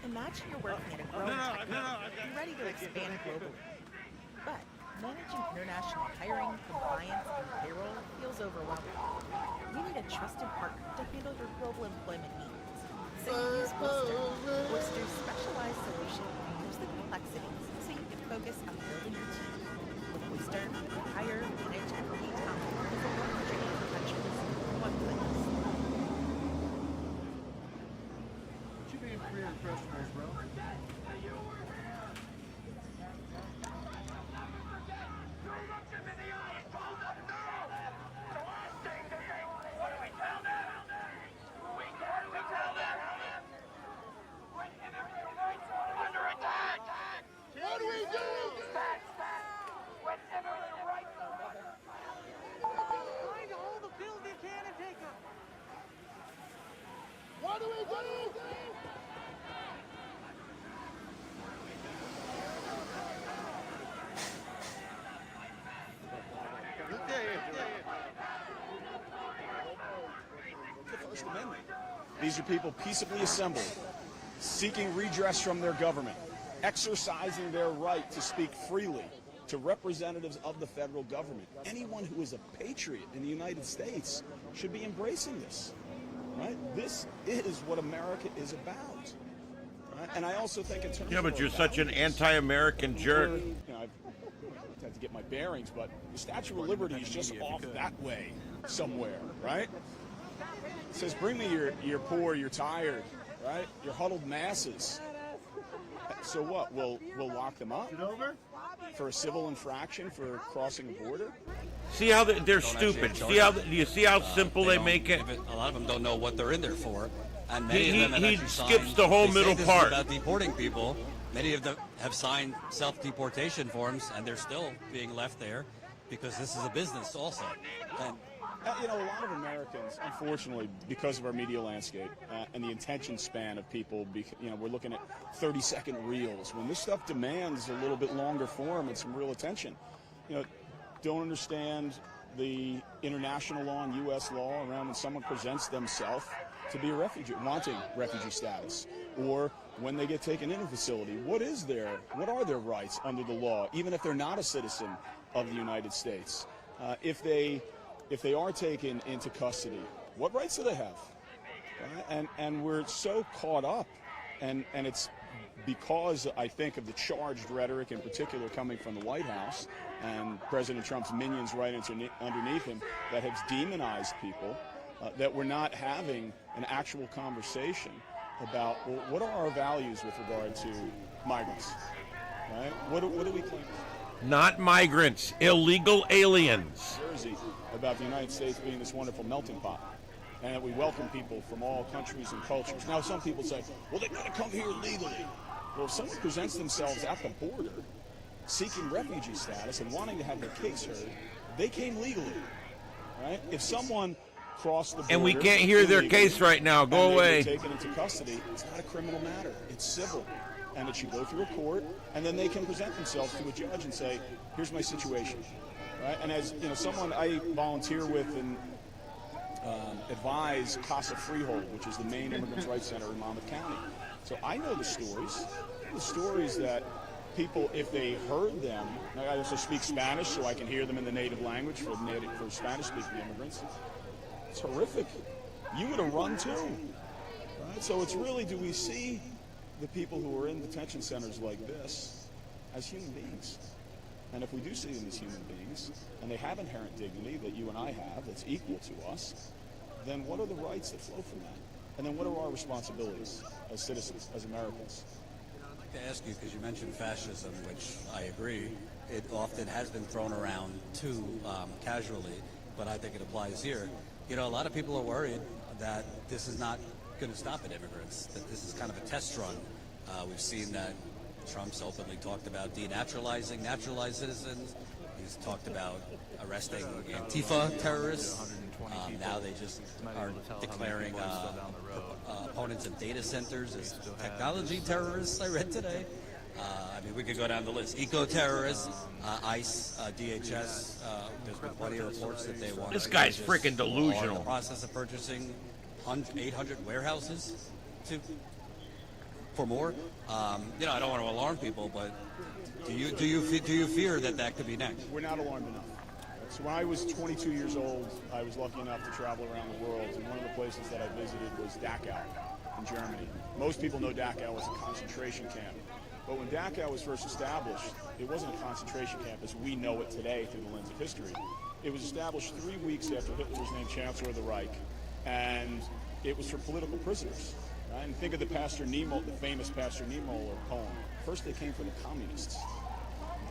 Imagine you're working at a growing tech company, ready to expand globally. But managing international hiring, compliance, and payroll feels overwhelming. You need a trusted partner to handle your global employment needs. So you use Oyster. Oyster's specialized solution removes the complexities so you can focus on building your team. With Oyster, you hire, manage, and retain talent in over 180 countries in one place. You being career professionals, bro. What do we do? Find all the pills you can and take them. What do we do? The First Amendment. These are people peaceably assembled, seeking redress from their government, exercising their right to speak freely to representatives of the federal government. Anyone who is a patriot in the United States should be embracing this, right? This is what America is about. Right? And I also think in terms Yeah, of but our you're such an values, anti-American jerk. you know, I've had to get my bearings, but the Statue of Liberty is just off that way somewhere, right? It says, bring me your poor, your tired, right? Your huddled masses. So what? We'll lock them up? Is it over? for a civil infraction for crossing a border. See how they're stupid. See how do you see how simple they make it? A lot of them don't know what they're in there for, and many of them have actually skips signed, the whole they say middle this part. is about deporting people. Many of them have signed self-deportation forms, and they're still being left there because this is a business also. And You know, a lot of Americans, unfortunately, because of our media landscape and the attention span of people, you know, we're looking at 30-second reels. When this stuff demands a little bit longer form and some real attention, you know, don't understand the international law and U.S. law around when someone presents themselves to be a refugee, wanting refugee status, or when they get taken in a facility. What are their rights under the law, even if they're not a citizen of the United States? If they are taken into custody, what rights do they have? And we're so caught up, and it's because, I think, of the charged rhetoric, in particular coming from the White House and President Trump's minions right underneath him, that has demonized people, that we're not having an actual conversation about, well, what are our values with regard to migrants, right? What do we claim? Not migrants, illegal aliens. Jersey, about the United States being this wonderful melting pot, and that we welcome people from all countries and cultures. Now, some people say, well, they've got to come here legally. Well, if someone presents themselves at the border seeking refugee status and wanting to have their case heard, they came legally, right? If someone crossed the border... And we can't hear their case right now. Go away. And they were taken into custody. It's not a criminal matter. It's civil. And it should go through a court, and then they can present themselves to a judge and say, here's my situation. Right? And as you know, someone I volunteer with and advise Casa Freehold, which is the main immigrants' rights center in Monmouth County. So I know the stories that people, if they heard them, I also speak Spanish, so I can hear them in the native language for Spanish-speaking immigrants. It's horrific. You would have run too. Right? So it's really, do we see the people who are in detention centers like this as human beings? And if we do see them as human beings, and they have inherent dignity that you and I have that's equal to us, then what are the rights that flow from that? And then what are our responsibilities as citizens, as Americans? I'd like to ask you, because you mentioned fascism, which I agree, it often has been thrown around too casually, but I think it applies here. You know, a lot of people are worried that this is not going to stop at immigrants, that this is kind of a test run. We've seen that Trump's openly talked about denaturalizing naturalized citizens. He's talked about arresting Antifa terrorists. Now they just are declaring opponents of data centers as technology terrorists, I read today. I mean, we could go down the list. Eco-terrorists, ICE, DHS. There's been plenty of reports that they want. This guy's freaking delusional. Are in the process of purchasing 800 warehouses for more. You know, I don't want to alarm people, but do you fear that could be next? We're not alarmed enough. So when I was 22 years old, I was lucky enough to travel around the world, and one of the places that I visited was Dachau in Germany. Most people know Dachau as a concentration camp. But when Dachau was first established, it wasn't a concentration camp as we know it today through the lens of history. It was established 3 weeks after Hitler was named Chancellor of the Reich, and it was for political prisoners. Right? And think of the Pastor Niemöller, the famous Pastor Niemöller poem. First they came for the communists,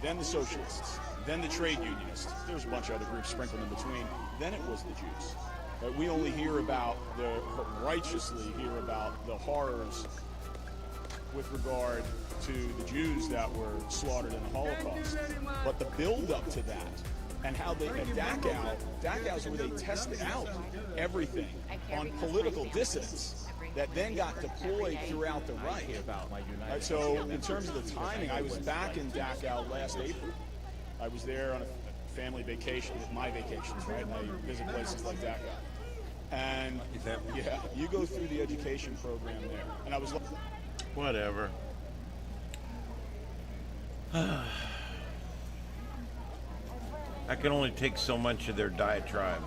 then the socialists, then the trade unionists. There's a bunch of other groups sprinkled in between. Then it was the Jews. Right? We only righteously hear about the horrors with regard to the Jews that were slaughtered in the Holocaust. But the build-up to that, and how they, at Dachau is where they tested out everything on political dissidents that then got deployed throughout the Reich. Right, so in terms of the timing, I was back in Dachau last April. I was there on a family vacation, my vacations, right? And I visit places like Dachau. And yeah, you go through the education program there. And I was whatever. I can only take so much of their diatribe.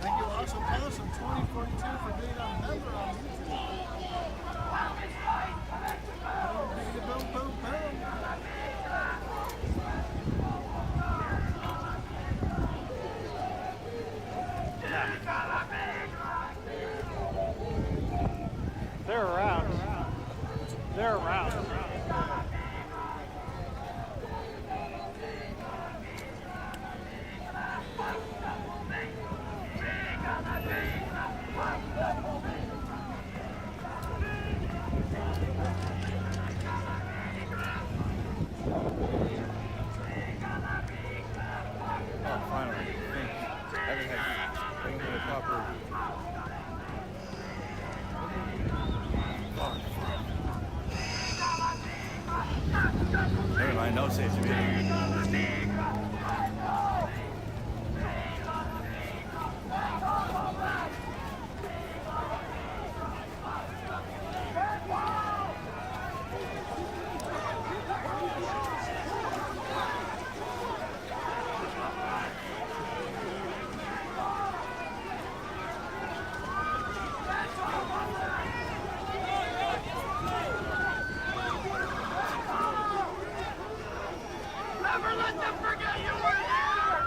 Thank you also, Person 2042, for being a member on YouTube. Boom, boom, boom, boom. properly. Never mind, no safety meeting. Never let them forget you were here!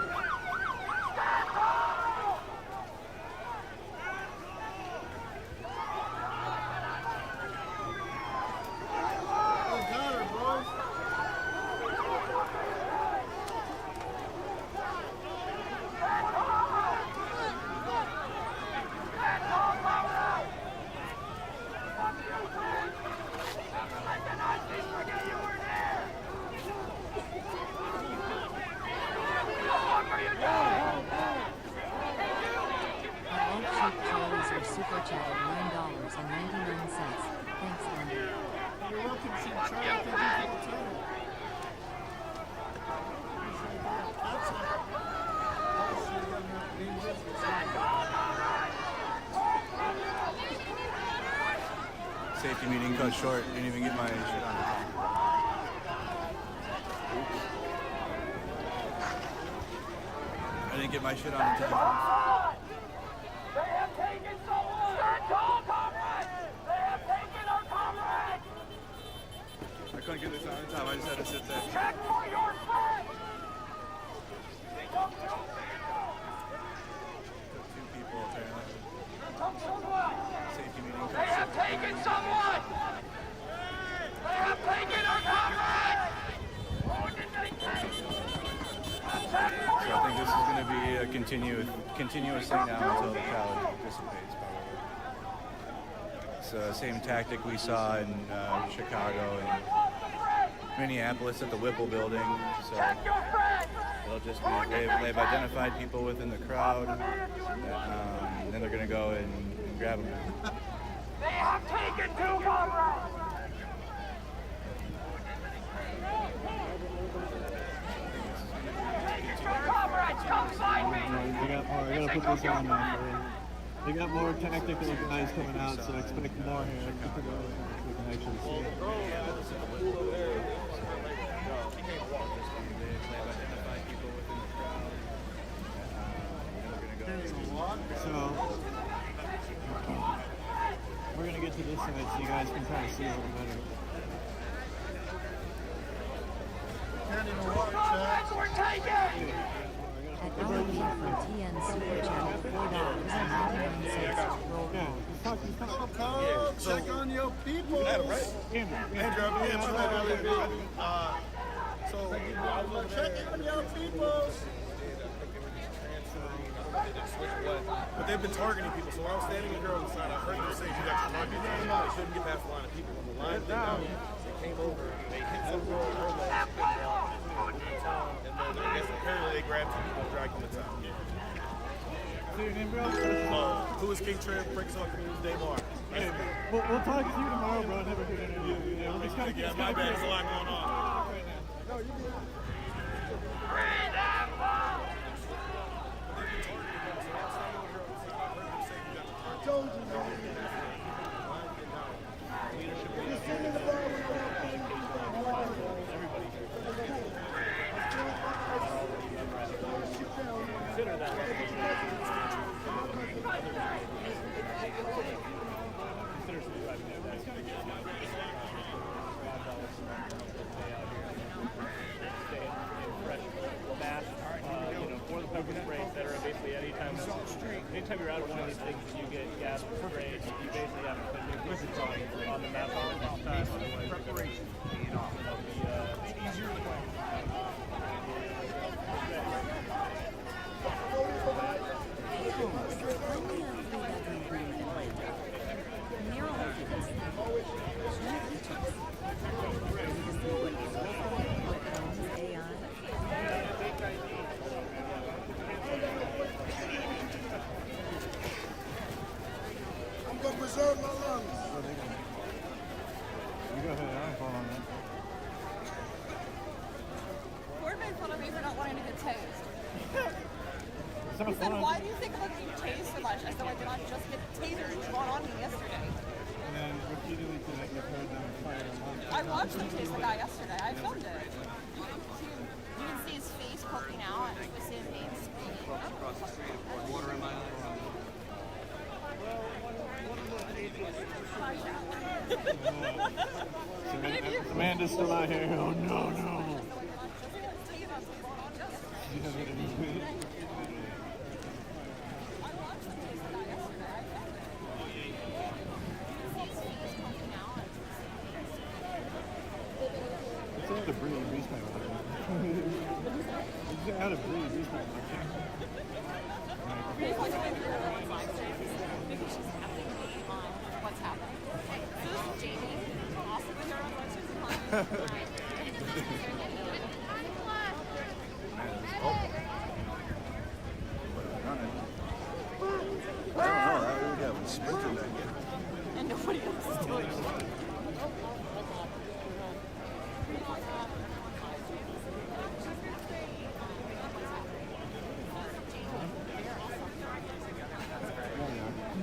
Stand tall! Oh, got her, bro. Super chat at $9.99. Thanks, Andy. You're welcome, Super Chat. Thank you for the time. Safety meeting cut short. Didn't even get my shit on the time. I didn't get my shit on the time. They have taken someone! Stand tall, comrades! They have taken our comrades! I couldn't get this on the time. I just had to sit there. Check for your friends! Two people apparently. Safety meeting They have taken someone! They have taken our comrades! So I think this is going to be a continuous thing now until the crowd dissipates, probably. It's the same tactic we saw in Chicago and Minneapolis at the Whipple building. So they'll just be, they've identified people within the crowd, and then they're going to go and grab them. They have taken two comrades! Comrades, come find me! They got more. I gotta put this on now for you. They got more tactical guys coming out, so expect more here. We can actually see it. So we're gonna get to this side so you guys can kind of see a little better. Comrades were taken! At Arlington from TN Super Chat $4.99. Roll call. Check on your people. Andrew, so check on your people. But they've been targeting people. So when I was standing here on the side, I heard them say you got your target. They couldn't get past the line of people. When the line came out, they came over, they hit some girl in her leg, and then I guess apparently they grabbed two people and dragged them to town. Who is King Trent? Breaks on Community Day Bar. Hey, we'll talk to you tomorrow, bro. Have a good interview. Yeah, my bad. There's a lot going on. No, you good. Free them all! I told you, man. Just send it along with Consider that. Anytime you're out of one of these things, you get gas sprayed. You basically have to put new pieces on the map all the time. Preparation. It's easier to play. said, why do you think I'm being tased so much? I said, I did not just get tasered brought on me yesterday. And then repeatedly tonight you've heard them fire them on. I watched them tase the guy yesterday. I filmed it. You can see his face poking out and twisted his veins screaming. Across the street, water in my eyes. Amanda's still out here. Oh no, no. It's out of breathe, he's my It's out of breathe, he's my What's happening? So this is Jamie, also with her on I don't know, right? We got sprinting back here. And nobody else is doing it.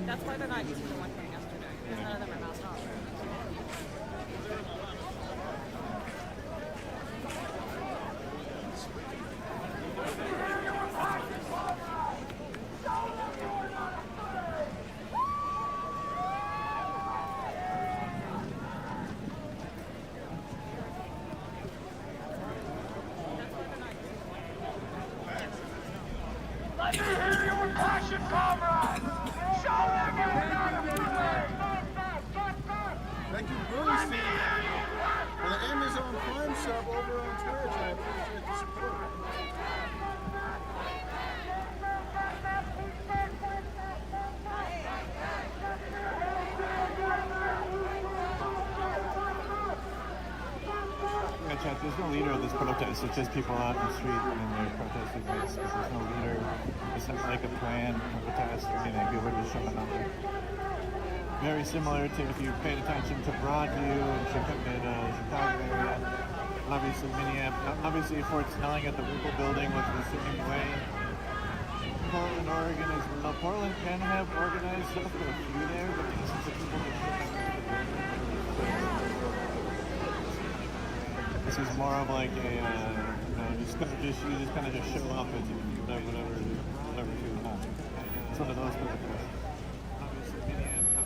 That's why they're not using the one from yesterday. Because none of them are masked off. Let me hear you with passion, comrades! Show them you're not afraid! Thank you, Bruce, for the Amazon Prime sub over on Twitch. I appreciate the support. Yeah, chat, there's no leader of this protest. It's just people out in the street and they're protesting this. There's no leader. It's not like a planned protest or anything. People are just showing up. Very similar to if you paid attention to Broadview and Chicago area. Obviously, Minneapolis. Obviously, Fort Snelling at the Whipple Building was the same way. Portland, Oregon is well. Portland can have organized stuff, but a few there. But this is the people that this is more of like a, you just kind of show up and whatever you want. It's one of those protocols.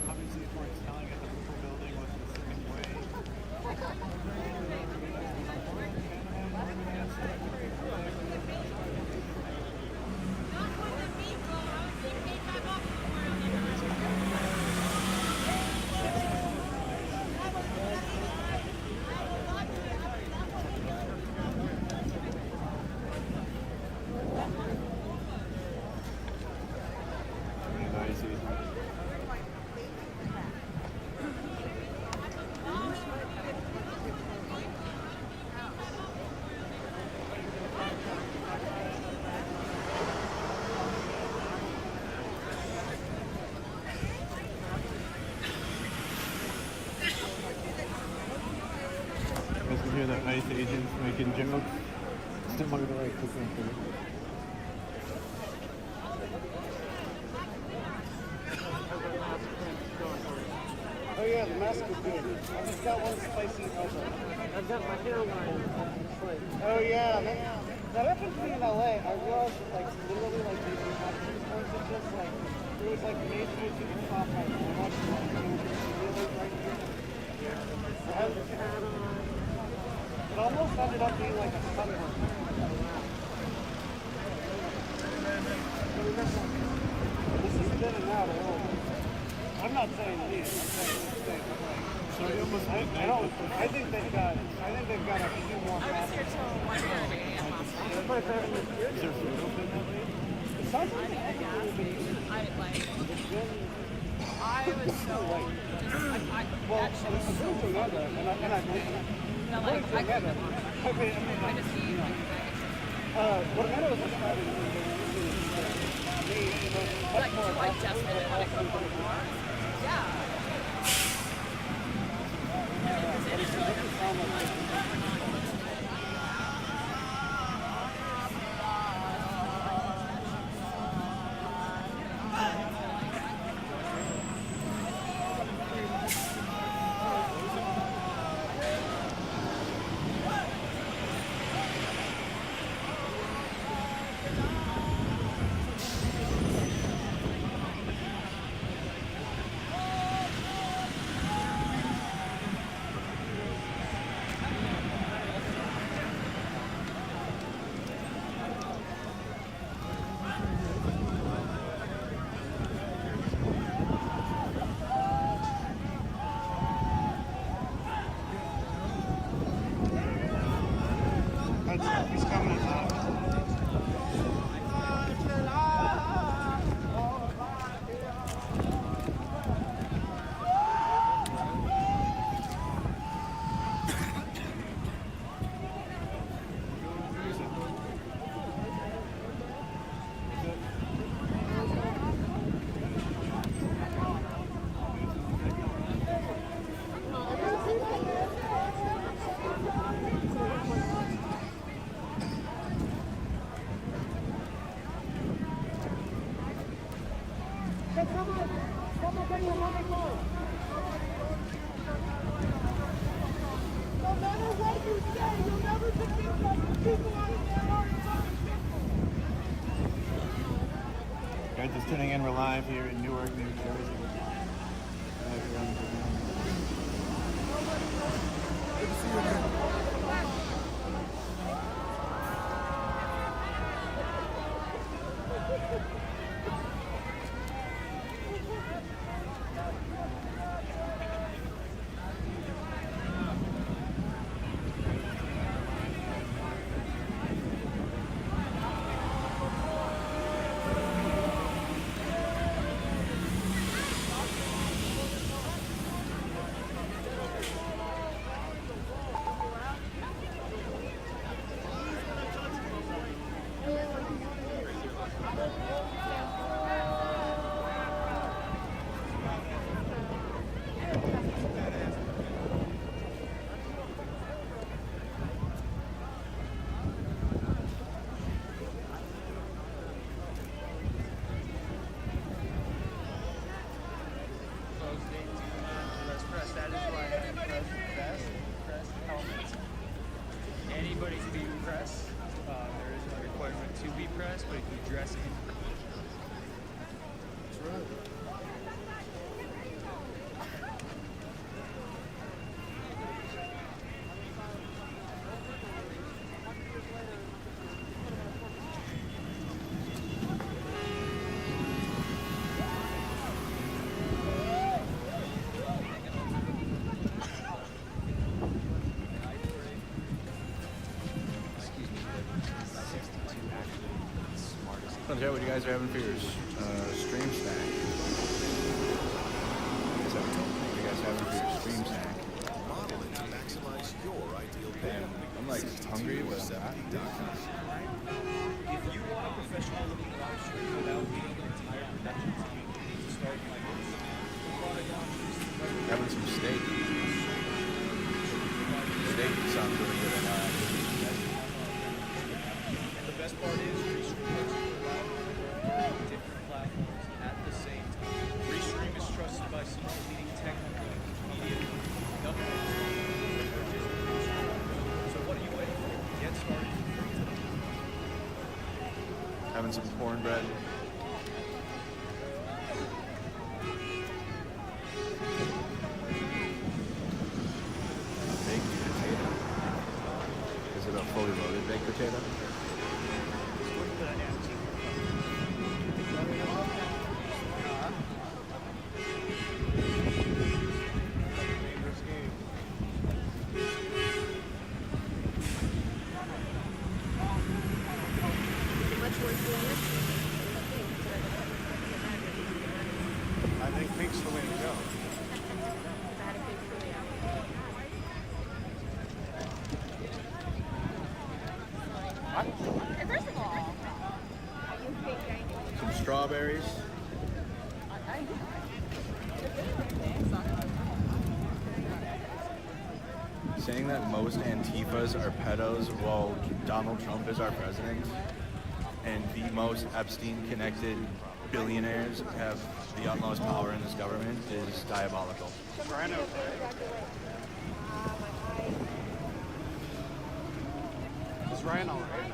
Obviously, Fort Snelling at the Whipple Building was the same way. You can hear the ICE agents making jokes, similar to like cooking food. Oh yeah, the mask is good. I just got one spicy elbow. I've got my hair line. Oh yeah, that happened to me in LA. I realized that like literally like these action points of just like there was like major super top like much really right here. I had this hat on. It almost ended up being like a sunburn. This is good and out a little bit. I'm not saying it is. I'm saying it's like, I think they've got a few more. I was here till 1:30 a.m. last night. That's my favorite. Is there food open that late? It sounds like I was so just actually so together, and I no, like I couldn't. I just need what I was describing like to like just minute when I come home more. Yeah. No matter what you say, you'll never convince us the people out there are Guys, just tuning in. We're live here in Newark, New Jersey. Good to see you again. Anybody can be pressed. There is no requirement to be pressed, but if you dress in. That's right. What you guys are having for your stream snack? What you guys having for your stream snack? Modeling to maximize your ideal Damn, I'm like hungry, but I'm not. If you want a professional looking live stream without being an entire production team, start like this. Having some steak. Steak sounds really good. And the best part is Restream lets you go live on different platforms at the same time. Restream is trusted by some of the leading tech companies, media, governments. So what are you waiting for? Get started. Having some cornbread. Baked potato. Is it a fully loaded baked potato? I think pink's the way to go. First of all, Some strawberries. Saying that most Antifas are pedos while Donald Trump is our president and the most Epstein-connected billionaires have the utmost power in this government is diabolical. Is Ryan all right?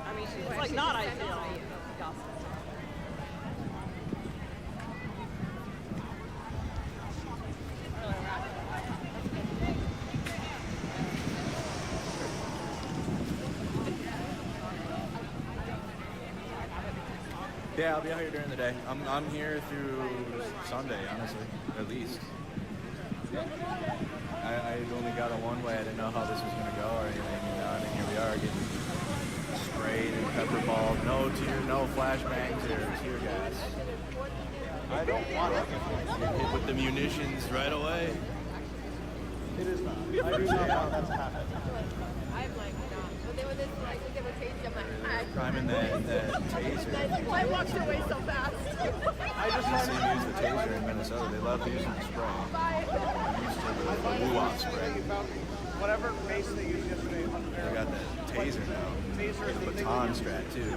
I mean, it's like not ideal. Yeah, I'll be out here during the day. I'm here through Sunday, honestly, at least. I only got a one-way. I didn't know how this was going to go or anything. I mean, here we are getting sprayed and pepper balled. No flashbangs or tear gas. I don't want it. You're hit with the munitions right away. It is not. I do not want that to happen. I'm like, no. But they were this, like, they were tasty. I'm like, Priming that taser. I walked away so fast. I just seen them use the taser in Minnesota. They love using the spray. I'm used to the woo-wop spray. Whatever base they used yesterday. They got that taser now. Taser The baton strap too.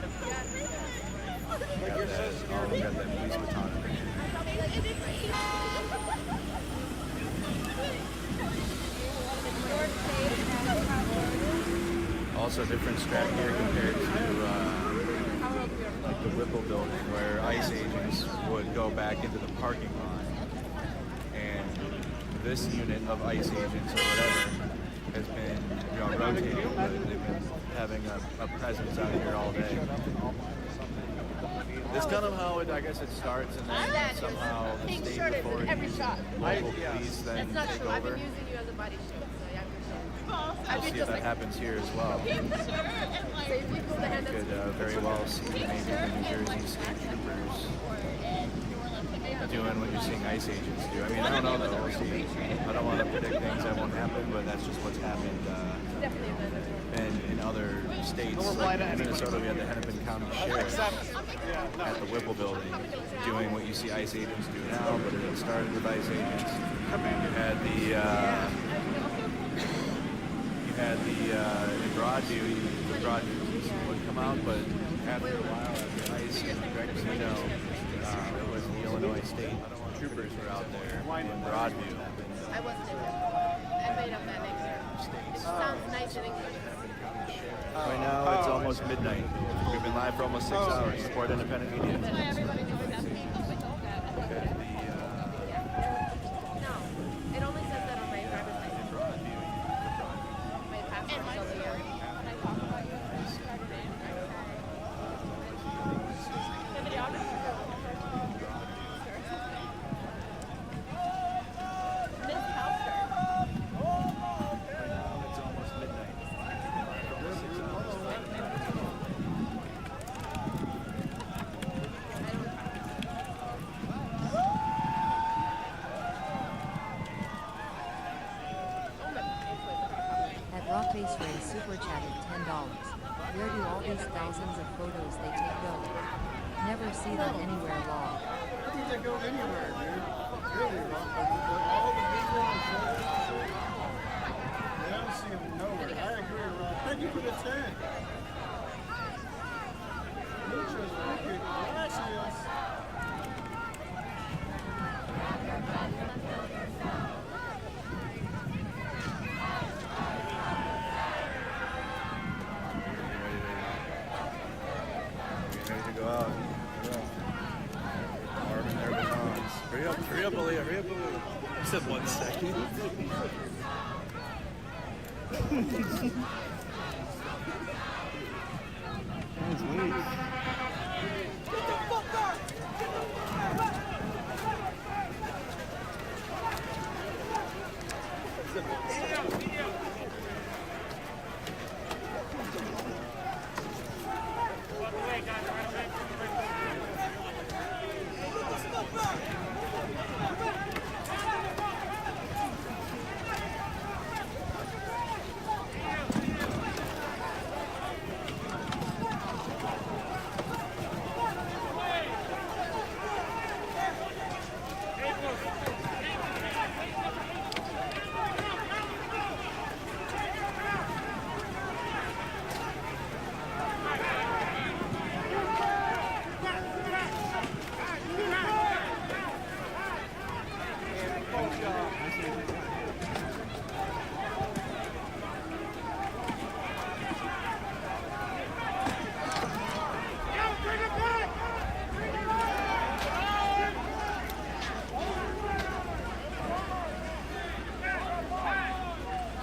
Like you're so scared. They got that police baton. Also different strat here compared to like the Whipple building, where ICE agents would go back into the parking lot, and this unit of ICE agents or whatever has been, you know, rotating, but they've been having a presence out here all day. It's kind of how I guess it starts, and then somehow the state authorities, local police then take over. We'll see if that happens here as well. You could very well see maybe the New Jersey state troopers doing what you're seeing ICE agents do. I mean, I don't know though. We'll see. I don't want to predict things that won't happen, but that's just what's happened in other states. Like in Minnesota, we had the Hennepin County Sheriff at the Whipple building doing what you see ICE agents do now, but it started with ICE agents. You had in Broadview, the Broadview would come out, but after a while, after ICE and Greg Casino, it was the Illinois State troopers were out there in Broadview. I wasn't in it. I made up that name. It sounds nice in English. Right now, it's almost midnight. We've been live for almost 6 hours. Support independent media. That's why everybody knew exactly. No, it only says that on my driver's license. My passport tells you. Can I talk about you? Miss Halster. It's almost midnight. At Rock Base Ray super chatted $10. Where do all these thousands of photos they take go? Never see them anywhere long. I think they go anywhere, dude. Really, all the big ones. I don't see them nowhere. I agree, Rob. Thank you for the 10. Muchas gracias. Ready to go out. Arming their batons. Hurry up, Aaliyah, hurry up, Aaliyah. You said 1 second.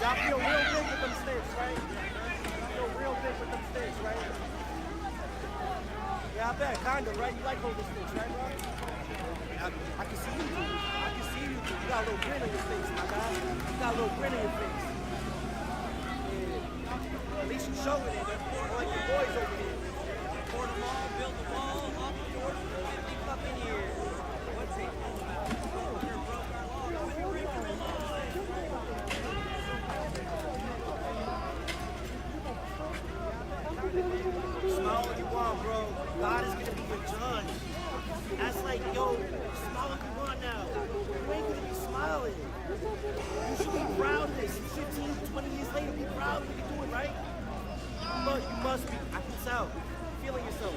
Y'all feel real big with them sticks, right? Feel real big with them sticks, right? Yeah, I bet, kinda, right? You like holding sticks, right, bro? I can see you do. I can see you do. You got a little grin on your face, my guy. You got a little grin on your face. Yeah. Well, at least you showing it. Like the boys over here. Pour them all, build the wall, lock the doors, get me up in here. What's it all about? You're broke our law. We're breaking the law. Smile what you want, bro. God is gonna be your judge. That's like, yo, smile what you want now. You ain't gonna be smiling. You should be proud of this. 15, 20 years later, be proud of what you're doing, right? You must be. I can tell. Feeling yourself.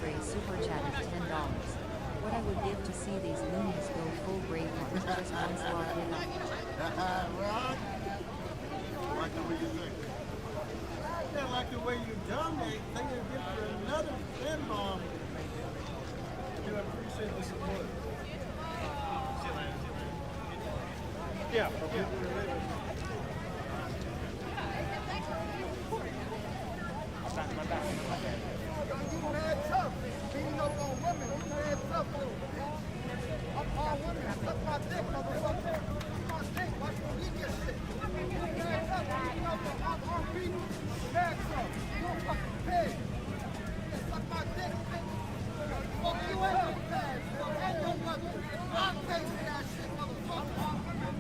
Andre super chatted $10. What I would give to see these loonies go full Braveheart just once while hit up. Like the way you think. Yeah, like the way you dominate, think you'll get for another fin bomb. I do appreciate the support. Yeah. Beating up on women, hands up. I'm all women, suck my dick, motherfucker. My dick, watch me eat your shit. Hands up, beating up on people. Hands up, you a fucking pig. Suck my dick, bitch. Fuck you and your bags, and your mother. I'll pay for that shit, motherfucker.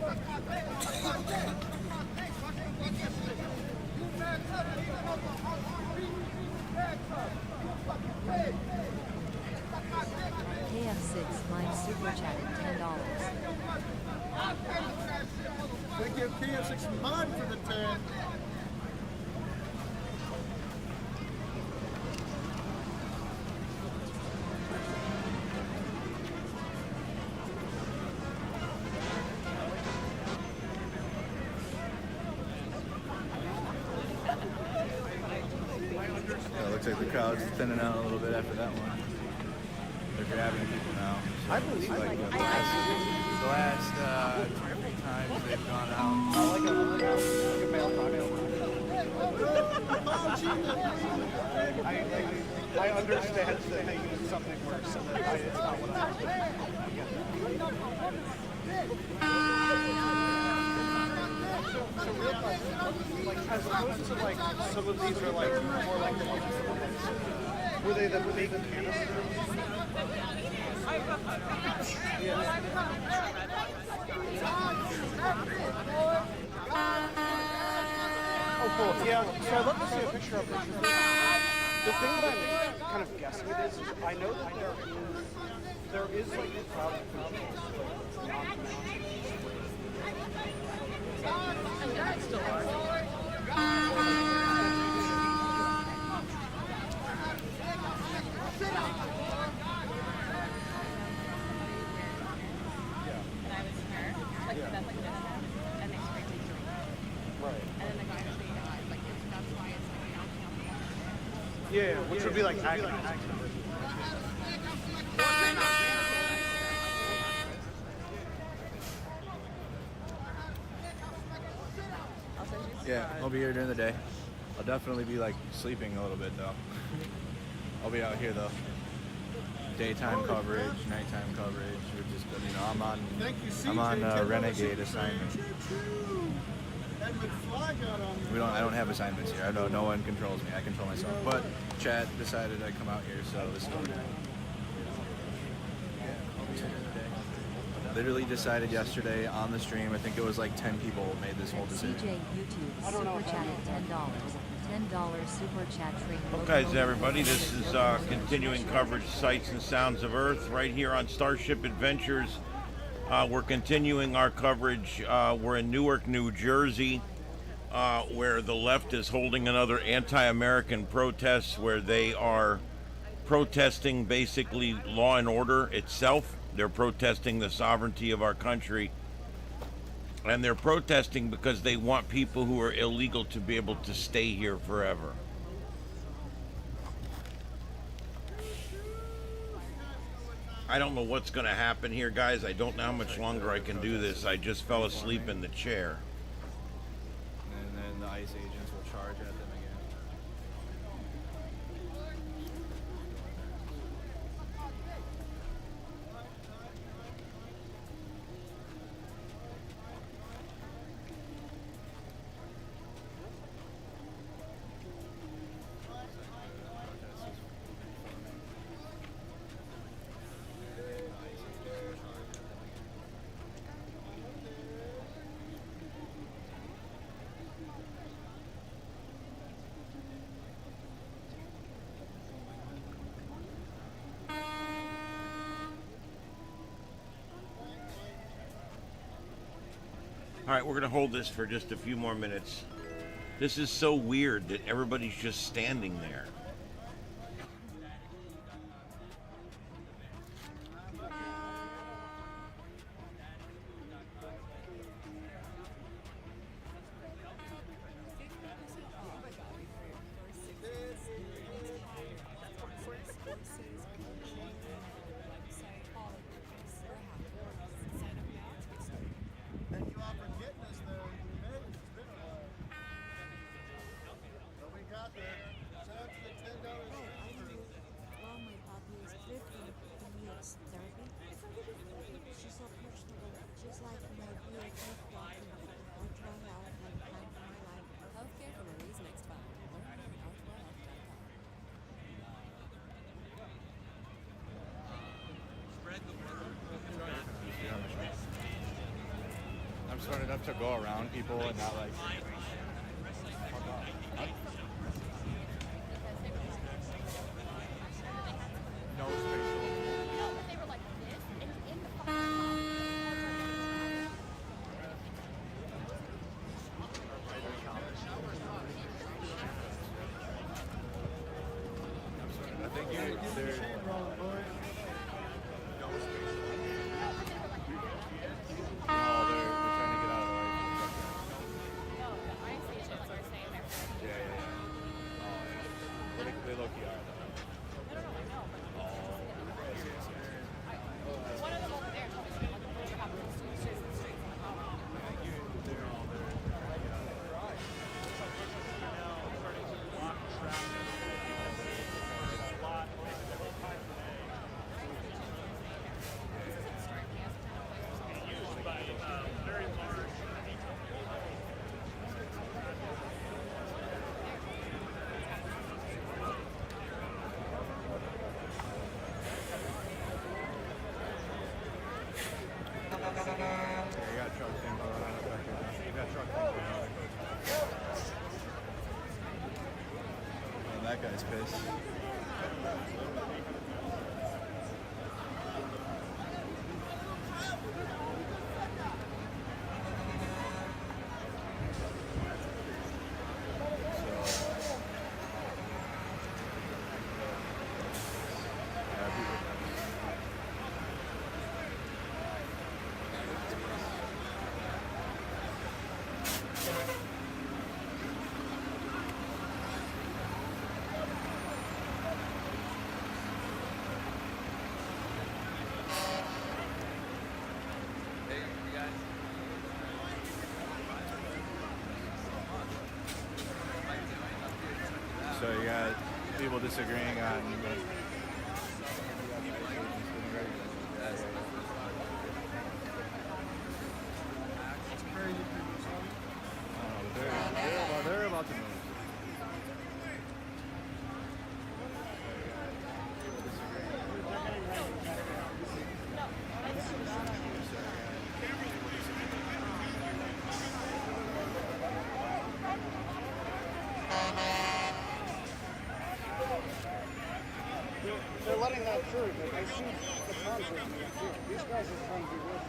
Suck my dick, suck my dick. Suck my dick, watch me eat your shit. You hands up, beating up on people. Hands up, you a fucking pig. KF6 mine super chatted $10. They give KF6 mine for the 10. Yeah, looks like the crowd's thinning out a little bit after that one. They're grabbing people now. So I believe like it. the last 2 or 3 times they've gone out. I understand that they use something worse. It's not what So real question, like as opposed to like some of these are like more like the ones were they the big canisters? Oh, cool. Yeah, so I'd love to see a picture of this. The thing that I'm kind of guessing it is I know that there is like a crowd control. That's still hard. Yeah, which would be like agony. Yeah, I'll be here during the day. I'll definitely be like sleeping a little bit though. I'll be out here though. Daytime coverage, nighttime coverage. We're just, I'm on Renegade assignment. I don't have assignments here. No one controls me. I control myself. But chat decided I'd come out here, so this is what we're doing. Literally decided yesterday on the stream. I think it was like 10 people made this whole decision. CJ YouTube super chatted $10. $10 super chat train. Okay, everybody, this is continuing coverage, Sights and Sounds of Earth, right here on Starship Adventures. We're continuing our coverage. We're in Newark, New Jersey, where the left is holding another anti-American protest, where they are protesting basically law and order itself. They're protesting the sovereignty of our country. And they're protesting because they want people who are illegal to be able to stay here forever. I don't know what's going to happen here, guys. I don't know how much longer I can do this. I just fell asleep in the chair. And then the ICE agents will charge at them again. All right, we're going to hold this for just a few more minutes. This is so weird that everybody's just standing there. to go around people and not like. No spatial. I think they're no spatial. No, they're trying to get out of the way. Yeah. They low-key are, though. One of them over there told me what happens to the streets. They're all there. Yeah, you got a truck thing going on back here. You got a truck thing going on. Oh, that guy's pissed. So you got people disagreeing on. They're about to move. They're letting that through, but I see the conflict here. These guys are trying to be real.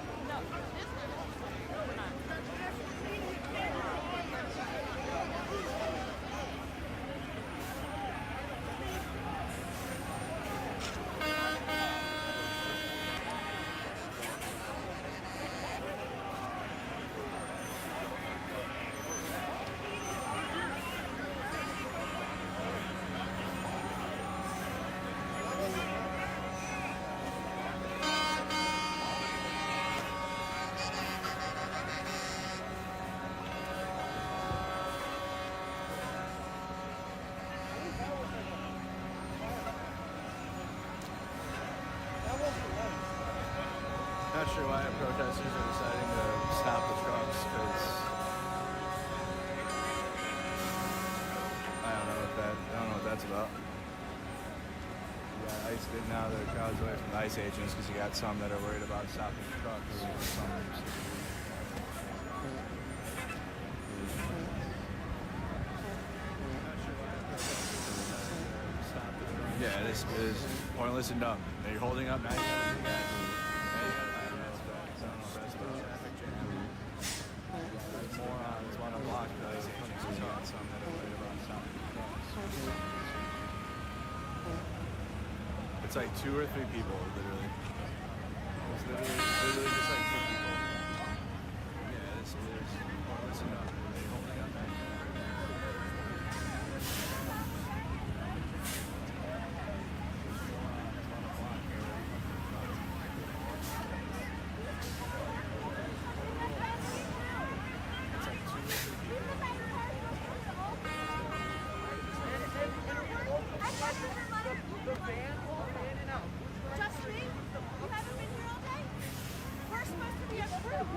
Not sure why protesters are deciding to stop the trucks because I don't know what that's about. Yeah, ICE did now the crowd's away from the ICE agents because you got some that are worried about stopping the trucks. Yeah, this is pointless and dumb. They're holding up 9 morons want to block the ICE agents. You got some that are worried about stopping the trucks. It's like 2 or 3 people, literally. It's literally just like 2 people. Yeah, this is pointless and dumb. They're holding up 9 Just me? You haven't been here all day? We're supposed to be a group.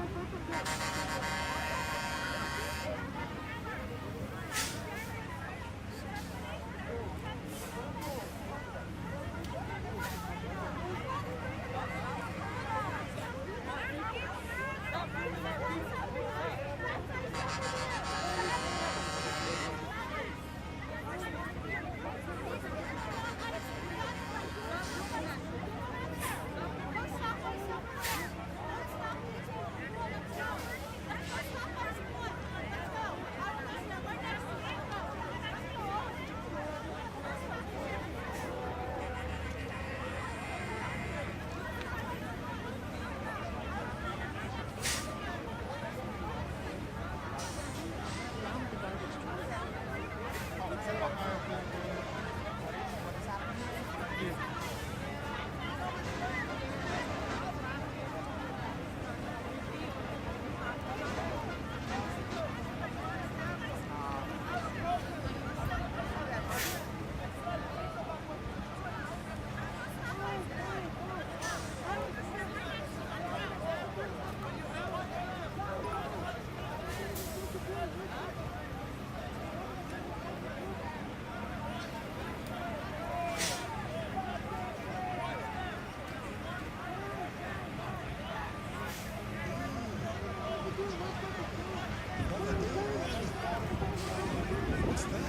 What's that?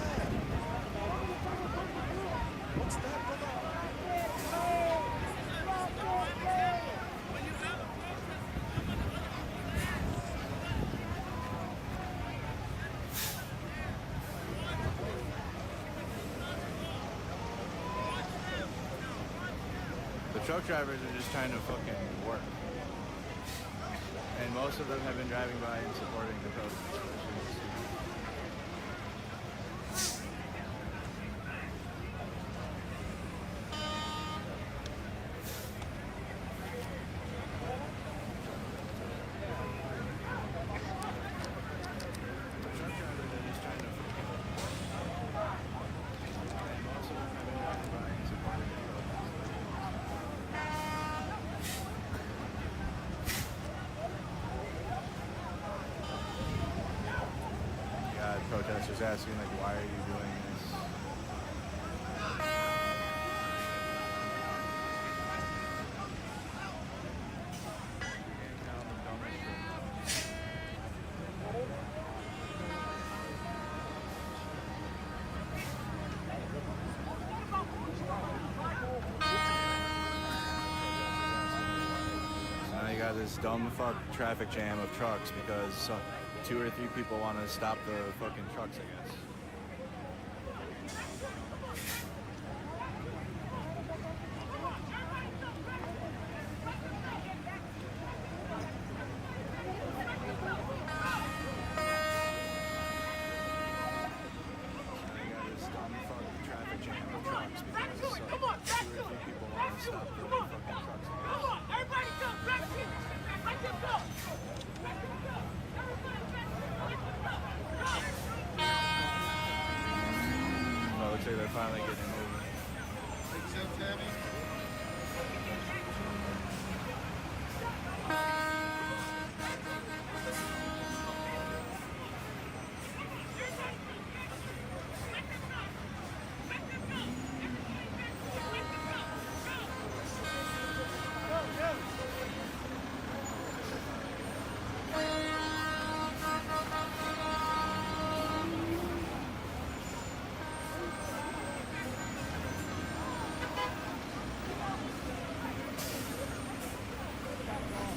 What's that, brother? The truck drivers are just trying to fucking work. And most of them have been driving by and supporting the protest. Protesters asking, like, why are you doing this? So now you got this dumb fuck traffic jam of trucks because 2 or 3 people want to stop the fucking trucks, I guess. Looks like they're finally getting moving.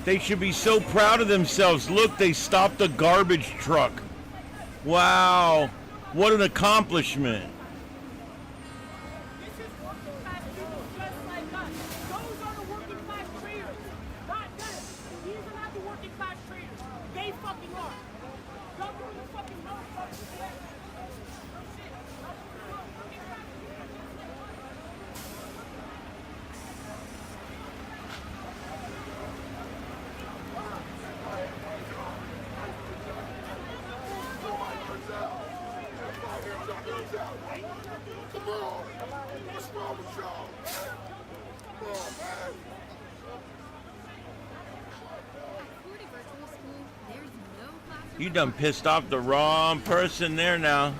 They should be so proud of themselves. Look, they stopped a garbage truck. Wow, what an accomplishment. This is working class people just like us. Those are the working class traders. Not them. These are not the working class traders. They fucking are. Y'all doing the fucking motherfuckers. You done pissed off the wrong person there now.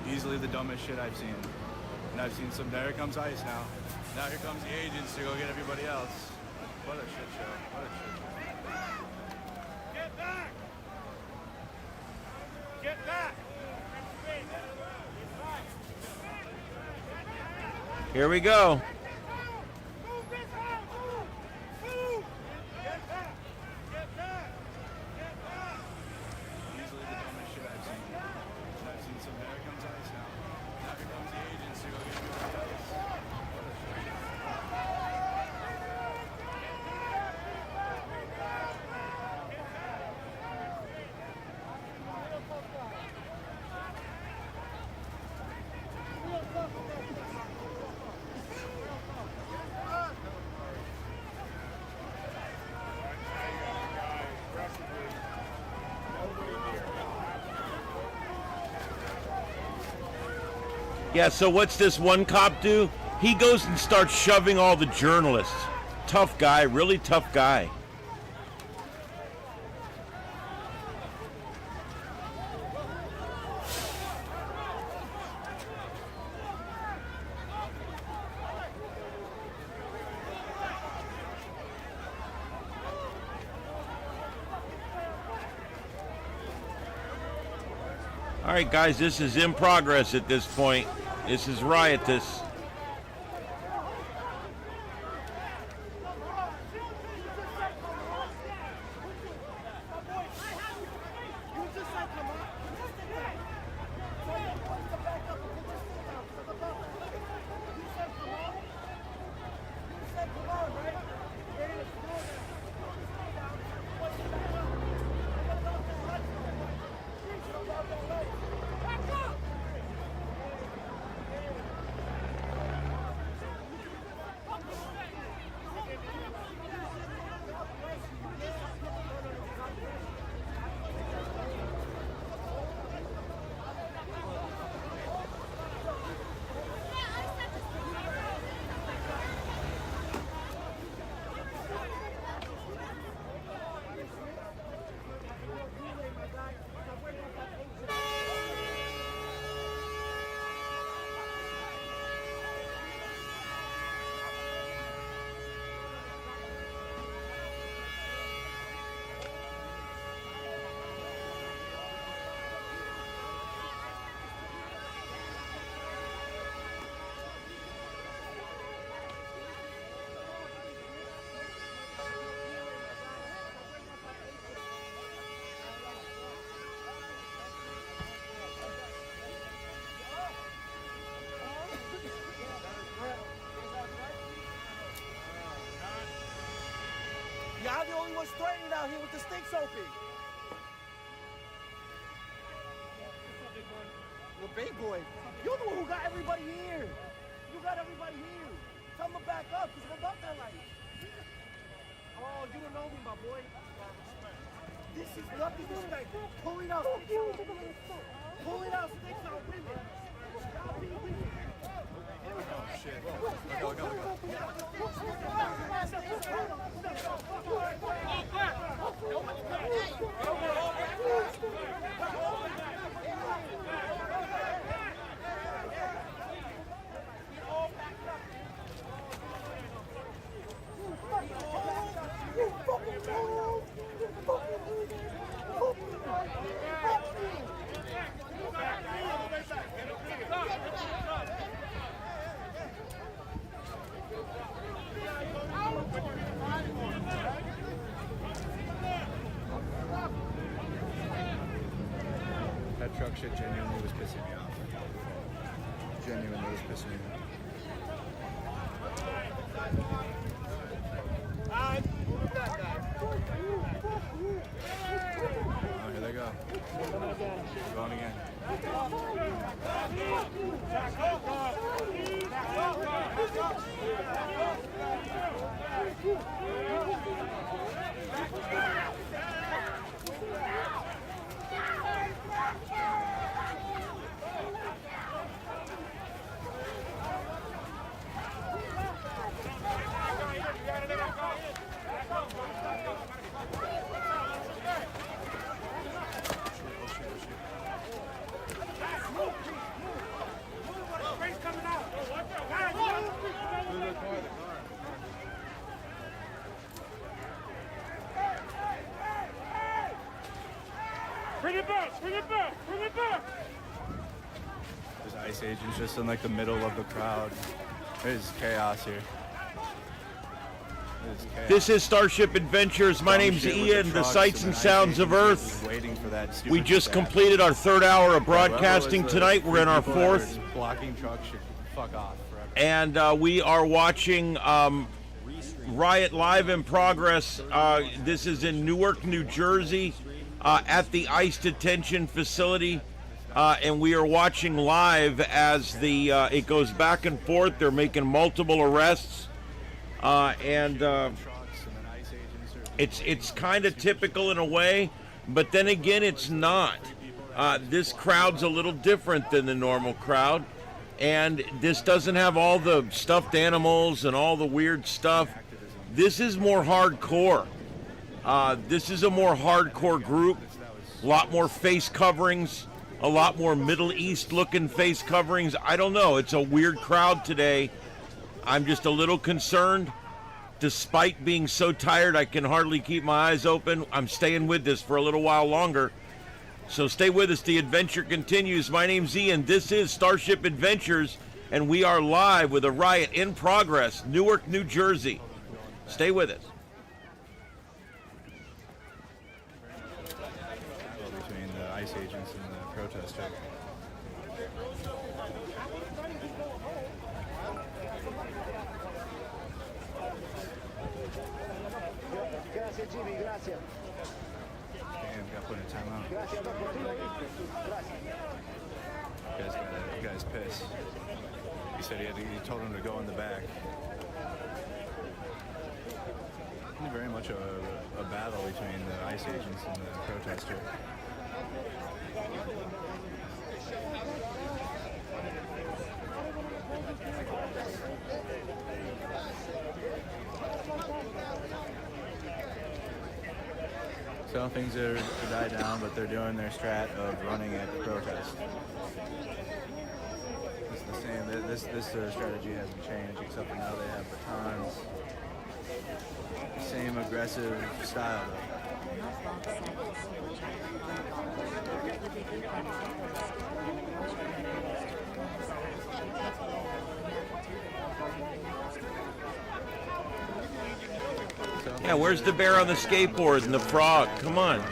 Easily the dumbest shit I've seen. And I've seen some, there comes ICE now. Now here comes the agents to go get everybody else. What a shit show. What a shit show. Get back! Get back! Here we go. Easily the dumbest shit I've seen. And I've seen some, there comes ICE now. Now here comes the agents to go get everybody else. What a shit show. Yeah, so what's this one cop do? He goes and starts shoving all the journalists. Tough guy, really tough guy. All right, guys, this is in progress at this point. This is riotous. Y'all the only ones threatening out here with the stinks open. Well, big boy, you're the one who got everybody here. You got everybody here. Tell them to back up, because we're about that light. Oh, you don't know me, my boy. This is nothing respect. Pulling out sticks out women. Pulling out sticks out women. Stop being women. Oh shit. Go, go, go. That truck shit genuinely was pissing me off. Genuinely was pissing me off. Oh, here they go. Going again. Bring it back! Bring it back! Bring it back! There's ICE agents just in like the middle of the crowd. There's chaos here. There's chaos. This is Starship Adventures. My Dumb name's shit with the Ian, the trucks sights and and then sounds ICE of agents Earth. just waiting for that stupid We just dispatch. completed our third hour of Whoever broadcasting was the tonight. We're in our people that were fourth. Blocking trucks should fuck off forever. And we are watching Riot live in progress. This is in Newark, New Jersey, at the ICE detention facility. And we are watching live as it goes back and forth. They're making multiple arrests. It's kind of typical in a way, but then again, it's not. This crowd's a little different than the normal crowd. And this doesn't have all the stuffed animals and all the weird stuff. This is more hardcore. This is a more hardcore group. A lot more face coverings. A lot more Middle East looking face coverings. I don't know. It's a weird crowd today. I'm just a little concerned. Despite being so tired, I can hardly keep my eyes open. I'm staying with this for a little while longer. So stay with us. The adventure continues. My name's Ian. This is Starship Adventures, and we are live with a riot in progress, Newark, New Jersey. Stay with us. Between the ICE agents and the protester. Grazie Jimmy, grazie. Damn, got put in timeout. Grazie, dopo grazie. You guys pissed. He said he told him to go in the back. Very much a battle between the ICE agents and the protester. So things are died down, but they're doing their strat of running at the protest. It's the same. This strategy hasn't changed, except for now they have batons. Same aggressive style though. Yeah, where's the bear on the skateboard and the frog? Come on.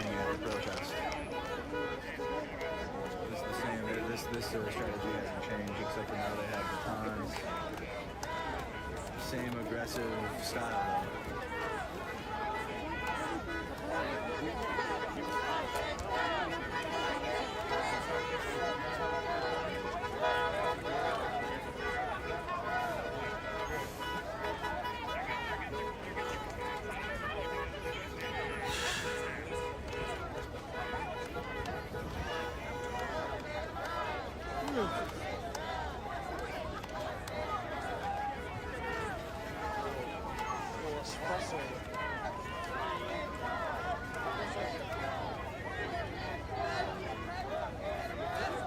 This strategy hasn't changed, except for now they have batons. Same aggressive style though.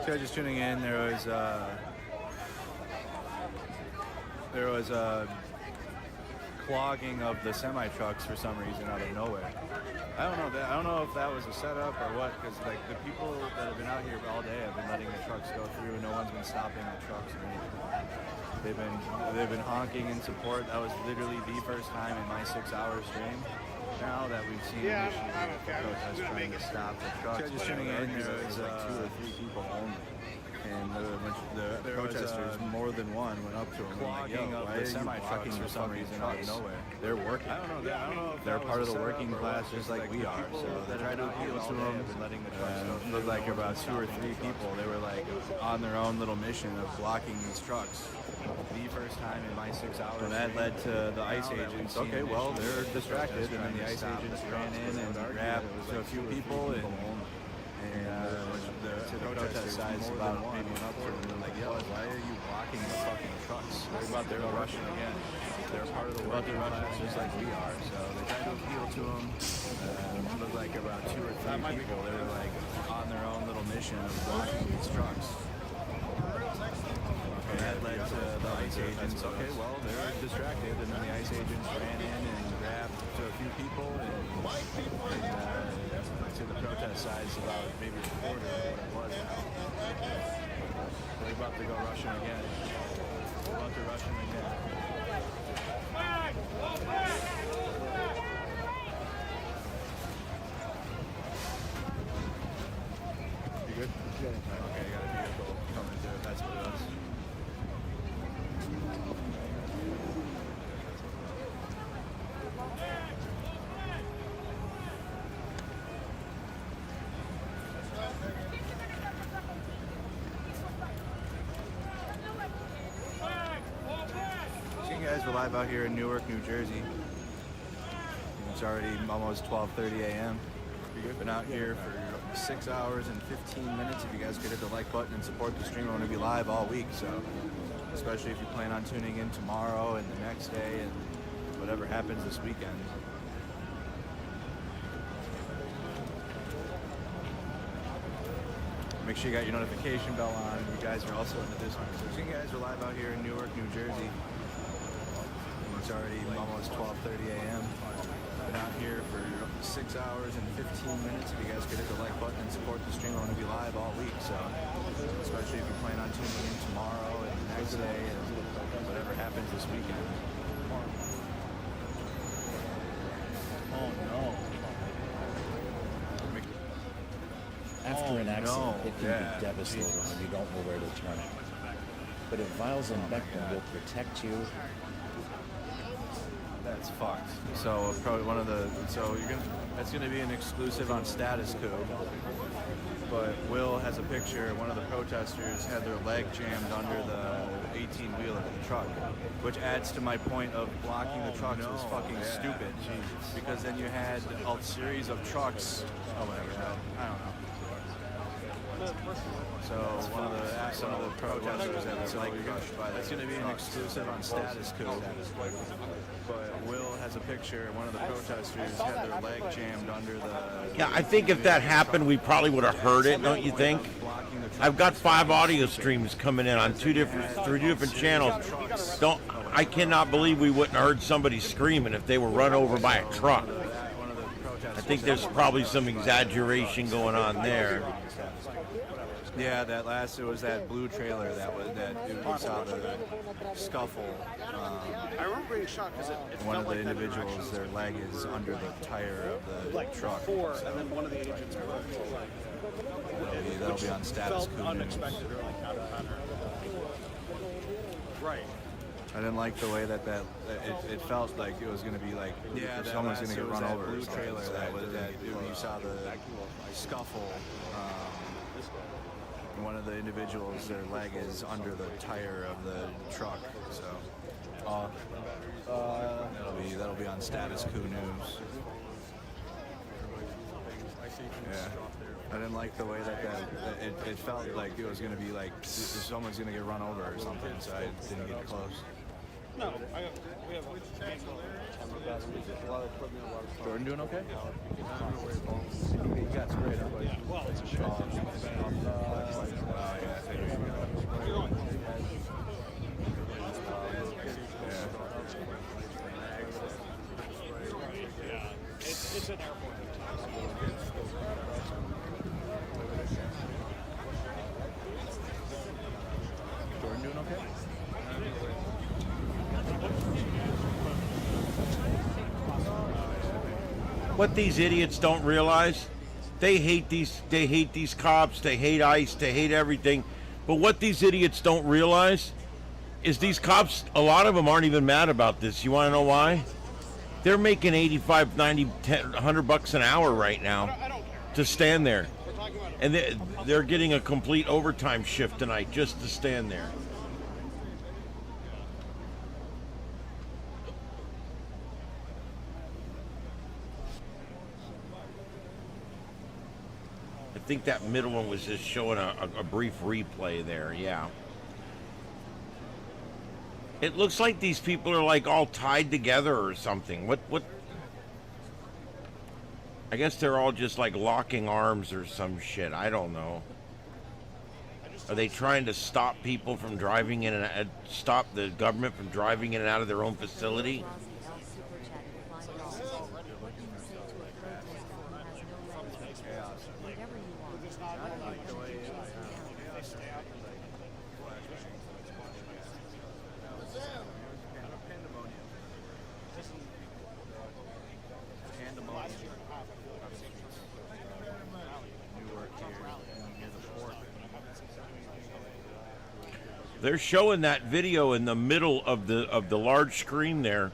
So just tuning in, there was a clogging of the semi trucks for some reason out of nowhere. I don't know if that was a setup or what, because like the people that have been out here all day have been letting the trucks go through. No one's been stopping the trucks or anything. They've been honking in support. That was literally the first time in my 6-hour stream now that we've seen an issue with the protest trying to stop the trucks. Just tuning in, there was like 2 or 3 people only. And the protesters, more than one, went up to him clogging like, why are you blocking for some reason out of nowhere? They're working. I don't know. They're part of the working class just like we are. So they tried to appeal to them. Looked like about 2 or 3 people. They were like on their own little mission of blocking these trucks. The first time in my 6 hours. And that led to the ICE agents. Okay, well, they're distracted. And then the ICE agents ran in and grabbed a few people and the protest sides about maybe up to them. Like, yo, why are you blocking the fucking trucks? They're about to go rushing again. They're part of the working class just like we are. So they tried to appeal to them. It looked like about 2 or 3 people. They were like on their own little mission of blocking these trucks. And that led to the ICE agents. Okay, well, they're distracted. And then the ICE agents ran in and grabbed a few people and to the protest sides about maybe a quarter of what it was now. They're about to go rushing again. They're about to rush him again. You good? Yeah. Okay, I got a vehicle coming through. That's what it was. We're live out here in Newark, New Jersey. It's already almost 12:30 a.m. We've been out here for 6 hours and 15 minutes. If you guys could hit the like button and support the stream, I'm going to be live all week. So, especially if you plan on tuning in tomorrow and the next day and whatever happens this weekend. Make sure you got your notification bell on. You guys are also in the Discord. So you guys are live out here in Newark, New Jersey. It's already almost 12:30 a.m. Been out here for 6 hours and 15 minutes. If you guys could hit the like button and support the stream, I'm going to be live all week. So, especially if you plan on tuning in tomorrow and the next day and whatever happens this weekend. Oh no. After an accident, it can be devastating when you don't know where to turn. But if Viles and Beckman will protect you, that's fucked. So probably one of the that's gonna be an exclusive on Status Code. But Will has a picture. One of the protesters had their leg jammed under the 18-wheeler of the truck, which adds to my point of blocking the trucks was fucking stupid. Because then you had a series of trucks. Oh, whatever. I don't know. So some of the protesters had their leg crushed by that. It's going to be an exclusive on Status Code. But Will has a picture. One of the protesters had their leg jammed under the. Yeah, I think if that happened, we probably would have heard it, don't you think? I've got 5 audio streams coming in on 3 different channels. I cannot believe we wouldn't have heard somebody screaming if they were run over by a truck. I think there's probably some exaggeration going on there. Yeah, it was that blue trailer that you saw the scuffle. I remember being shocked because one of the individuals, their leg is under the tire of the truck. Four, and then one of the agents broke. That'll be on Status Code. Unexpected or like out of pattern. Right. I didn't like the way that it felt like it was going to be like someone's going to get run over. Blue trailer that you saw the scuffle. One of the individuals, their leg is under the tire of the truck, so that'll be on Status Quo News. Yeah, I didn't like the way that it felt like it was going to be like someone's going to get run over or something, so I didn't get close. No, we have a lot of equipment, a lot of Jordan doing okay? He got sprayed up. Yeah, well, it's a shot. It's an airport. Jordan doing okay? What these idiots don't realize, they hate these cops, they hate ICE, they hate everything. But what these idiots don't realize is these cops, a lot of them aren't even mad about this. You want to know why? They're making 85, 90, 10, $100 an hour right now to stand there. And they're getting a complete overtime shift tonight just to stand there. I think that middle one was just showing a brief replay there, yeah. It looks like these people are like all tied together or something. What? I guess they're all just like locking arms or some shit. I don't know. Are they trying to stop people from driving in and stop the government from driving in and out of their own facility? They're showing that video in the middle of the large screen there,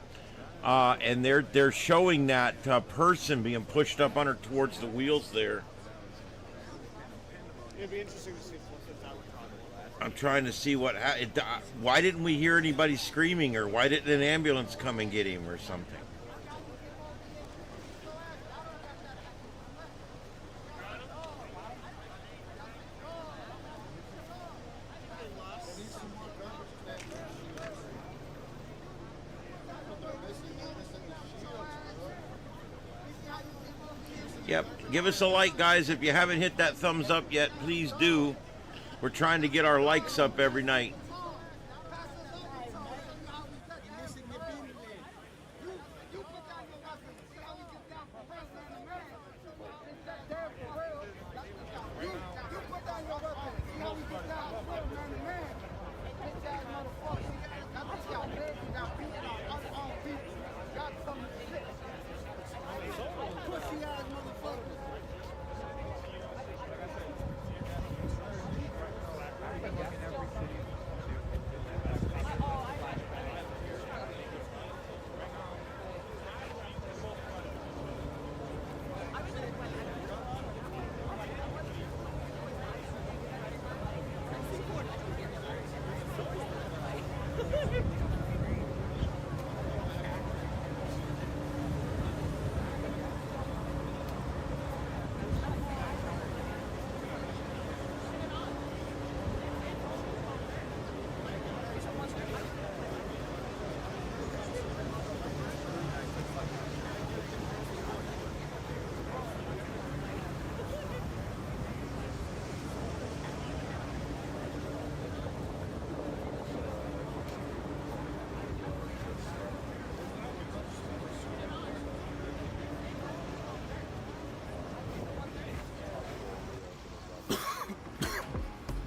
and they're showing that person being pushed up under towards the wheels there. It'd be interesting to see if that would. I'm trying to see why didn't we hear anybody screaming, or why didn't an ambulance come and get him or something? Yep. Give us a like, guys. If you haven't hit that thumbs up yet, please do. We're trying to get our likes up every night.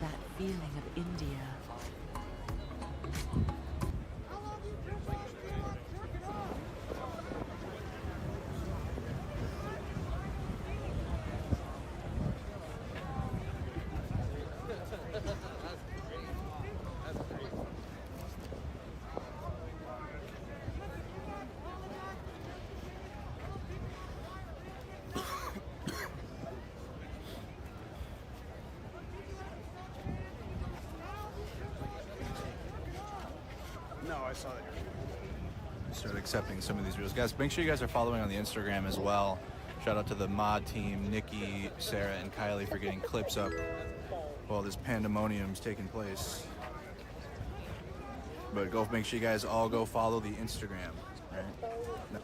That feeling of India. No, I saw that. Start accepting some of these reels. Guys, make sure you guys are following on the Instagram as well. Shout out to the mod team, Nikki, Sarah, and Kylie for getting clips up while this pandemonium's taking place. But go make sure you guys all go follow the Instagram, right? No.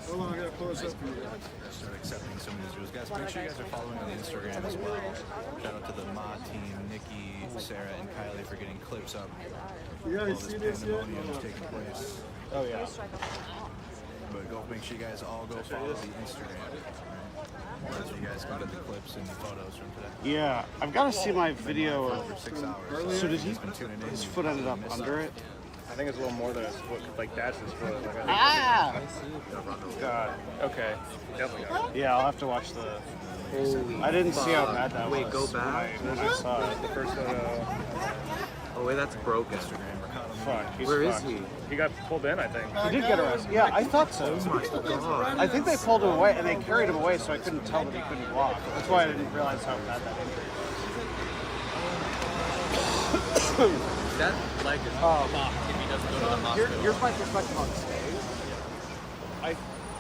Hold on, I gotta close up for you. Start accepting some of these rules. Guys, make sure you guys are following on the Instagram as well. Shout out to the mod team, Nikki, Sarah, and Kylie for getting clips up You while guys this see this yet? pandemonium is taking place. Oh, yeah. But go make sure you guys all go follow the Instagram. Right? So you guys can get the clips and the photos from today. Yeah, I've got to see my video For 6 hours. So did he? He's been tuning in. His foot ended up under it. I think it's a little more than his foot. Like, that's his foot. Like, Ah! God. Okay. Definitely got it. Yeah, I'll have to watch the. I didn't see how bad that was. Wait, go back. When I saw it. The first photo. Oh wait, that's broken. Fuck. He's Where is fucked. he? He got pulled in, I think. He did get arrested. Yeah, I thought so. Oh my god. I think they pulled him away and they carried him away, so I couldn't tell that he couldn't walk. That's why I didn't realize how bad that injury was. That leg is fucked if he doesn't go to the hospital. Here's my perspective on stays.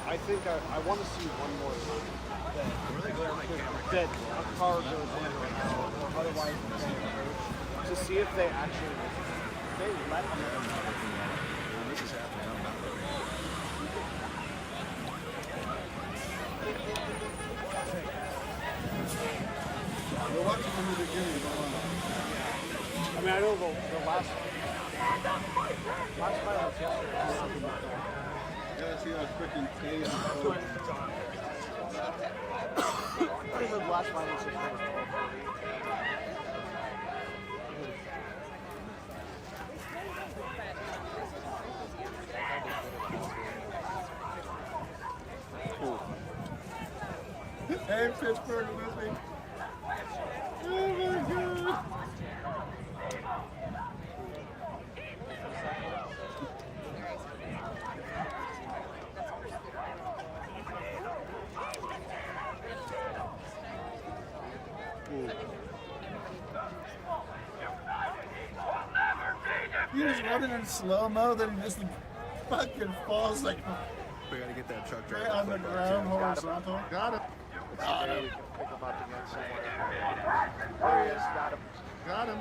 I think I want to see one more time that a car goes in or otherwise to see if they actually let them in. This is happening. I'm not We're watching from the beginning. I mean, I know the last violence yesterday. Yeah, see how freaking chaos. I think the last violence yesterday was 12:30. Hey, Pittsburgh, with me. Oh my God. He was running in slow-mo, then he just fucking falls like We gotta get that truck right driver. on the ground horizontal. Got him. Got him. There he is. Got him. Got him.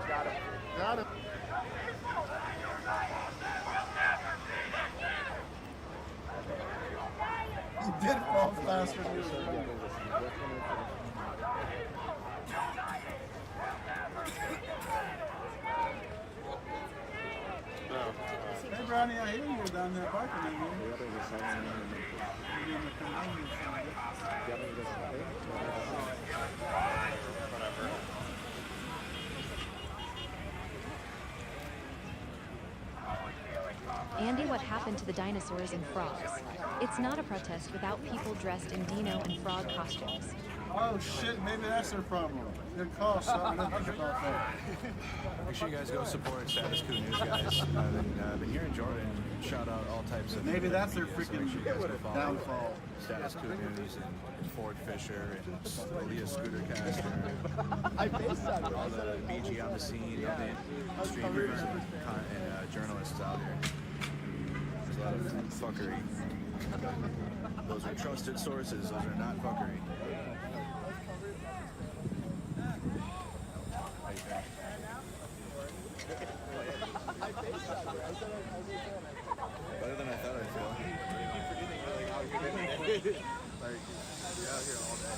Got him. Got him. He did fall faster than he was running. Hey, Brownie, I hear you down there barking at me. You're doing the convenience Andy, what happened to the dinosaurs and frogs? It's not a protest without people dressed in dino and frog costumes. Oh shit, maybe that's their problem. Good call, son. I didn't think about that. Make sure you guys go support Status Coup News, guys. Been here in Jordan, shout out all types of. Maybe that's their freaking Make sure you guys go follow downfall. Status Coup News and Ford Fisher and Leah Scootercaster. All the BG on the scene, all the streamers and journalists out there. There's a lot of fuckery. Those are trusted sources. Those are not fuckery. Better than I thought I'd feel. Like, yeah, out here all day.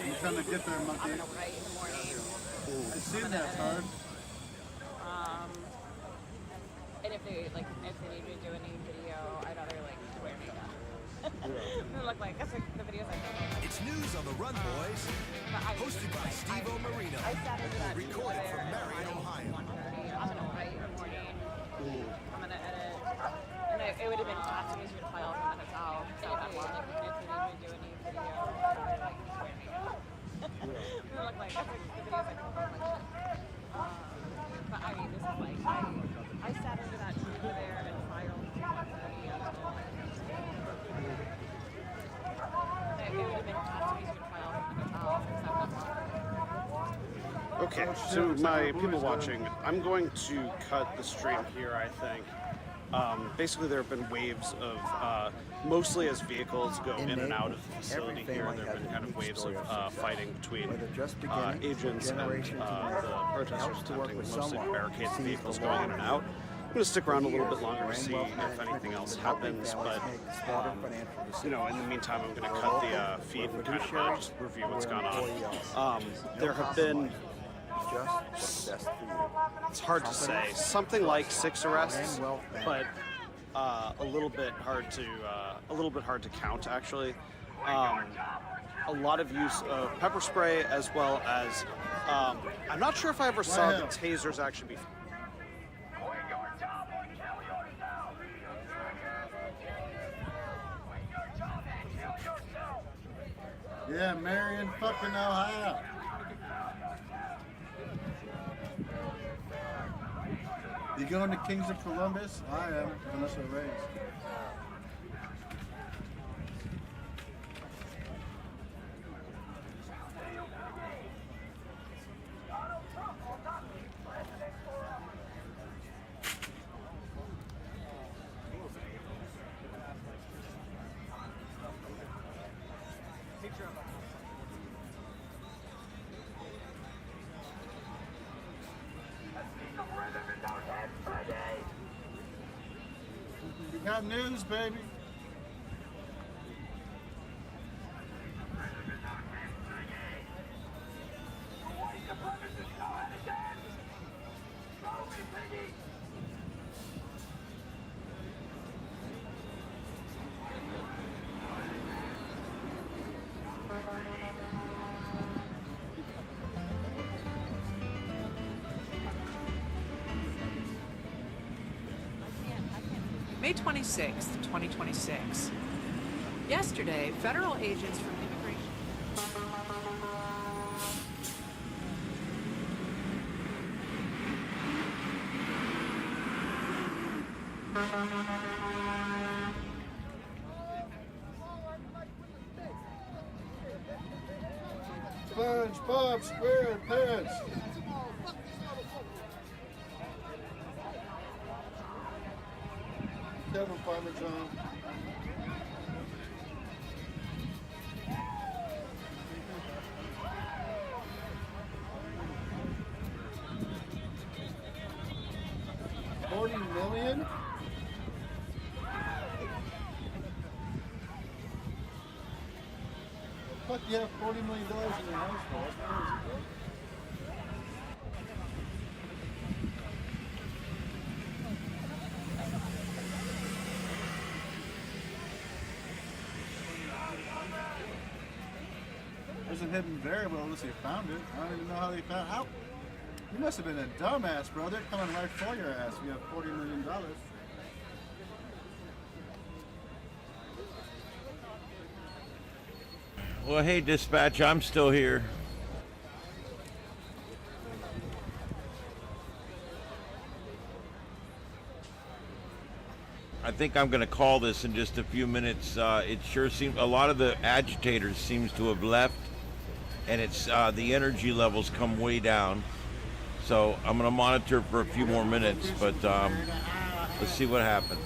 You trying to get there, monkey? I'm gonna write in the morning. I see that's hard. And if they need me to do any video, I'd rather like wear makeup. They look like that's like the videos I do. It's News on the Run, boys. Hosted by Steve Marino. I sat into that Recorded from Marion, Ohio. 1:30. I'm gonna write in the morning. I'm gonna edit. And it would have been faster easier to file from the hotel. So if they need me to do any video, I'd rather like wear makeup. They look like that's like the videos I do. But I mean, this is like I sat into that chamber there and filed from 1:30 until it would have been faster easier to file from the hotel. Okay, so my people watching, I'm going to cut the stream here, I think. Basically, there have been waves of, mostly as vehicles go in and out of the facility here, there have been kind of waves of fighting between agents and the protesters attempting mostly to barricade the vehicles going in and out. I'm going to stick around a little bit longer to see if anything else happens, but, you know, in the meantime, I'm going to cut the feed and kind of just review what's gone on. There have been... It's hard to say. Something like 6 arrests, but a little bit hard to count actually. A lot of use of pepper spray as well as I'm not sure if I ever saw the tasers actually be. Yeah, Marion, fucking Ohio. You going to Kings of Columbus? I am, Vanessa Reyes. You got news, baby. May 26th, 2026. Yesterday, federal agents from immigration... SpongeBob SquarePants. Kevin Parmesan. fuck do you have $40 million in your house for? That's crazy, bro. There's a hidden variable unless they found it. I don't even know how they found how. You must have been a dumbass, bro. They're coming right for your ass if you have $40 million. Well, hey, dispatch, I'm still here. I think I'm going to call this in just a few minutes. It sure seems a lot of the agitators seems to have left, and it's the energy levels come way down. So I'm going to monitor for a few more minutes, but let's see what happens.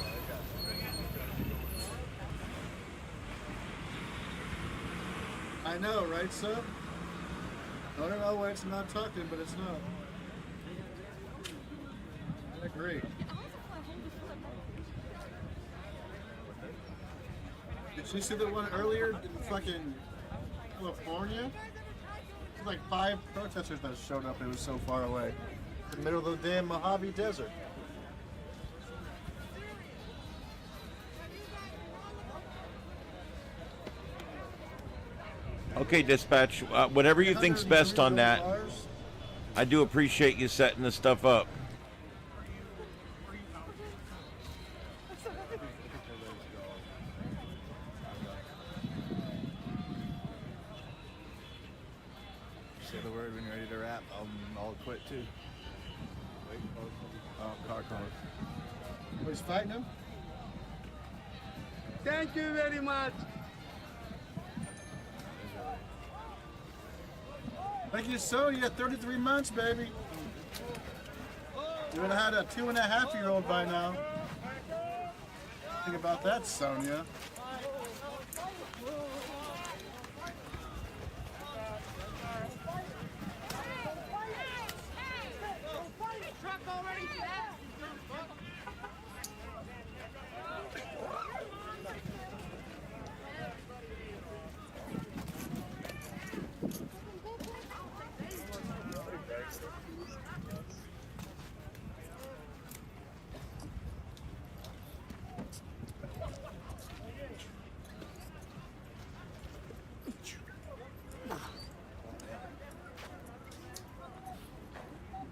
I know, right, son? I don't know why it's not talking, but it's not. I agree. Did you see the one earlier in fucking California? There's like 5 protesters that showed up. It was so far away. In the middle of the damn Mojave Desert. Okay, dispatch, whatever you think's best on that. I do appreciate you setting this stuff up. Say the word when you're ready to wrap. I'll quit too. Wait. Car call. He's fighting him? Thank you very much. Thank you, so you had 33 months, baby. You would have had a 2.5-year-old by now. Think about that, Sonia.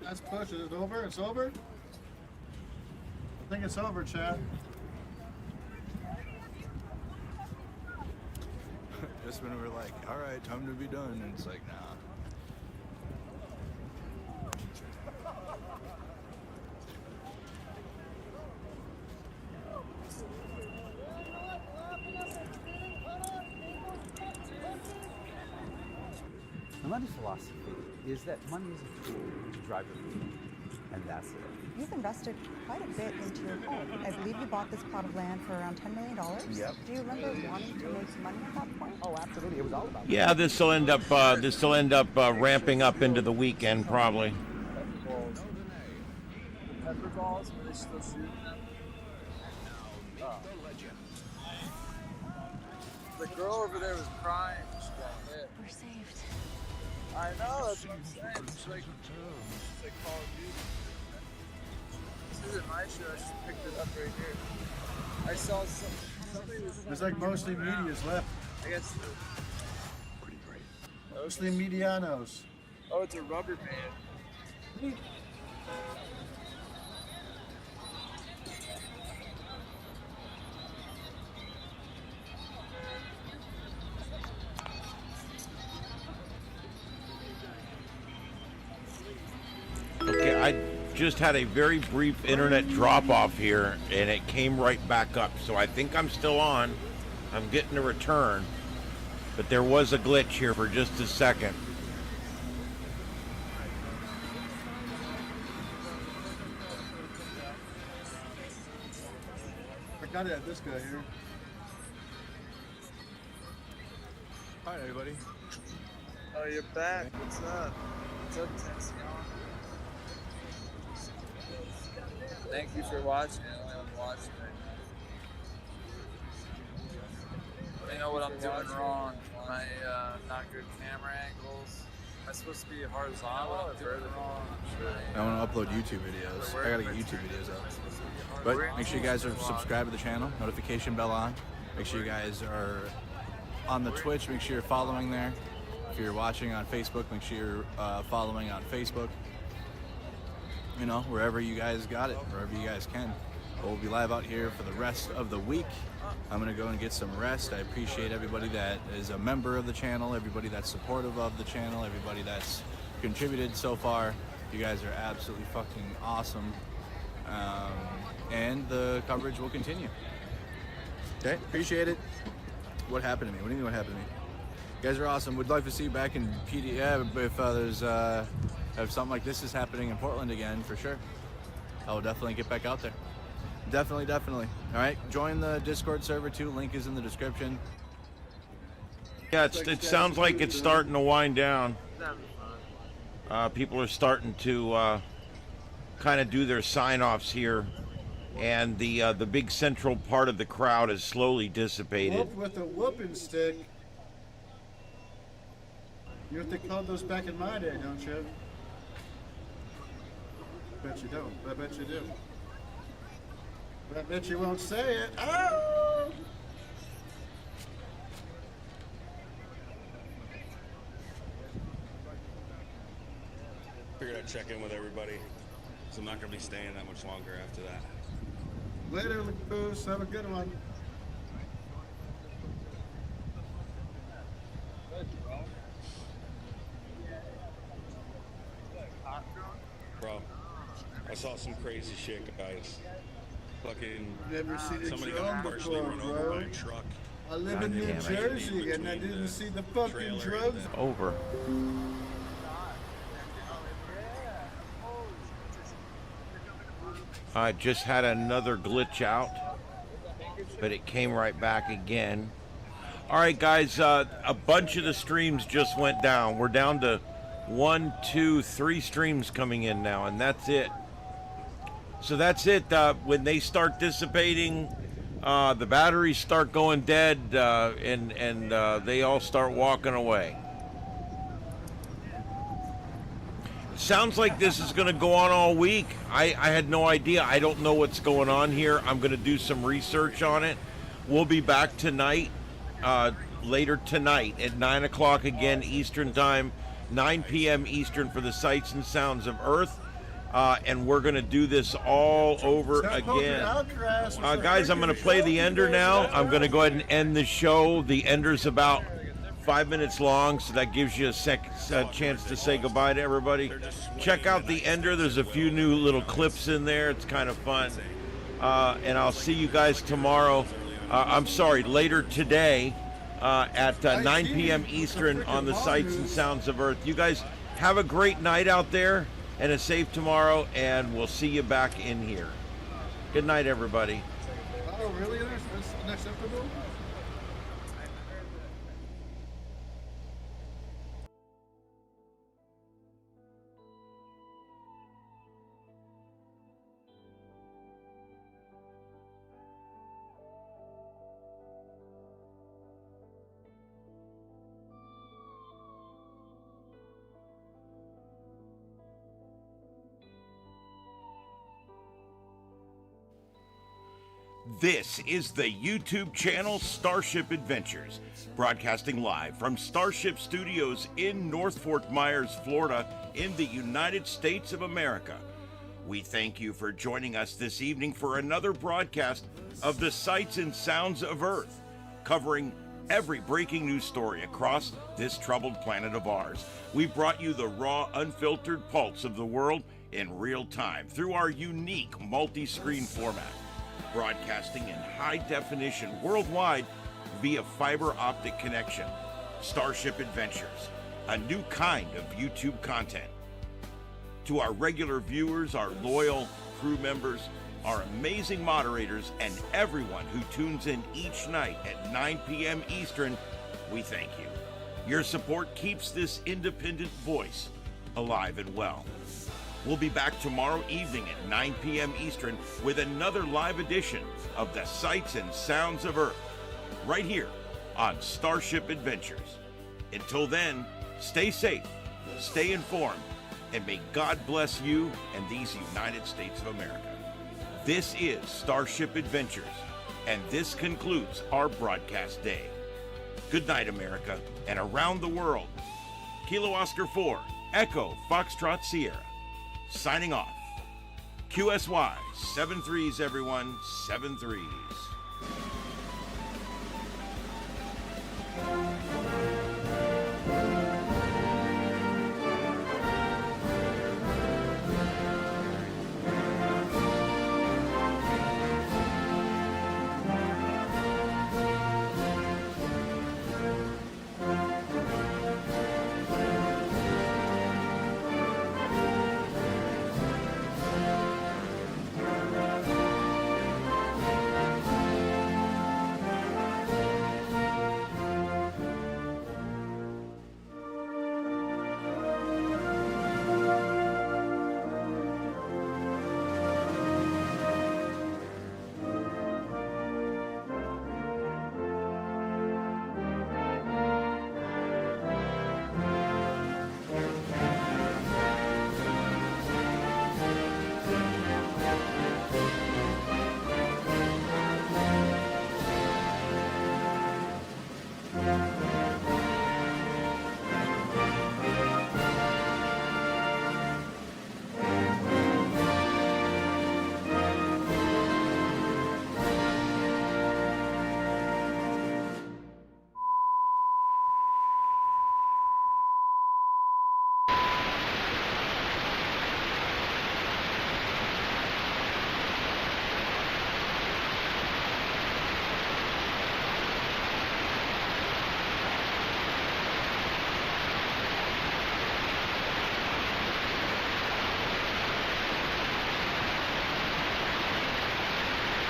Let's push. Is it over? It's over? I think it's over, Chad. Just when we're like, all right, time to be done, and it's like, nah. Somebody's philosophy is that money is a tool to drive your food, and that's it. You've invested quite a bit into your home. I believe you bought this plot of land for around $10 million. Yep. Do you remember wanting to make money at that point? Oh, absolutely. It was all about Yeah, this will end up ramping up into the weekend probably. Pepper balls, were they still shooting them? The girl over there was crying. She got hit. We're saved. I know, that's what I'm saying. It's like Call of Duty. This isn't my show, I just picked it up right here. I saw somebody was... There's like mostly medias left. I guess... Pretty great. Mostly medianos. Oh, it's a rubber band. Okay, I just had a very brief internet drop-off here, and it came right back up. So I think I'm still on. I'm getting a return. But there was a glitch here for just a second. I gotta have this guy here. Hi, everybody. Oh, you're back. What's up? What's up, Tension? Thank you for watching. I'm watching right now. I know what I'm doing wrong. My not good camera angles. Am I supposed to be horizontal or vertical? I want to upload YouTube videos. I gotta get YouTube videos up. But make sure you guys are subscribed to the channel, notification bell on. Make sure you guys are on the Twitch. Make sure you're following there. If you're watching on Facebook, make sure you're following on Facebook. You know, wherever you guys got it, wherever you guys can. We'll be live out here for the rest of the week. I'm gonna go and get some rest. I appreciate everybody that is a member of the channel, everybody that's supportive of the channel, everybody that's contributed so far. You guys are absolutely fucking awesome. And the coverage will continue. Okay, appreciate it. What happened to me? What do you mean what happened to me? You guys are awesome. Would like to see you back in PD. Yeah, if there's if something like this is happening in Portland again, for sure. I will definitely get back out there. Definitely. All right, join the Discord server too. Link is in the description. Yeah, it sounds like it's starting to wind down. People are starting to kind of do their sign-offs here, and the big central part of the crowd is slowly dissipated. Whoop with a whooping stick. You know what they called those back in my day, don't you? Bet you don't. I bet you do. I bet you won't say it. Oh! Figured I'd check in with everybody, so I'm not going to be staying that much longer after that. Later, Goose. Have a good one. Bro, I saw some crazy shit, guys. Fucking Never see the somebody drum got partially before, run over bro. by a truck. I live in New Jersey and I didn't see the fucking drugs. Over. I just had another glitch out, but it came right back again. All right, guys, a bunch of the streams just went down. We're down to 1, 2, 3 streams coming in now, and that's it. So that's it. When they start dissipating, the batteries start going dead, and they all start walking away. Sounds like this is going to go on all week. I had no idea. I don't know what's going on here. I'm going to do some research on it. We'll be back tonight, later tonight at 9 o'clock again Eastern Time, 9 p.m. Eastern for the Sights and Sounds of Earth. And we're going to do this all over again. Guys, I'm going to play the Ender now. I'm going to go ahead and end the show. The Ender's about 5 minutes long, so that gives you a chance to say goodbye to everybody. Check out the Ender. There's a few new little clips in there. It's kind of fun. And I'll see you guys tomorrow. Later today at 9 p.m. Eastern on the Sights and Sounds of Earth. You guys have a great night out there and a safe tomorrow, and we'll see you back in here. Good night, everybody. Oh, really? That's unacceptable? This is the YouTube channel Starship Adventures, broadcasting live from Starship Studios in North Fort Myers, Florida, in the United States of America. We thank you for joining us this evening for another broadcast of the Sights and Sounds of Earth, covering every breaking news story across this troubled planet of ours. We brought you the raw, unfiltered pulse of the world in real time through our unique multi-screen format, broadcasting in high definition worldwide via fiber optic connection. Starship Adventures, a new kind of YouTube content. To our regular viewers, our loyal crew members, our amazing moderators, and everyone who tunes in each night at 9 p.m. Eastern, we thank you. Your support keeps this independent voice alive and well. We'll be back tomorrow evening at 9 p.m. Eastern with another live edition of the Sights and Sounds of Earth, right here on Starship Adventures. Until then, stay safe, stay informed, and may God bless you and these United States of America. This is Starship Adventures, and this concludes our broadcast day. Good night, America, and around the world. Kilo Oscar 4, Echo Foxtrot Sierra, signing off. QSY, 7 3s, everyone, 7 3s.